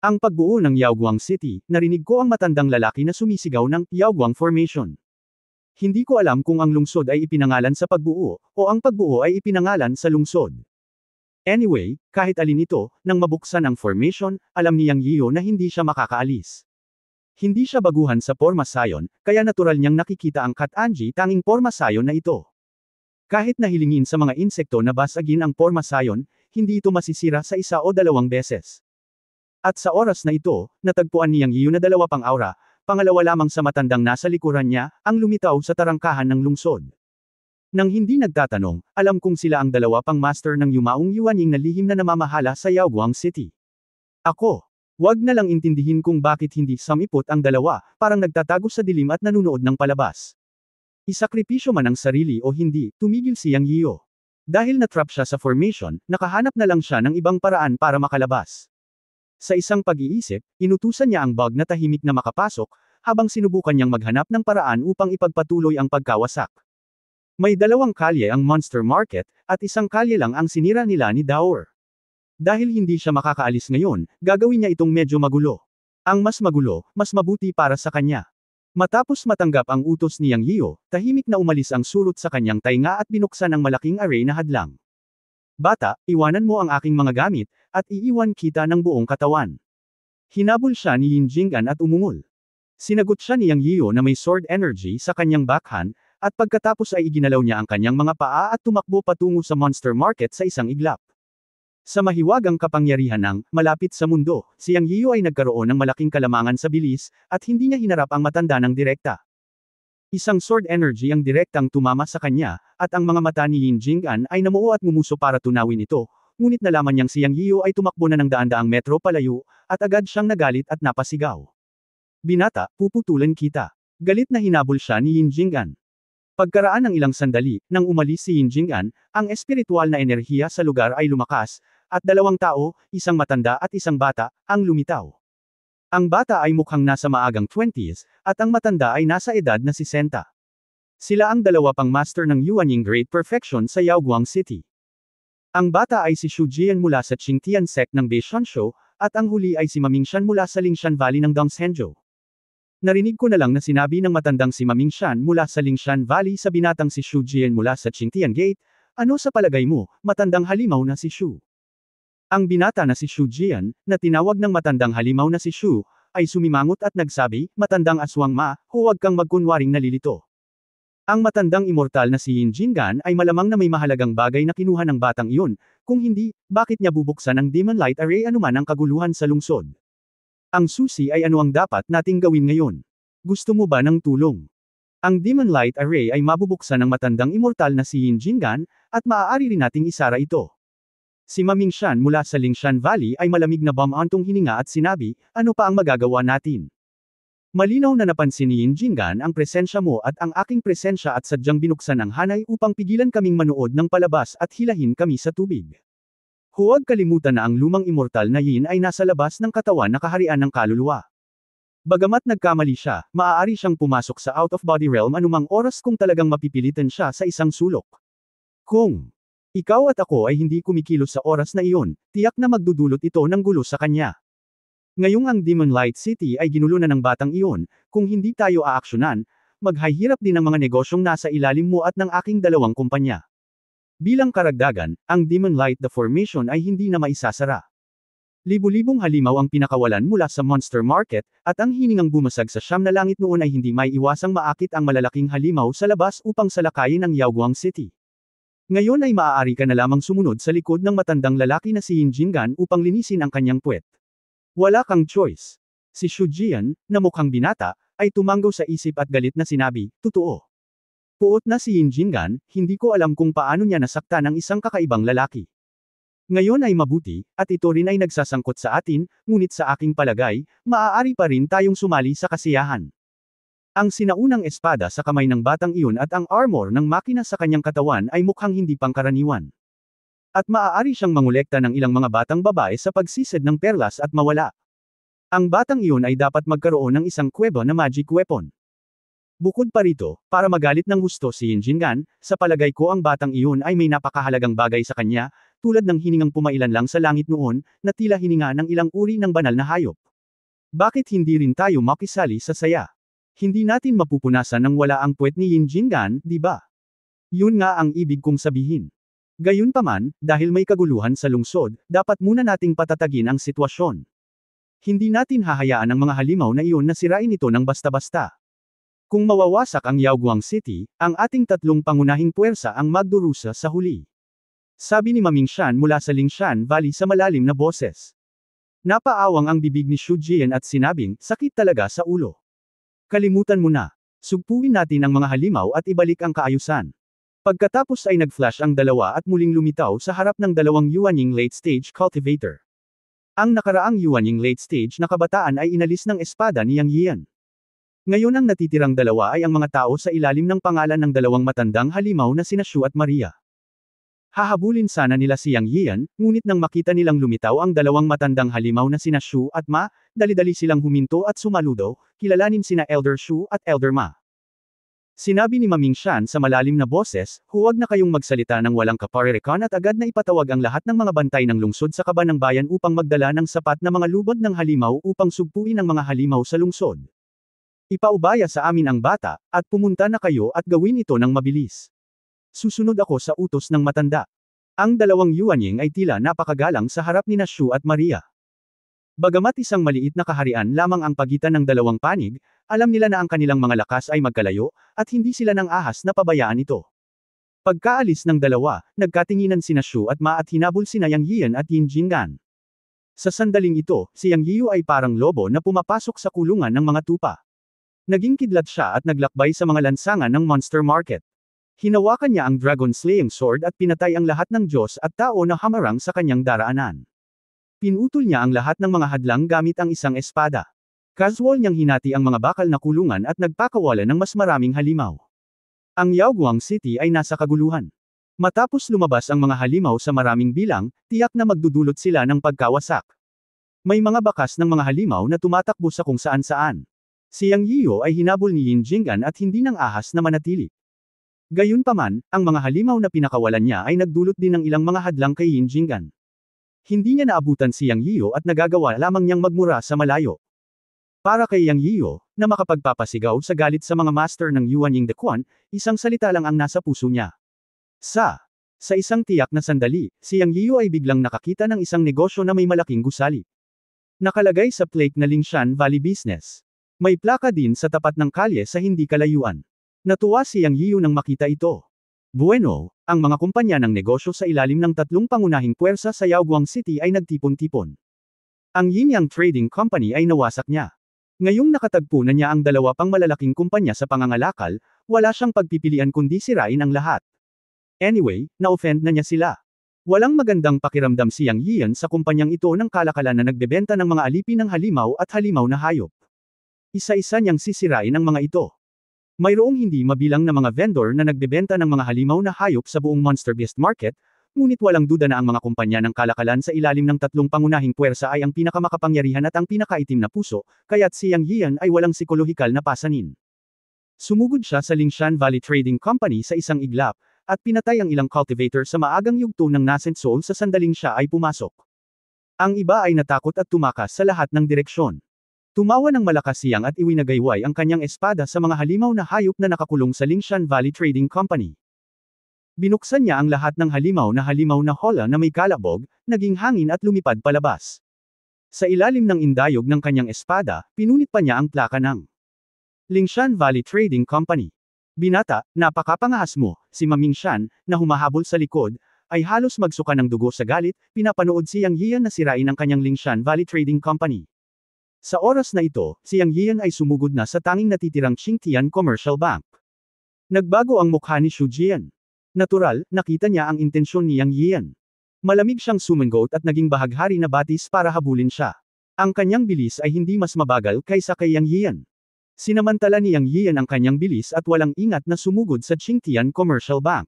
Ang pagbuo ng Yaoguang City, narinig ko ang matandang lalaki na sumisigaw ng Yaoguang Formation. Hindi ko alam kung ang lungsod ay ipinangalan sa pagbuo, o ang pagbuo ay ipinangalan sa lungsod. Anyway, kahit alin ito, nang mabuksan ang formation, alam ni Yang Yiu na hindi siya makakaalis. Hindi siya baguhan sa pormasayon, kaya natural niyang nakikita ang Kat-Anji tanging pormasayon na ito. Kahit nahilingin sa mga insekto na basagin ang pormasayon, hindi ito masisira sa 1 o 2 beses. At sa oras na ito, natagpuan ni Yang Yiu na 2 pang aura, pangalawa lamang sa matandang nasa likuran niya, ang lumitaw sa tarangkahan ng lungsod. Nang hindi nagtatanong, alam kong sila ang 2 pang master ng yumaong Yuanying na lihim na namamahala sa Yaoguang City. Ako. Wag na lang intindihin kung bakit hindi samipot ang 2, parang nagtatago sa dilim at nanunood ng palabas. Isakripisyo man ang sarili o hindi, tumigil si Yang Yiu. Dahil natrap siya sa formation, nakahanap na lang siya ng ibang paraan para makalabas. Sa isang pag-iisip, inutusan niya ang bug na tahimik na makapasok, habang sinubukan niyang maghanap ng paraan upang ipagpatuloy ang pagkawasak. May 2 kalye ang Monster Market, at 1 kalye lang ang sinira nila ni Daoer. Dahil hindi siya makakaalis ngayon, gagawin niya itong medyo magulo. Ang mas magulo, mas mabuti para sa kanya. Matapos matanggap ang utos ni Yang Yiu, tahimik na umalis ang surot sa kanyang tainga at binuksan ang malaking array na hadlang. Bata, iwanan mo ang aking mga gamit, at iiwan kita ng buong katawan. Hinabol siya ni Yin Jinggan at umungol. Sinagot siya ni Yang Yiu na may sword energy sa kanyang backhand, at pagkatapos ay iginalaw niya ang kanyang mga paa at tumakbo patungo sa Monster Market sa isang iglap. Sa mahiwagang kapangyarihan ng malapit sa mundo, si Yang Yiu ay nagkaroon ng malaking kalamangan sa bilis, at hindi niya hinarap ang matanda ng direkta. Isang sword energy ang direktang tumama sa kanya, at ang mga mata ni Yin Jinggan ay namuo at ngumuso para tunawin ito, ngunit nalaman niyang si Yang Yiu ay tumakbo na ng daan-daang metro palayo, at agad siyang nagalit at napasigaw. Binata, puputulan kita. Galit na hinabol siya ni Yin Jinggan. Pagkaraan ng ilang sandali, nang umalis si Yin Jing'an, ang espiritual na enerhiya sa lugar ay lumakas, at dalawang tao, isang matanda at isang bata, ang lumitaw. Ang bata ay mukhang nasa maagang 20s, at ang matanda ay nasa edad na 60. Sila ang dalawa pang master ng Yuanying Great Perfection sa Yaoguang City. Ang bata ay si Shu Jian mula sa Qingtian sect ng Beishanshu, at ang huli ay si Mamingshan mula sa Lingshan Valley ng Dongshenzhou. Narinig ko na lang na sinabi ng matandang si Mamingshan mula sa Lingshan Valley sa binatang si Shu Jian mula sa Qingtian Gate, ano sa palagay mo, matandang halimaw na si Shu? Ang binata na si Shu Jian, na tinawag ng matandang halimaw na si Shu, ay sumimangot at nagsabi, matandang aswang ma, huwag kang magkunwaring nalilito. Ang matandang immortal na si Yin Jing'an ay malamang na may mahalagang bagay na kinuha ng batang iyon, kung hindi, bakit niya bubuksan ang Demon Light Array anuman ang kaguluhan sa lungsod? Ang susi ay ano ang dapat nating gawin ngayon? Gusto mo ba ng tulong? Ang Demon Light Array ay mabubuksan ng matandang immortal na si Yin Jing'an, at maaari rin nating isara ito. Si Mamingshan mula sa Lingshan Valley ay malamig na bumantong hininga at sinabi, ano pa ang magagawa natin? Malinaw na napansin ni Yin Jing'an ang presensya mo at ang aking presensya at sadyang binuksan ang hanay upang pigilan kaming manood ng palabas at hilahin kami sa tubig. Huwag kalimutan na ang lumang immortal na Yin ay nasa labas ng katawan na kaharian ng kaluluwa. Bagamat nagkamali siya, maaari siyang pumasok sa out-of-body realm anumang oras kung talagang mapipilitan siya sa isang sulok. Kung ikaw at ako ay hindi kumikilos sa oras na iyon, tiyak na magdudulot ito ng gulo sa kanya. Ngayong ang Demon Light City ay ginulo na ng batang iyon, kung hindi tayo aaksyonan, maghahirap din ang mga negosyong nasa ilalim mo at ng aking dalawang kumpanya. Bilang karagdagan, ang Demon Light The Formation ay hindi na maisasara. Libu-libong halimaw ang pinakawalan mula sa Monster Market, at ang hiningang bumasag sa siyam na langit noon ay hindi may iwasang maakit ang malalaking halimaw sa labas upang salakayin ang Yaoguang City. Ngayon ay maaari ka na lamang sumunod sa likod ng matandang lalaki na si Yin Jing'an upang linisin ang kanyang puwet. Wala kang choice. Si Shu Jian, na mukhang binata, ay tumanggo sa isip at galit na sinabi, totoo. Puot na si Yin Jing'an, hindi ko alam kung paano niya nasaktan ang isang kakaibang lalaki. Ngayon ay mabuti, at ito rin ay nagsasangkot sa atin, ngunit sa aking palagay, maaari pa rin tayong sumali sa kasiyahan. Ang sinaunang espada sa kamay ng batang iyon at ang armor ng makina sa kanyang katawan ay mukhang hindi pangkaraniwan. At maaari siyang mangolekta ng ilang mga batang babae sa pagsisid ng perlas at mawala. Ang batang iyon ay dapat magkaroon ng isang kuweba na magic weapon. Bukod pa rito, para magalit ng husto si Yin Jing'an, sa palagay ko ang batang iyon ay may napakahalagang bagay sa kanya, tulad ng hiningang pumailan lang sa langit noon, na tila hininga ng ilang uri ng banal na hayop. Bakit hindi rin tayo makisali sa saya? Hindi natin mapupunasan ng wala ang puwet ni Yin Jing'an, di ba? Yun nga ang ibig kong sabihin. Gayunpaman, dahil may kaguluhan sa lungsod, dapat muna nating patatagin ang sitwasyon. Hindi natin hahayaan ang mga halimaw na iyon na sirain ito ng basta-basta. Kung mawawasak ang Yaoguang City, ang ating tatlong pangunahing puwersa ang magdurusa sa huli. Sabi ni Mamingshan mula sa Lingshan Valley sa malalim na boses. Napaawang ang bibig ni Shu Jian at sinabing, sakit talaga sa ulo. Kalimutan mo na. Sugpuin natin ang mga halimaw at ibalik ang kaayusan. Pagkatapos ay nag-flash ang dalawa at muling lumitaw sa harap ng dalawang Yuanying Late Stage Cultivator. Ang nakaraang Yuanying Late Stage na kabataan ay inalis ng espada ni Yang Yian. Ngayon ang natitirang dalawa ay ang mga tao sa ilalim ng pangalan ng dalawang matandang halimaw na sina Shu at Maria. Hahabulin sana nila si Yang Yian, ngunit nang makita nilang lumitaw ang dalawang matandang halimaw na sina Shu at Ma, dali-dali silang huminto at sumaludo, kilalanin sina Elder Shu at Elder Ma. Sinabi ni Mamingshan sa malalim na boses, huwag na kayong magsalita ng walang kaparerekan at agad na ipatawag ang lahat ng mga bantay ng lungsod sa kaba ng bayan upang magdala ng sapat na mga lubod ng halimaw upang sugpuin ang mga halimaw sa lungsod. Ipaubaya sa amin ang bata, at pumunta na kayo at gawin ito ng mabilis. Susunod ako sa utos ng matanda. Ang dalawang Yuanying ay tila napakagalang sa harap ni Shu at Maria. Bagamat isang maliit na kaharian lamang ang pagitan ng dalawang panig, alam nila na ang kanilang mga lakas ay magkalayo, at hindi sila nang ahas na pabayaan ito. Pagkaalis ng dalawa, nagkatinginan sina Shu at Ma at hinabol sina Yang Yian at Yin Jing'an. Sa sandaling ito, si Yang Yiu ay parang lobo na pumapasok sa kulungan ng mga tupa. Naging kidlat siya at naglakbay sa mga lansangan ng Monster Market. Hinawakan niya ang Dragon Slaying Sword at pinatay ang lahat ng Diyos at tao na hamarang sa kanyang daraanan. Pinutol niya ang lahat ng mga hadlang gamit ang isang espada. Casual niyang hinati ang mga bakal na kulungan at nagpakawala ng mas maraming halimaw. Ang Yaoguang City ay nasa kaguluhan. Matapos lumabas ang mga halimaw sa maraming bilang, tiyak na magdudulot sila ng pagkawasak. May mga bakas ng mga halimaw na tumatakbo sa kung saan-saan. Si Yang Yiyo ay hinabol ni Yin Jinggan at hindi nang ahas na manatili. Gayunpaman, ang mga halimaw na pinakawalan niya ay nagdulot din ng ilang mga hadlang kay Yin Jinggan. Hindi niya naabutan si Yang Yiyo at nagagawa lamang niyang magmura sa malayo. Para kay Yang Yiyo, na makapagpapasigaw sa galit sa mga master ng Yuan Ying de Quan, isang salita lang ang nasa puso niya. Sa isang tiyak na sandali, si Yang Yiyo ay biglang nakakita ng isang negosyo na may malaking gusali. Nakalagay sa plate na Lingshan Valley Business. May plaka din sa tapat ng kalye sa hindi kalayuan. Natuwa si Yang Yiyo nang makita ito. Bueno, ang mga kumpanya ng negosyo sa ilalim ng tatlong pangunahing puwersa sa Yaoguang City ay nagtipon-tipon. Ang Yinyang Trading Company ay nawasak niya. Ngayong nakatagpo na niya ang dalawa pang malalaking kumpanya sa pangangalakal, wala siyang pagpipilian kundi sirain ang lahat. Anyway, na-offend na niya sila. Walang magandang pakiramdam si Yang Yian sa kumpanyang ito ng kalakalan na nagbebenta ng mga alipin ng halimaw at halimaw na hayop. Isa-isa niyang sisirain ang mga ito. Mayroong hindi mabilang na mga vendor na nagbebenta ng mga halimaw na hayop sa buong Monster Beast Market, ngunit walang duda na ang mga kumpanya ng kalakalan sa ilalim ng tatlong pangunahing puwersa ay ang pinakamakapangyarihan at ang pinakaitim na puso, kaya't si Yang Yian ay walang psikolohikal na pasanin. Sumugod siya sa Lingshan Valley Trading Company sa isang iglap, at pinatay ang ilang cultivator sa maagang yugto ng nascent soul sa sandaling siya ay pumasok. Ang iba ay natakot at tumakas sa lahat ng direksyon. Tumawa ng malakas si Yang at iwinagayway ang kanyang espada sa mga halimaw na hayop na nakakulong sa Lingshan Valley Trading Company. Binuksan niya ang lahat ng halimaw na hola na may kalabog, naging hangin at lumipad palabas. Sa ilalim ng indayog ng kanyang espada, pinunit pa niya ang plaka ng Lingshan Valley Trading Company. Binata, napakapangahas mo, si Maming Shan, na humahabol sa likod, ay halos magsuka ng dugo sa galit, pinapanood si Yang Yian na sirain ang kanyang Lingshan Valley Trading Company. Sa oras na ito, si Yang Yian ay sumugod na sa tanging natitirang Qingtian Commercial Bank. Nagbago ang mukha ni Xu Jian. Natural, nakita niya ang intensyon ni Yang Yian. Malamig siyang sumangot at naging bahaghari na batis para habulin siya. Ang kanyang bilis ay hindi mas mabagal kaysa kay Yang Yian. Sinamantala ni Yang Yian ang kanyang bilis at walang ingat na sumugod sa Qingtian Commercial Bank.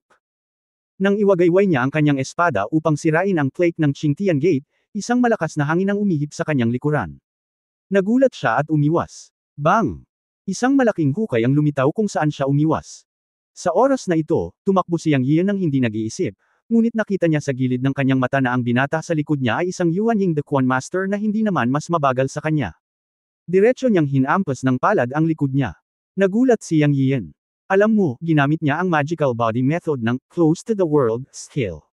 Nang iwagayway niya ang kanyang espada upang sirain ang plate ng Qingtian Gate, isang malakas na hangin ang umihip sa kanyang likuran. Nagulat siya at umiwas. Bang! Isang malaking hukay ang lumitaw kung saan siya umiwas. Sa oras na ito, tumakbo si Yang Yian nang hindi nag-iisip, ngunit nakita niya sa gilid ng kanyang mata na ang binata sa likod niya ay isang Yuan Ying de Quan Master na hindi naman mas mabagal sa kanya. Diretso niyang hinampas ng palad ang likod niya. Nagulat si Yang Yian. Alam mo, ginamit niya ang magical body method ng close to the world skill.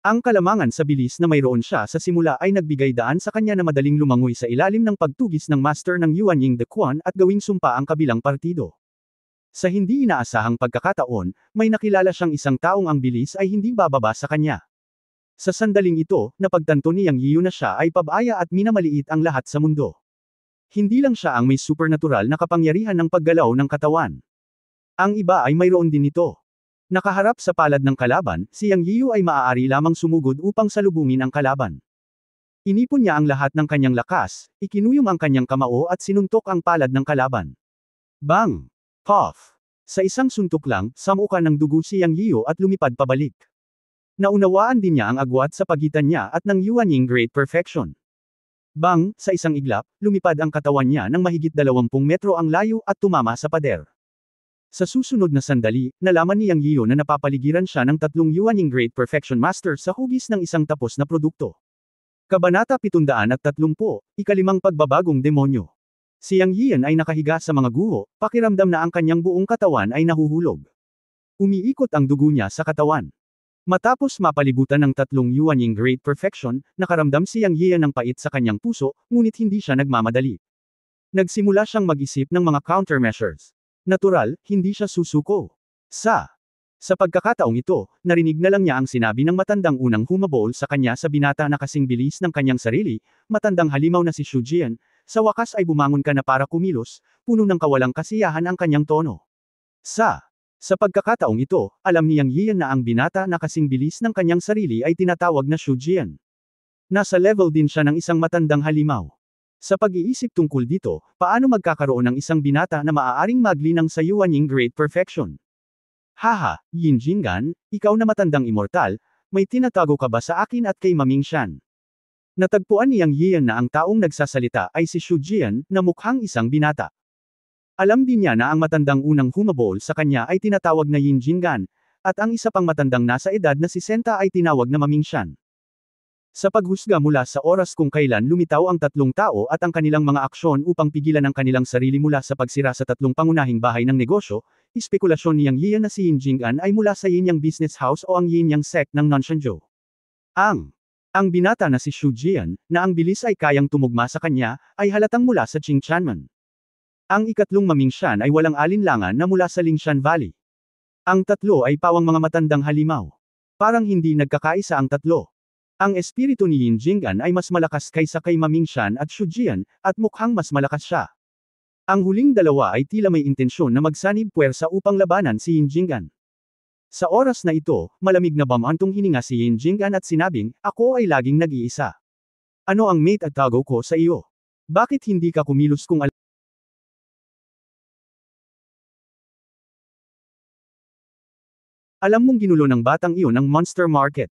Ang kalamangan sa bilis na mayroon siya sa simula ay nagbigay daan sa kanya na madaling lumangoy sa ilalim ng pagtugis ng master ng Yuan Ying de Quan at gawing sumpa ang kabilang partido. Sa hindi inaasahang pagkakataon, may nakilala siyang isang taong ang bilis ay hindi bababa sa kanya. Sa sandaling ito, napagtanto ni Yang Yiyo na siya ay pabaya at minamaliit ang lahat sa mundo. Hindi lang siya ang may supernatural na kapangyarihan ng paggalaw ng katawan. Ang iba ay mayroon din ito. Nakaharap sa palad ng kalaban, si Yang Yiyo ay maaari lamang sumugod upang salubungin ang kalaban. Inipon niya ang lahat ng kanyang lakas, ikinuyom ang kanyang kamao at sinuntok ang palad ng kalaban. Bang! Puff! Sa isang suntok lang, samukan ng dugo si Yang Yiyo at lumipad pabalik. Naunawaan din niya ang agwat sa pagitan niya at ng Yuan Ying Great Perfection. Bang! Sa isang iglap, lumipad ang katawan niya ng mahigit 20 metro ang layo at tumama sa pader. Sa susunod na sandali, nalaman ni Yang Yiyo na napapaligiran siya ng tatlong Yuan Ying Great Perfection Master sa hugis ng isang tapos na produkto. Kabanata 730, Ikalimang Pagbabagong Demonyo. Si Yang Yian ay nakahiga sa mga guho, pakiramdam na ang kanyang buong katawan ay nahuhulog. Umiikot ang dugo niya sa katawan. Matapos mapalibutan ng tatlong Yuan Ying Great Perfection, nakaramdam si Yang Yian ng pait sa kanyang puso, ngunit hindi siya nagmamadali. Nagsimula siyang mag-isip ng mga countermeasures. Natural, hindi siya susuko. Sa pagkakataong ito, narinig na lang niya ang sinabi ng matandang unang humabol sa kanya sa binata na kasing bilis ng kanyang sarili, matandang halimaw na si Xu Jian. Sa wakas ay bumangon ka na para kumilos, puno ng kawalang kasiyahan ang kanyang tono. Sa pagkakataong ito, alam ni Yang Yian na ang binata na kasing bilis ng kanyang sarili ay tinatawag na Xu Jian. Nasa level din siya ng isang matandang halimaw. Sa pag-iisip tungkol dito, paano magkakaroon ng isang binata na maaaring maglinang sa Yuan Ying Great Perfection? Haha, Yin Jingan, ikaw na matandang immortal, may tinatago ka ba sa akin at kay Maming Shan? Natagpuan niyang Yian na ang taong nagsasalita ay si Shu Jian, na mukhang isang binata. Alam din niya na ang matandang unang humabol sa kanya ay tinatawag na Yin Jingan, at ang isa pang matandang nasa edad na si Senta ay tinawag na Maming Shan. Sa paghusga mula sa oras kung kailan lumitaw ang tatlong tao at ang kanilang mga aksyon upang pigilan ang kanilang sarili mula sa pagsira sa tatlong pangunahing bahay ng negosyo, espekulasyon niyang Yian na si Yin Jingan ay mula sa Yin Yang Business House o ang Yin Yang sect ng Nanshanzhou. Ang binata na si Shu Jian, na ang bilis ay kayang tumugma sa kanya, ay halatang mula sa Qingchanmen. Ang ikatlong Maming Shan ay walang alinlangan na mula sa Lingshan Valley. Ang tatlo ay pawang mga matandang halimaw. Parang hindi nagkakaisa ang tatlo. Ang espiritu ni Yin Jingan ay mas malakas kaysa kay Maming Shan at Shu Jian, at mukhang mas malakas siya. Ang huling dalawa ay tila may intensyon na magsanib puwersa upang labanan si Yin Jingan. Sa oras na ito, malamig na bamantong hininga si Yin Jingan at sinabing, ako ay laging nag-iisa. Ano ang mate at tago ko sa iyo? Bakit hindi ka kumilos kung alam mong ginulo ng batang iyon ang Monster Market?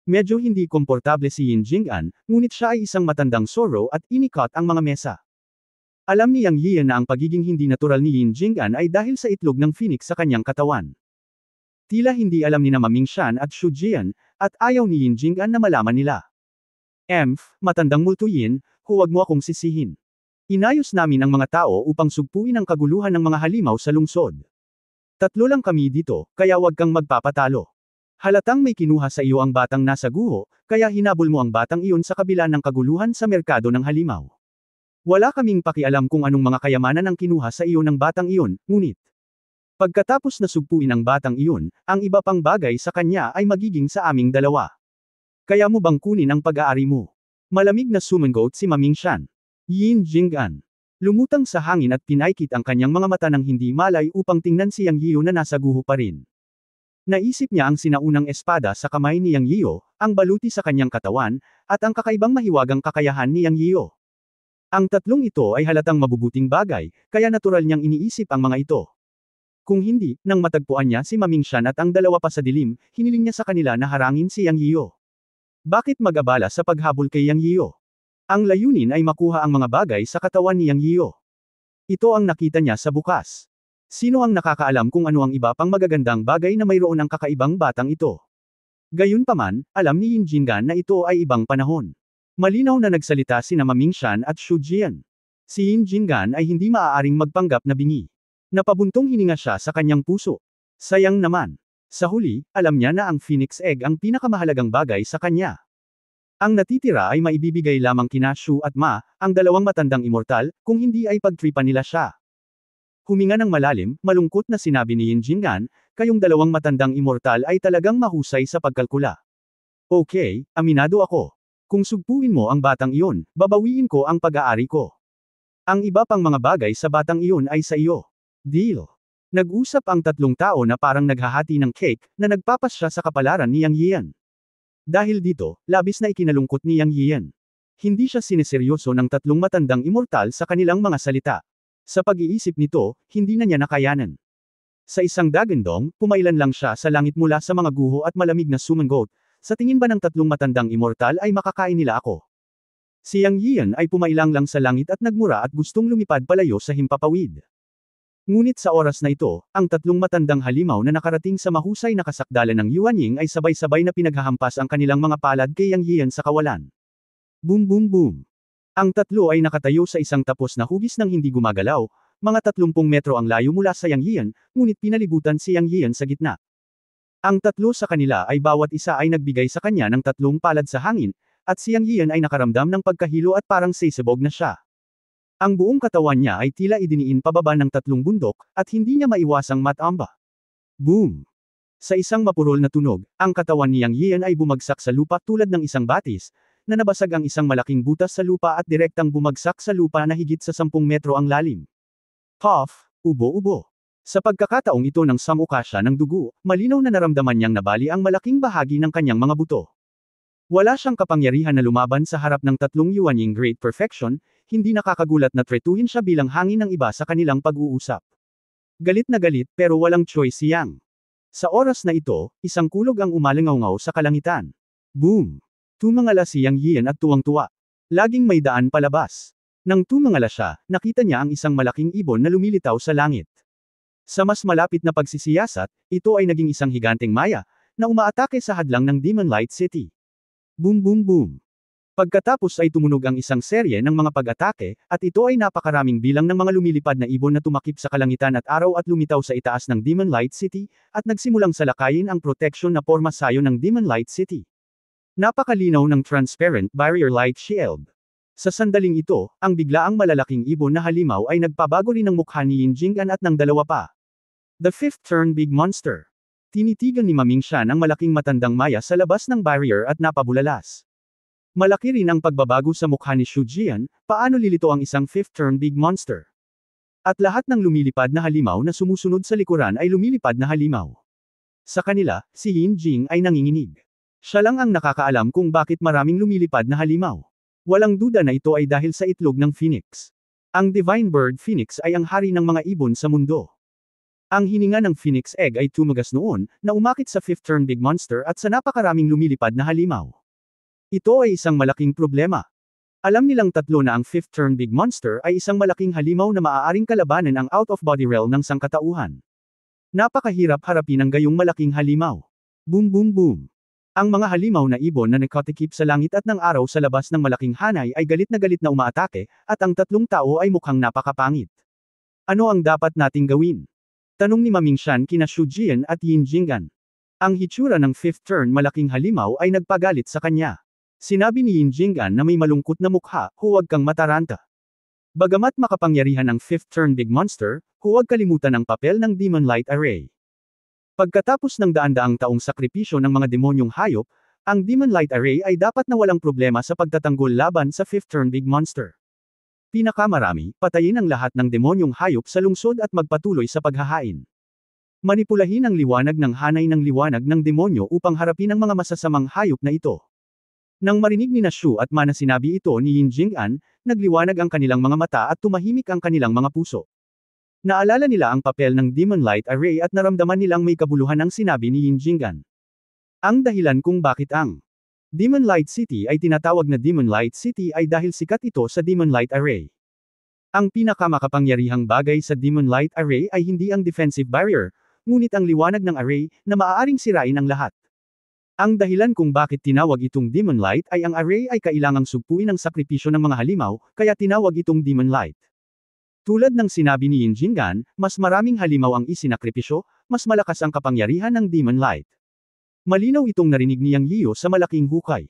Medyo hindi komportable si Yin Jingan, ngunit siya ay isang matandang Zoro at inikot ang mga mesa. Alam niyang Yian na ang pagiging hindi natural ni Yin Jingan ay dahil sa itlog ng phoenix sa kanyang katawan. Tila hindi alam ni na Maming Shan at Shu Jian, at ayaw ni Yin Jingan na malaman nila. Matandang multo Yin, huwag mo akong sisihin. Inayos namin ang mga tao upang sugpuin ang kaguluhan ng mga halimaw sa lungsod. Tatlo lang kami dito, kaya wag kang magpapatalo. Halatang may kinuha sa iyo ang batang nasa guho, kaya hinabol mo ang batang iyon sa kabila ng kaguluhan sa merkado ng halimaw. Wala kaming pakialam kung anong mga kayamanan ang kinuha sa iyo ng batang iyon, ngunit pagkatapos na sugpuin ang batang iyon, ang iba pang bagay sa kanya ay magiging sa aming dalawa. Kaya mo bang kunin ang pag-aari mo? Malamig na sumangot si Maming Shan. Yin Jingan. Lumutang sa hangin at pinaikit ang kanyang mga mata ng hindi malay upang tingnan si Yang Yiu na nasa guho pa rin. Naisip niya ang sinaunang espada sa kamay ni Yang Yiu, ang baluti sa kanyang katawan, at ang kakaibang mahiwagang kakayahan ni Yang Yiu. Ang tatlong ito ay halatang mabubuting bagay, kaya natural niyang iniisip ang mga ito. Kung hindi, nang matagpuan niya si Maming Shan at ang dalawa pa sa dilim, hiniling niya sa kanila na harangin si Yang Yiu. Bakit mag-abala sa paghabol kay Yang Yiu? Ang layunin ay makuha ang mga bagay sa katawan ni Yang Yiu. Ito ang nakita niya sa bukas. Sino ang nakakaalam kung ano ang iba pang magagandang bagay na mayroon ang kakaibang batang ito? Gayunpaman, alam ni Yin Jingan na ito ay ibang panahon. Malinaw na nagsalita sina Maming Shan at Shu Jian. Si Yin Jingan ay hindi maaaring magpanggap na bingi. Napabuntong hininga siya sa kanyang puso. Sayang naman. Sa huli, alam niya na ang Phoenix Egg ang pinakamahalagang bagay sa kanya. Ang natitira ay maibibigay lamang kina Shu at Ma, ang dalawang matandang immortal, kung hindi ay pagtripan nila siya. Huminga ng malalim, malungkot na sinabi ni Yin Jingan, kayong dalawang matandang immortal ay talagang mahusay sa pagkalkula. Okay, aminado ako. Kung sugpuin mo ang batang iyon, babawiin ko ang pag-aari ko. Ang iba pang mga bagay sa batang iyon ay sa iyo. Deal. Nag-usap ang tatlong tao na parang naghahati ng cake, na nagpapasya sa kapalaran ni Yang Yian. Dahil dito, labis na ikinalungkot ni Yang Yian. Hindi siya sineseryoso ng tatlong matandang immortal sa kanilang mga salita. Sa pag-iisip nito, hindi na niya nakayanan. Sa isang dagandong, pumailan lang siya sa langit mula sa mga guho at malamig na sumangot, sa tingin ba ng tatlong matandang immortal ay makakain nila ako? Si Yang Yian ay pumailang lang sa langit at nagmura at gustong lumipad palayo sa himpapawid. Ngunit sa oras na ito, ang tatlong matandang halimaw na nakarating sa mahusay na kasakdalan ng Yuanying ay sabay-sabay na pinaghahampas ang kanilang mga palad kay Yang Yian sa kawalan. Boom boom boom. Ang tatlo ay nakatayo sa isang tapos na hugis ng hindi gumagalaw, mga 30 metro ang layo mula sa Yang Yian, ngunit pinalibutan si Yang Yian sa gitna. Ang tatlo sa kanila ay bawat isa ay nagbigay sa kanya ng 3 palad sa hangin, at si Yang Yian ay nakaramdam ng pagkahilo at parang sisibog na siya. Ang buong katawan niya ay tila idiniin pababa ng 3 bundok, at hindi niya maiwasang matamba. Boom! Sa isang mapurol na tunog, ang katawan ni Yang Yian ay bumagsak sa lupa tulad ng isang batis, na nabasag ang isang malaking butas sa lupa at direktang bumagsak sa lupa na higit sa 10 metro ang lalim. Puff! Ubo-ubo. Sa pagkakataong ito ng samuka siya ng dugo, malinaw na naramdaman niyang nabali ang malaking bahagi ng kanyang mga buto. Wala siyang kapangyarihan na lumaban sa harap ng tatlong Yuanying Great Perfection, hindi nakakagulat na tretuhin siya bilang hangin ng iba sa kanilang pag-uusap. Galit na galit pero walang choice si Yang. Sa oras na ito, isang kulog ang umalingaw sa kalangitan. Boom! Tumangala si Yang Yian at tuwang-tuwa. Laging may daan palabas. Nang tumangala siya, nakita niya ang isang malaking ibon na lumilitaw sa langit. Sa mas malapit na pagsisiyasat, ito ay naging isang higanteng maya, na umaatake sa hadlang ng Demon Light City. Boom boom boom! Pagkatapos ay tumunog ang isang serye ng mga pag-atake, at ito ay napakaraming bilang ng mga lumilipad na ibon na tumakip sa kalangitan at araw at lumitaw sa itaas ng Demon Light City, at nagsimulang salakayin ang proteksyon na porma sayo ng Demon Light City. Napakalinaw ng transparent barrier light shield. Sa sandaling ito, ang biglaang malalaking ibon na halimaw ay nagpabago rin ng mukha ni Yin Jinggan at ng dalawa pa. The fifth turn big monster. Tinitigan ni Maming Shan ang malaking matandang maya sa labas ng barrier at napabulalas. Malaki rin ang pagbabago sa mukha ni Shu Jian, paano lilito ang isang fifth turn big monster. At lahat ng lumilipad na halimaw na sumusunod sa likuran ay lumilipad na halimaw. Sa kanila, si Yin Jing ay nanginginig. Siya lang ang nakakaalam kung bakit maraming lumilipad na halimaw. Walang duda na ito ay dahil sa itlog ng Phoenix. Ang Divine Bird Phoenix ay ang hari ng mga ibon sa mundo. Ang hininga ng Phoenix Egg ay tumagas noon, na umakit sa fifth turn big monster at sa napakaraming lumilipad na halimaw. Ito ay isang malaking problema. Alam nilang tatlo na ang fifth turn big monster ay isang malaking halimaw na maaaring kalabanan ang out-of-body realm ng sangkatauhan. Napakahirap harapin ang gayong malaking halimaw. Boom boom boom! Ang mga halimaw na ibon na nakatikip sa langit at ng araw sa labas ng malaking hanay ay galit na umaatake, at ang tatlong tao ay mukhang napakapangit. Ano ang dapat nating gawin? Tanong ni Maming Shan kina Shu Jian at Yin Jinggan. Ang hitsura ng fifth turn malaking halimaw ay nagpagalit sa kanya. Sinabi ni Yin Jinggan na may malungkot na mukha, huwag kang mataranta. Bagamat makapangyarihan ang fifth turn big monster, huwag kalimutan ang papel ng Demon Light Array. Pagkatapos ng daan-daang taong sakripisyo ng mga demonyong hayop, ang Demon Light Array ay dapat na walang problema sa pagtatanggol laban sa fifth turn big monster. Pinakamarami, patayin ang lahat ng demonyong hayop sa lungsod at magpatuloy sa paghahain. Manipulahin ang liwanag ng hanay ng liwanag ng demonyo upang harapin ang mga masasamang hayop na ito. Nang marinig ni Shu at Ma na sinabi ito ni Yin Jing'an, nagliwanag ang kanilang mga mata at tumahimik ang kanilang mga puso. Naalala nila ang papel ng Demon Light Array at naramdaman nilang may kabuluhan ang sinabi ni Yin Jing'an. Ang dahilan kung bakit ang Demon Light City ay tinatawag na Demon Light City ay dahil sikat ito sa Demon Light Array. Ang pinakamakapangyarihang bagay sa Demon Light Array ay hindi ang defensive barrier, ngunit ang liwanag ng array, na maaaring sirain ang lahat. Ang dahilan kung bakit tinawag itong Demon Light ay ang array ay kailangang sugpuin ang sakripisyo ng mga halimaw, kaya tinawag itong Demon Light. Tulad ng sinabi ni Yin Jing'an, mas maraming halimaw ang isinakripisyo, mas malakas ang kapangyarihan ng Demon Light. Malinaw itong narinig ni Yang Yiyo sa malaking hukay.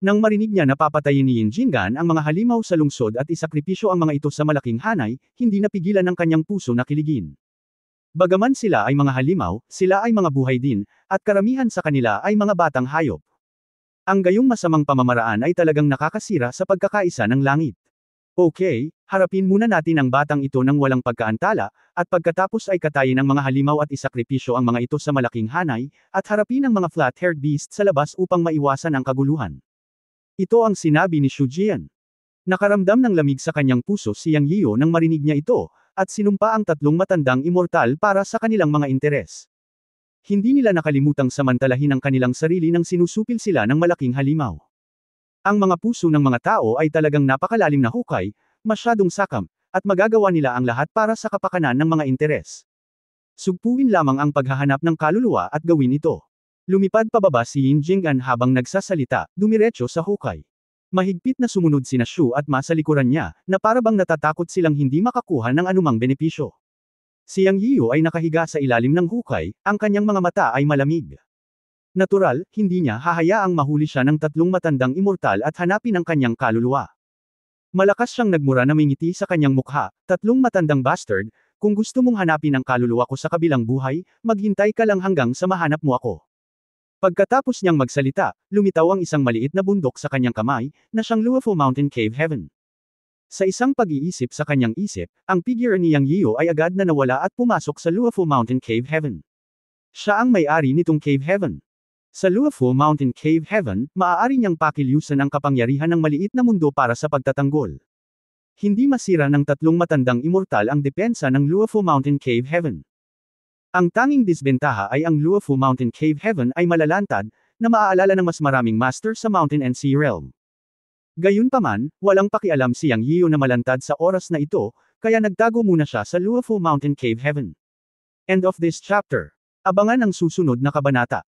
Nang marinig niya na papatayin ni Yin Jing'an ang mga halimaw sa lungsod at isakripisyo ang mga ito sa malaking hanay, hindi napigilan ang kanyang puso na kiligin. Bagaman sila ay mga halimaw, sila ay mga buhay din, at karamihan sa kanila ay mga batang hayop. Ang gayong masamang pamamaraan ay talagang nakakasira sa pagkakaisa ng langit. Okay, harapin muna natin ang batang ito ng walang pagkaantala, at pagkatapos ay katayin ang mga halimaw at isakripisyo ang mga ito sa malaking hanay, at harapin ang mga flat-haired beast sa labas upang maiwasan ang kaguluhan. Ito ang sinabi ni Shu Jian. Nakaramdam ng lamig sa kanyang puso si Yang Yiyo nang marinig niya ito, at sinumpa ang tatlong matandang immortal para sa kanilang mga interes. Hindi nila nakalimutang samantalahin ang kanilang sarili nang sinusupil sila ng malaking halimaw. Ang mga puso ng mga tao ay talagang napakalalim na hukay, masyadong sakam, at magagawa nila ang lahat para sa kapakanan ng mga interes. Sugpuin lamang ang paghahanap ng kaluluwa at gawin ito. Lumipad pababa si Yin Jing'an habang nagsasalita, dumiretso sa hukay. Mahigpit na sumunod sina Shu at Ma sa likuran niya, na parabang natatakot silang hindi makakuha ng anumang benepisyo. Si Yang Yiyo ay nakahiga sa ilalim ng hukay, ang kanyang mga mata ay malamig. Natural, hindi niya hahayaang mahuli siya ng tatlong matandang immortal at hanapin ang kanyang kaluluwa. Malakas siyang nagmura na may ngiti sa kanyang mukha, tatlong matandang bastard, kung gusto mong hanapin ang kaluluwa ko sa kabilang buhay, maghintay ka lang hanggang sa mahanap mo ako. Pagkatapos niyang magsalita, lumitaw ang isang maliit na bundok sa kanyang kamay, na siyang Luofu Mountain Cave Heaven. Sa isang pag-iisip sa kanyang isip, ang figure ni Yang Yiyo ay agad na nawala at pumasok sa Luofu Mountain Cave Heaven. Siya ang may-ari nitong Cave Heaven. Sa Luofu Mountain Cave Heaven, maaari niyang pakilyusan ang kapangyarihan ng maliit na mundo para sa pagtatanggol. Hindi masira ng tatlong matandang immortal ang depensa ng Luofu Mountain Cave Heaven. Ang tanging disbentaha ay ang Luofu Mountain Cave Heaven ay malalantad, na maaalala ng mas maraming master sa Mountain and Sea Realm. Gayunpaman, walang pakialam si Yang Yiu na malantad sa oras na ito, kaya nagtago muna siya sa Luofu Mountain Cave Heaven. End of this chapter. Abangan ang susunod na kabanata.